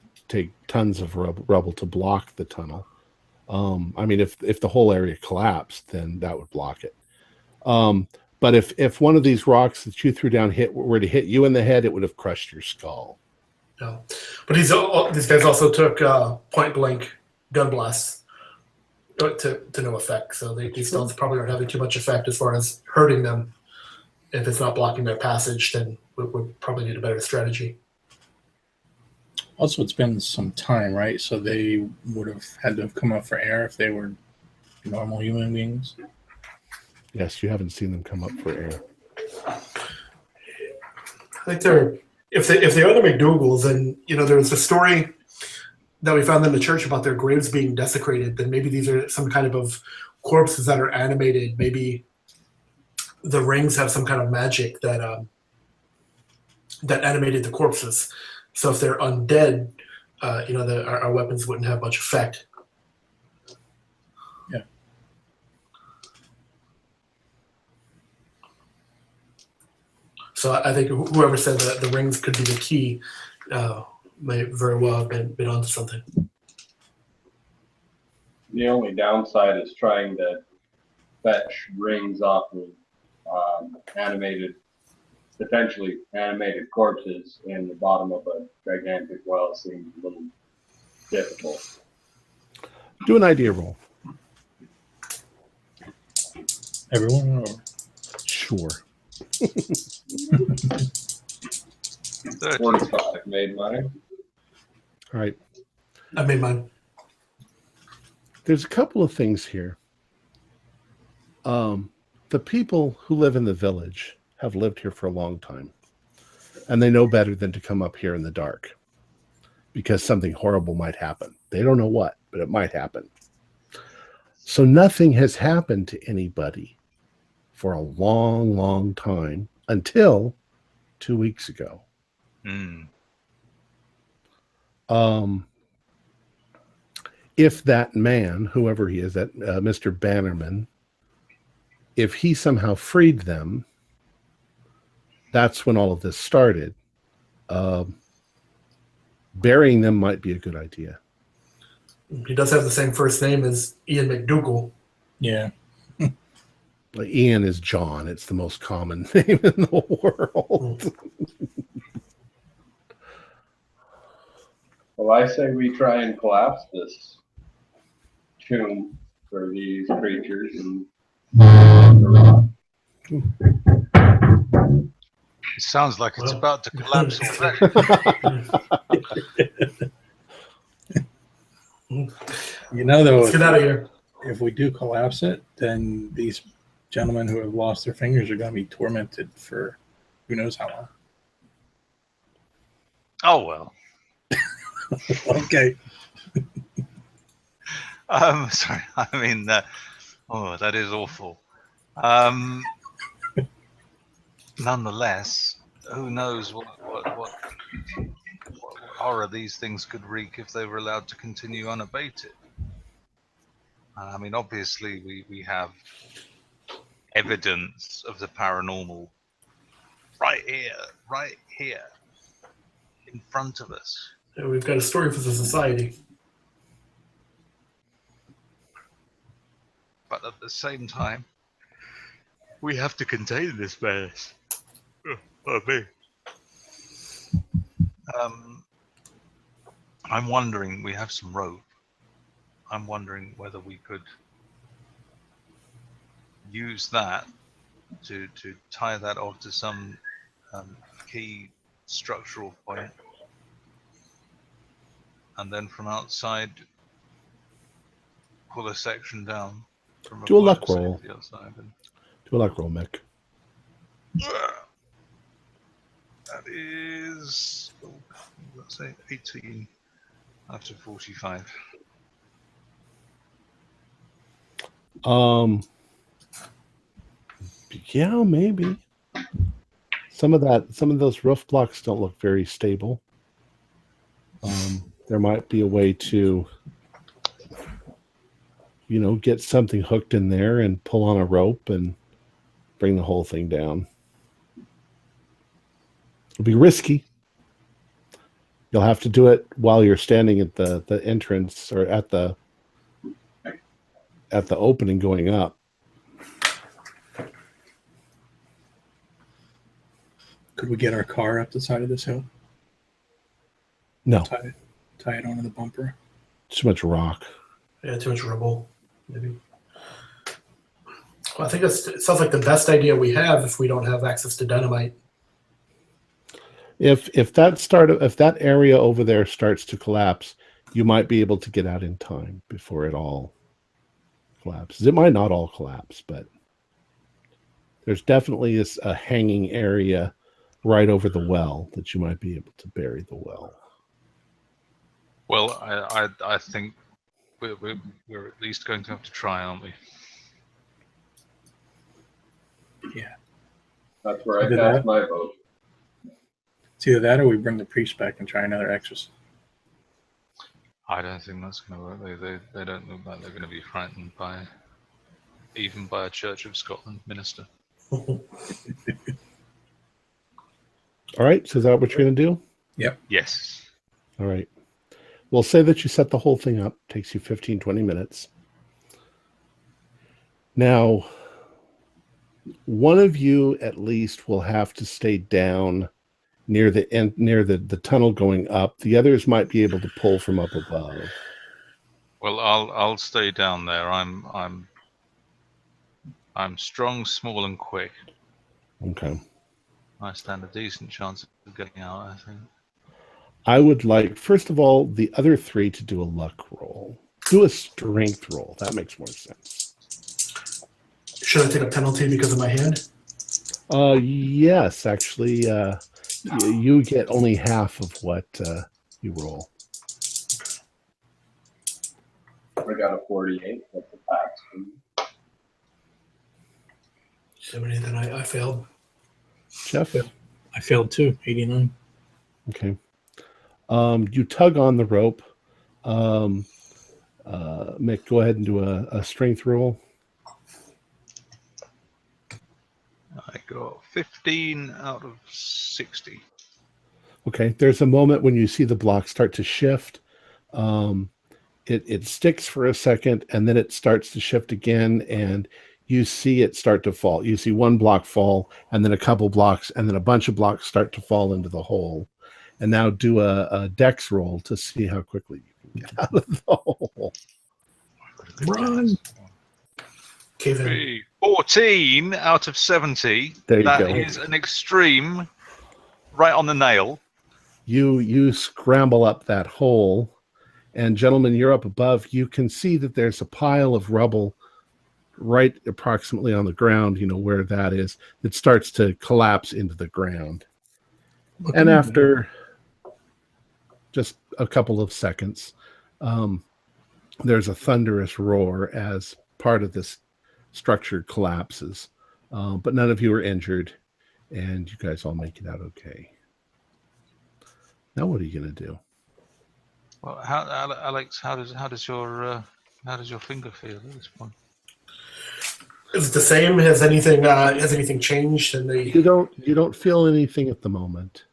tons of rubble to block the tunnel. If the whole area collapsed, then that would block it. But if one of these rocks that you threw down were to hit you in the head, it would have crushed your skull. No. But these guys also took point blank gun blasts to no effect. So these stones probably aren't having too much effect as far as hurting them. If it's not blocking their passage, then we probably need a better strategy. Also, it's been some time, right? So they would have had to have come up for air if they were normal human beings. Yes, you haven't seen them come up for air. I think they're if they are the McDougals, and there was a story that we found in the church about their graves being desecrated. Then maybe these are some kind of corpses that are animated. Maybe the rings have some kind of magic that animated the corpses. So if they're undead, our weapons wouldn't have much effect. Yeah. So I think whoever said that the rings could be the key may very well have been onto something. The only downside is trying to fetch rings off of potentially animated corpses in the bottom of a gigantic well seems a little difficult. Do an idea roll. Everyone? Or? Sure. 45 made mine. All right. I made mine. There's a couple of things here. The people who live in the village have lived here for a long time, and they know better than to come up here in the dark. because something horrible might happen. They don't know what, but it might happen. So nothing has happened to anybody for a long, long time until 2 weeks ago. If that man, whoever he is, that Mr. Bannerman, if he somehow freed them, that's when all of this started. Burying them might be a good idea. He does have the same first name as Ian McDougal. Yeah. Like Ian is John. It's the most common name in the world. Well, I say we try and collapse this tomb for these creatures and It sounds like it's about to collapse already. Though, Let's get out of here. If we do collapse it, then these gentlemen who have lost their fingers are going to be tormented for who knows how long. Oh, well. Okay. Sorry. I mean, that is awful. Nonetheless, who knows what horror these things could wreak if they were allowed to continue unabated. I mean, obviously, we have evidence of the paranormal right here, in front of us. Yeah, we've got a story for the society. But at the same time, we have to contain this mess. Me. I'm wondering, we have some rope. I'm wondering whether we could use that to tie that off to some key structural point, and then from outside pull a section down. Do a luck roll. Do a luck roll, Mick. That is, let's say 18 out of 45. Yeah, maybe. Some of those roof blocks don't look very stable. There might be a way to, get something hooked in there and pull on a rope and bring the whole thing down. It'll be risky. You'll have to do it while you're standing at the entrance or at the opening going up. Could we get our car up the side of this hill? No. Tie it onto the bumper. Too much rock. Yeah, too much rubble, maybe. Well, I think it sounds like the best idea we have if we don't have access to dynamite. If that area over there starts to collapse, you might be able to get out in time before it all collapses. It might not all collapse, but there's definitely a hanging area right over the well that you might be able to bury the well. Well, I think we're at least going to have to try, aren't we? Yeah. That's where I cast my vote. It's either that or we bring the priest back and try another exorcism. I don't think that's going to work. They don't look like they're going to be frightened even by a Church of Scotland minister. All right, so is that what you're going to do? Yep. Yes. All right. We'll say that you set the whole thing up. Takes you 15, 20 minutes. Now, one of you at least will have to stay down near the end, near the tunnel going up. The others might be able to pull from up above. Well, I'll stay down there. I'm strong, small, and quick. Okay. I stand a decent chance of getting out, I think. I would like, first of all, the other three to do a luck roll. Do a strength roll. That makes more sense. Should I take a penalty because of my hand? Yes, actually, you get only half of what you roll. I got a 48. That's a pass. So many that I failed. Jeff? Yeah. I failed too. 89. Okay. You tug on the rope. Mick, go ahead and do a strength roll. I got 15 out of 60. Okay. There's a moment when you see the block start to shift. It sticks for a second, and then it starts to shift again, and you see it start to fall. You see one block fall, and then a couple blocks, and then a bunch of blocks start to fall into the hole. And now do a dex roll to see how quickly you can get out of the hole. Run! Cave in. 14 out of 70. There you That go. is an extreme, right on the nail. You scramble up that hole, and gentlemen, you're up above. You can see that there's a pile of rubble right approximately on the ground, where that is. It starts to collapse into the ground. And after just a couple of seconds, there's a thunderous roar as part of this structure collapses. But none of you are injured, and you guys all make it out okay. Now what are you going to do? Well, Alex, how does your finger feel at this point? Is it the same? Has anything changed in the? You don't feel anything at the moment.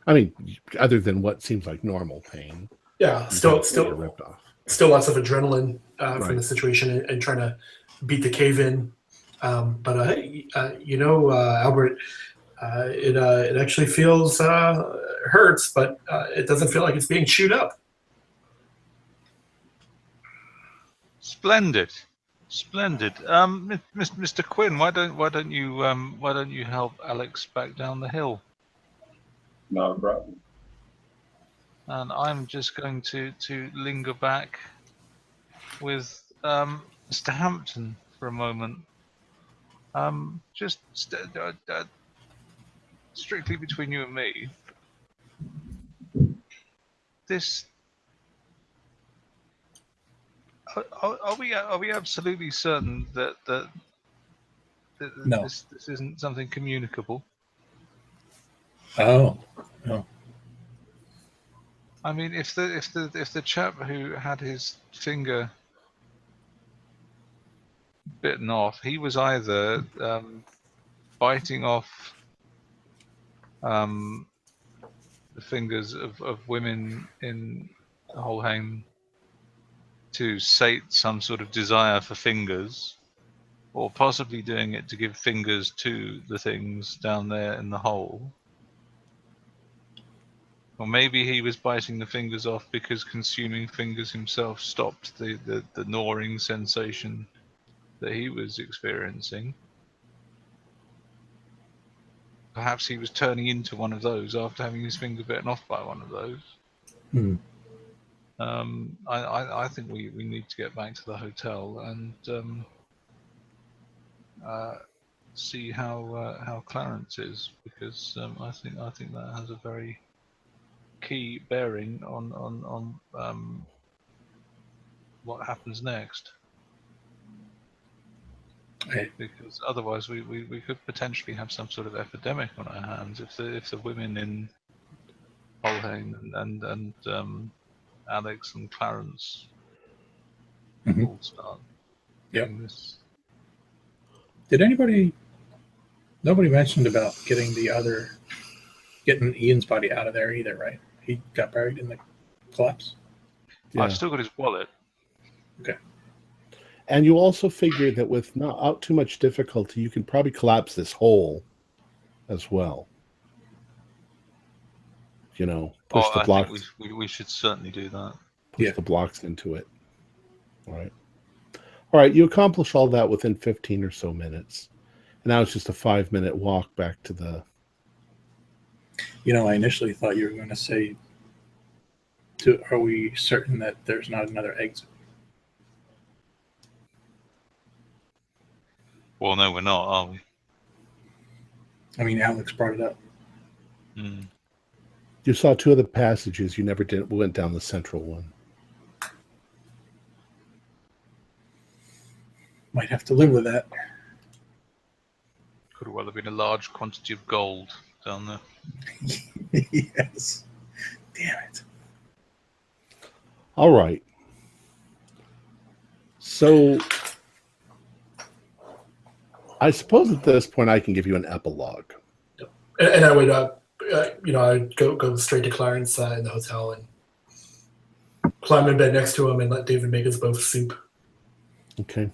I mean, other than what seems like normal pain. Yeah, still ripped off. Still lots of adrenaline Right. from the situation and trying to beat the cave in. But Albert, it actually feels hurts, but it doesn't feel like it's being chewed up. Splendid. Mr. Quinn, why don't you help Alex back down the hill? Not a problem. And I'm just going to linger back with Mr. Hampton for a moment. Just strictly between you and me. This. Are we absolutely certain that No. this isn't something communicable? Oh, no. I mean, if the chap who had his finger bitten off, he was either biting off the fingers of women in Holheim to sate some sort of desire for fingers, or possibly doing it to give fingers to the things down there in the hole. Or maybe he was biting the fingers off because consuming fingers himself stopped the gnawing sensation that he was experiencing. Perhaps he was turning into one of those after having his finger bitten off by one of those. Hmm. I think we need to get back to the hotel and see how Clarence is, because I think that has a very key bearing on what happens next. Right. Because otherwise we could potentially have some sort of epidemic on our hands if the women in Holheim and Alex and Clarence all start doing this. Did nobody mentioned about getting Ian's body out of there either, right? He got buried in the collapse. Yeah. I've still got his wallet. Okay. And you also figure that with not too much difficulty, you can probably collapse this hole as well. Push the blocks. I think we should certainly do that. Push the blocks into it. All right. You accomplish all that within 15 or so minutes. And now it's just a 5-minute walk back to the... I initially thought you were going to say, are we certain that there's not another exit? Well, no, we're not, are we? I mean, Alex brought it up. Mm. You saw 2 of the passages. You never went down the central one. Might have to live with that. Could well have been a large quantity of gold down there. Yes. Damn it. All right. So I suppose at this point I can give you an epilogue. And I would, I'd go straight to Clarence in the hotel and climb in bed next to him and let David make us both soup. Okay.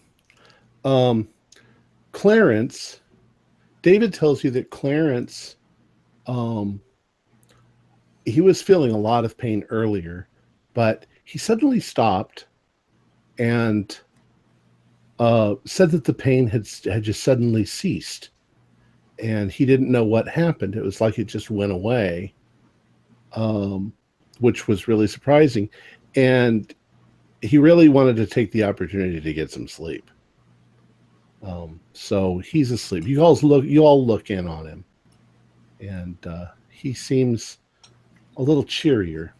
Clarence, David tells you that Clarence, he was feeling a lot of pain earlier, but he suddenly stopped and said that the pain had just suddenly ceased. And he didn't know what happened. It was like it just went away, which was really surprising. And he really wanted to take the opportunity to get some sleep. So he's asleep. You all look in on him, and he seems a little cheerier.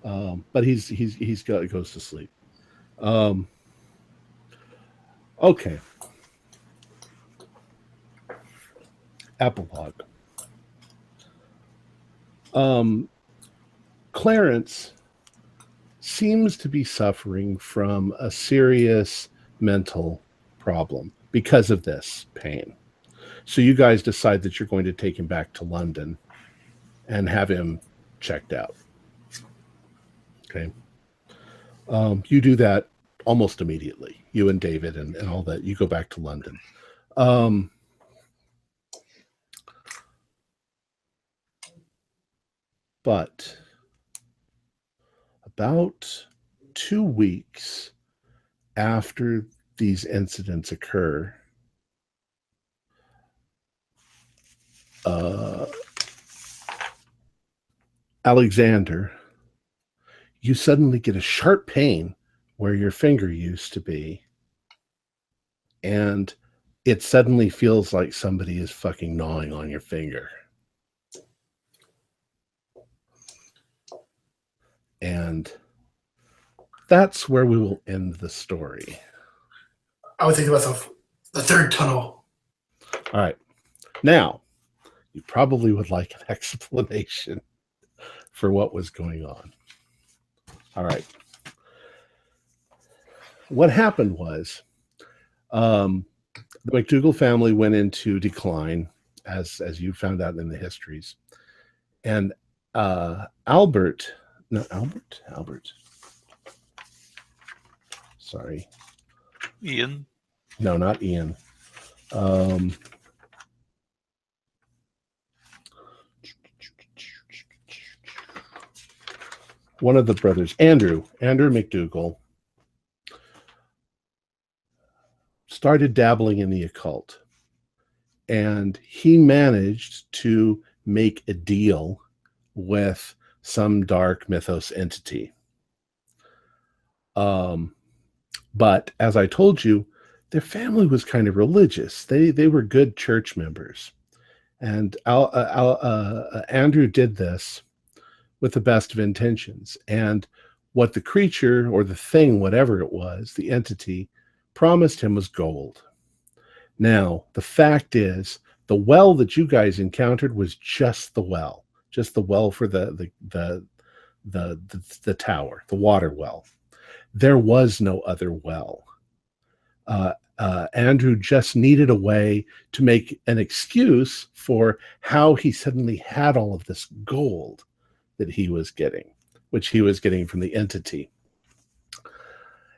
But he goes to sleep. Okay. Epilogue. Clarence seems to be suffering from a serious mental problem because of this pain. So you guys decide that you're going to take him back to London and have him checked out. Okay. You do that almost immediately. You and David and all that. You go back to London. But about 2 weeks after these incidents occur, Alexander, you suddenly get a sharp pain where your finger used to be, and it suddenly feels like somebody is fucking gnawing on your finger. And that's where we will end the story. I would think to myself, the third tunnel. All right. Now, you probably would like an explanation for what was going on. All right. What happened was the McDougall family went into decline, as you found out in the histories. And Albert. Sorry. Ian. No, not Ian. One of the brothers, Andrew McDougall, started dabbling in the occult. And he managed to make a deal with some dark mythos entity. But as I told you, their family was kind of religious. They were good church members. And Andrew did this with the best of intentions. And what the creature or the thing, whatever it was, the entity, promised him was gold. Now, the fact is, the well that you guys encountered was just the well for the tower, the water well. There was no other well. Andrew just needed a way to make an excuse for how he suddenly had all of this gold that he was getting, which he was getting from the entity.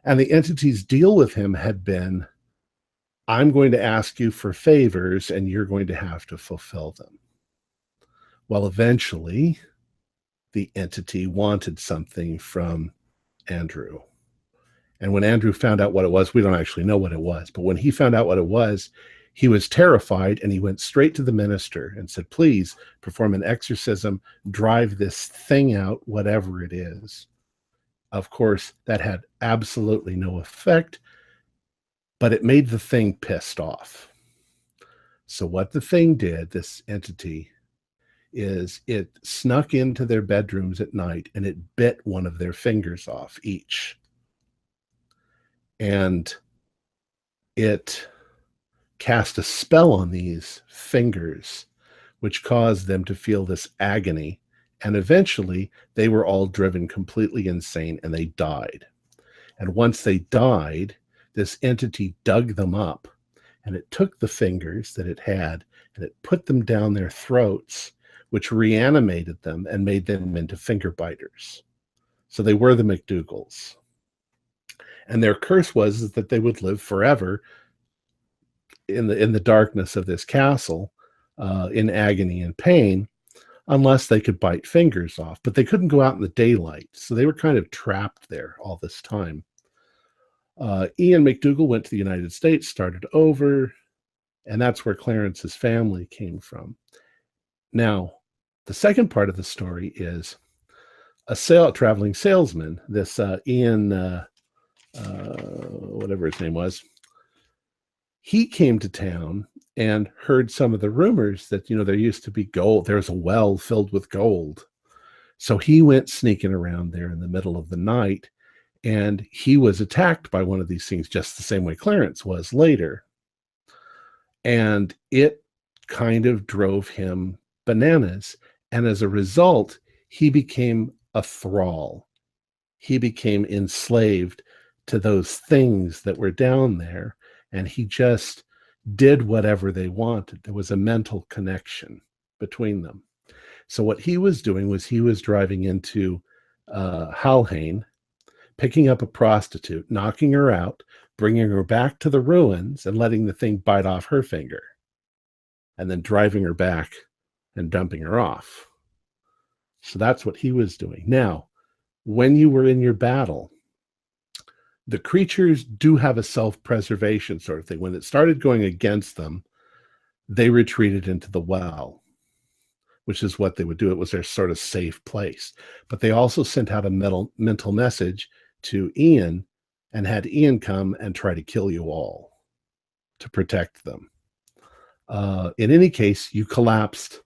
And the entity's deal with him had been, I'm going to ask you for favors and you're going to have to fulfill them. Well, eventually, the entity wanted something from Andrew. And when Andrew found out what it was, we don't actually know what it was, but when he found out what it was, he was terrified and he went straight to the minister and said, please perform an exorcism, drive this thing out, whatever it is. Of course, that had absolutely no effect, but it made the thing pissed off. So what the thing did, this entity, is it snuck into their bedrooms at night and it bit one of their fingers off each. And it cast a spell on these fingers, which caused them to feel this agony. And eventually, they were all driven completely insane and they died. And once they died, this entity dug them up and it took the fingers that it had and it put them down their throats, which reanimated them and made them into finger biters. So they were the McDougals. And their curse was that they would live forever in the darkness of this castle, in agony and pain, unless they could bite fingers off. But they couldn't go out in the daylight, so they were kind of trapped there all this time. Ian McDougall went to the United States, started over, and that's where Clarence's family came from. Now, the second part of the story is a traveling salesman, this Ian, whatever his name was. He came to town and heard some of the rumors that, there used to be gold. There was a well filled with gold. So he went sneaking around there in the middle of the night, and he was attacked by one of these things just the same way Clarence was later. And it kind of drove him bananas. And as a result, he became a thrall. He became enslaved to those things that were down there. And he just did whatever they wanted. There was a mental connection between them. So what he was doing was he was driving into Halhane, picking up a prostitute, knocking her out, bringing her back to the ruins and letting the thing bite off her finger, and then driving her back and dumping her off. So that's what he was doing. Now, when you were in your battle, the creatures do have a self-preservation sort of thing. When it started going against them, they retreated into the well, which is what they would do. It was their sort of safe place. But they also sent out a mental message to Ian and had Ian come and try to kill you all to protect them. In any case, you collapsed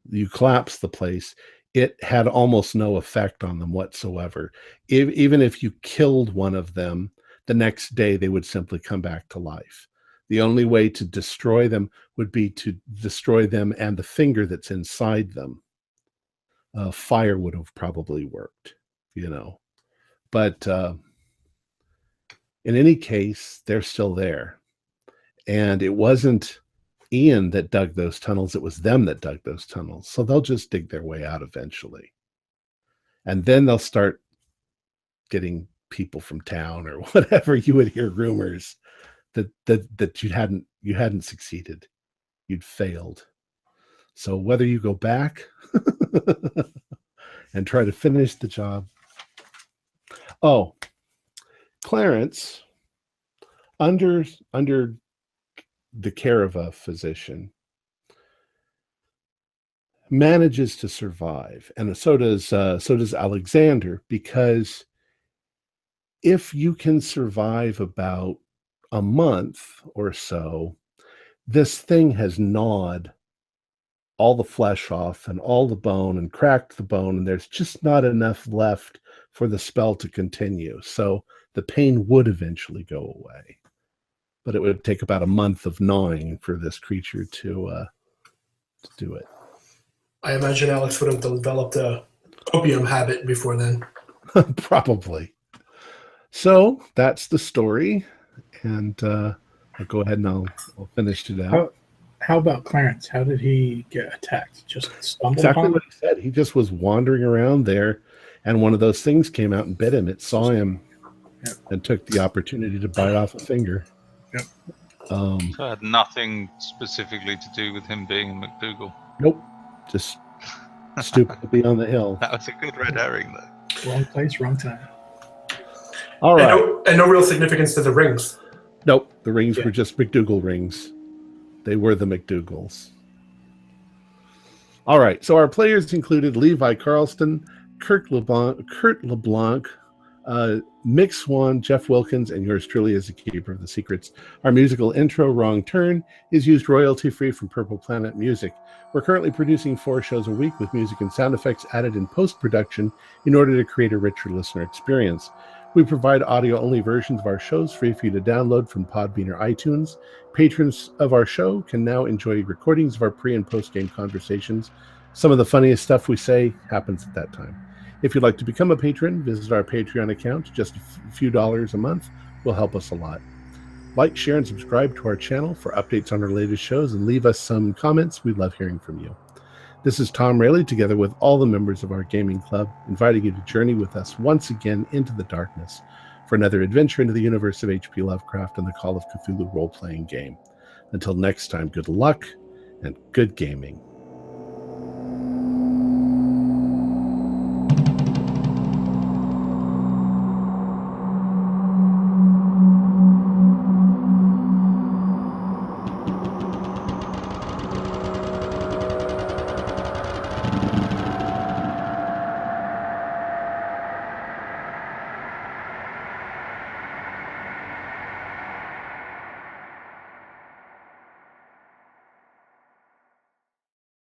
the place. It had almost no effect on them whatsoever. Even if you killed one of them, the next day they would simply come back to life. The only way to destroy them would be to destroy them and the finger that's inside them. Fire would have probably worked, But in any case, they're still there. And it wasn't Ian that dug those tunnels, it was them that dug those tunnels. So they'll just dig their way out eventually. And then they'll start getting people from town or whatever. You would hear rumors that you hadn't succeeded. You'd failed. So whether you go back and try to finish the job. Oh, Clarence, under the care of a physician, manages to survive, and so does Alexander, because if you can survive about a month or so, this thing has gnawed all the flesh off and all the bone and cracked the bone, and there's just not enough left for the spell to continue. So the pain would eventually go away. But it would take about a month of gnawing for this creature to do it. I imagine Alex would have developed a opium habit before then. Probably. So that's the story, and I'll go ahead and I'll finish it out. How about Clarence? How did he get attacked? Just stumbled Exactly upon what he said. He just was wandering around there, and one of those things came out and bit him. It saw him and took the opportunity to bite off a finger. Yep. So it had nothing specifically to do with him being a McDougall. Nope. Just stupid to be on the hill. That was a good red herring, though. Wrong place, wrong time. All right. And no real significance to the rings. Nope. The rings were just McDougall rings. They were the McDougalls. All right. So our players included Levi Carlston, Kurt LeBlanc, Mick Swan, Jeff Wilkins, and yours truly as the Keeper of the Secrets. Our musical intro, Wrong Turn, is used royalty-free from Purple Planet Music. We're currently producing 4 shows a week with music and sound effects added in post-production in order to create a richer listener experience. We provide audio-only versions of our shows free for you to download from Podbean or iTunes. Patrons of our show can now enjoy recordings of our pre- and post-game conversations. Some of the funniest stuff we say happens at that time. If you'd like to become a patron, visit our Patreon account. Just a few dollars a month will help us a lot. Like, share, and subscribe to our channel for updates on our latest shows, and leave us some comments. We love hearing from you. This is Tom Rayleigh, together with all the members of our gaming club, inviting you to journey with us once again into the darkness for another adventure into the universe of H.P. Lovecraft and the Call of Cthulhu role-playing game. Until next time, good luck and good gaming.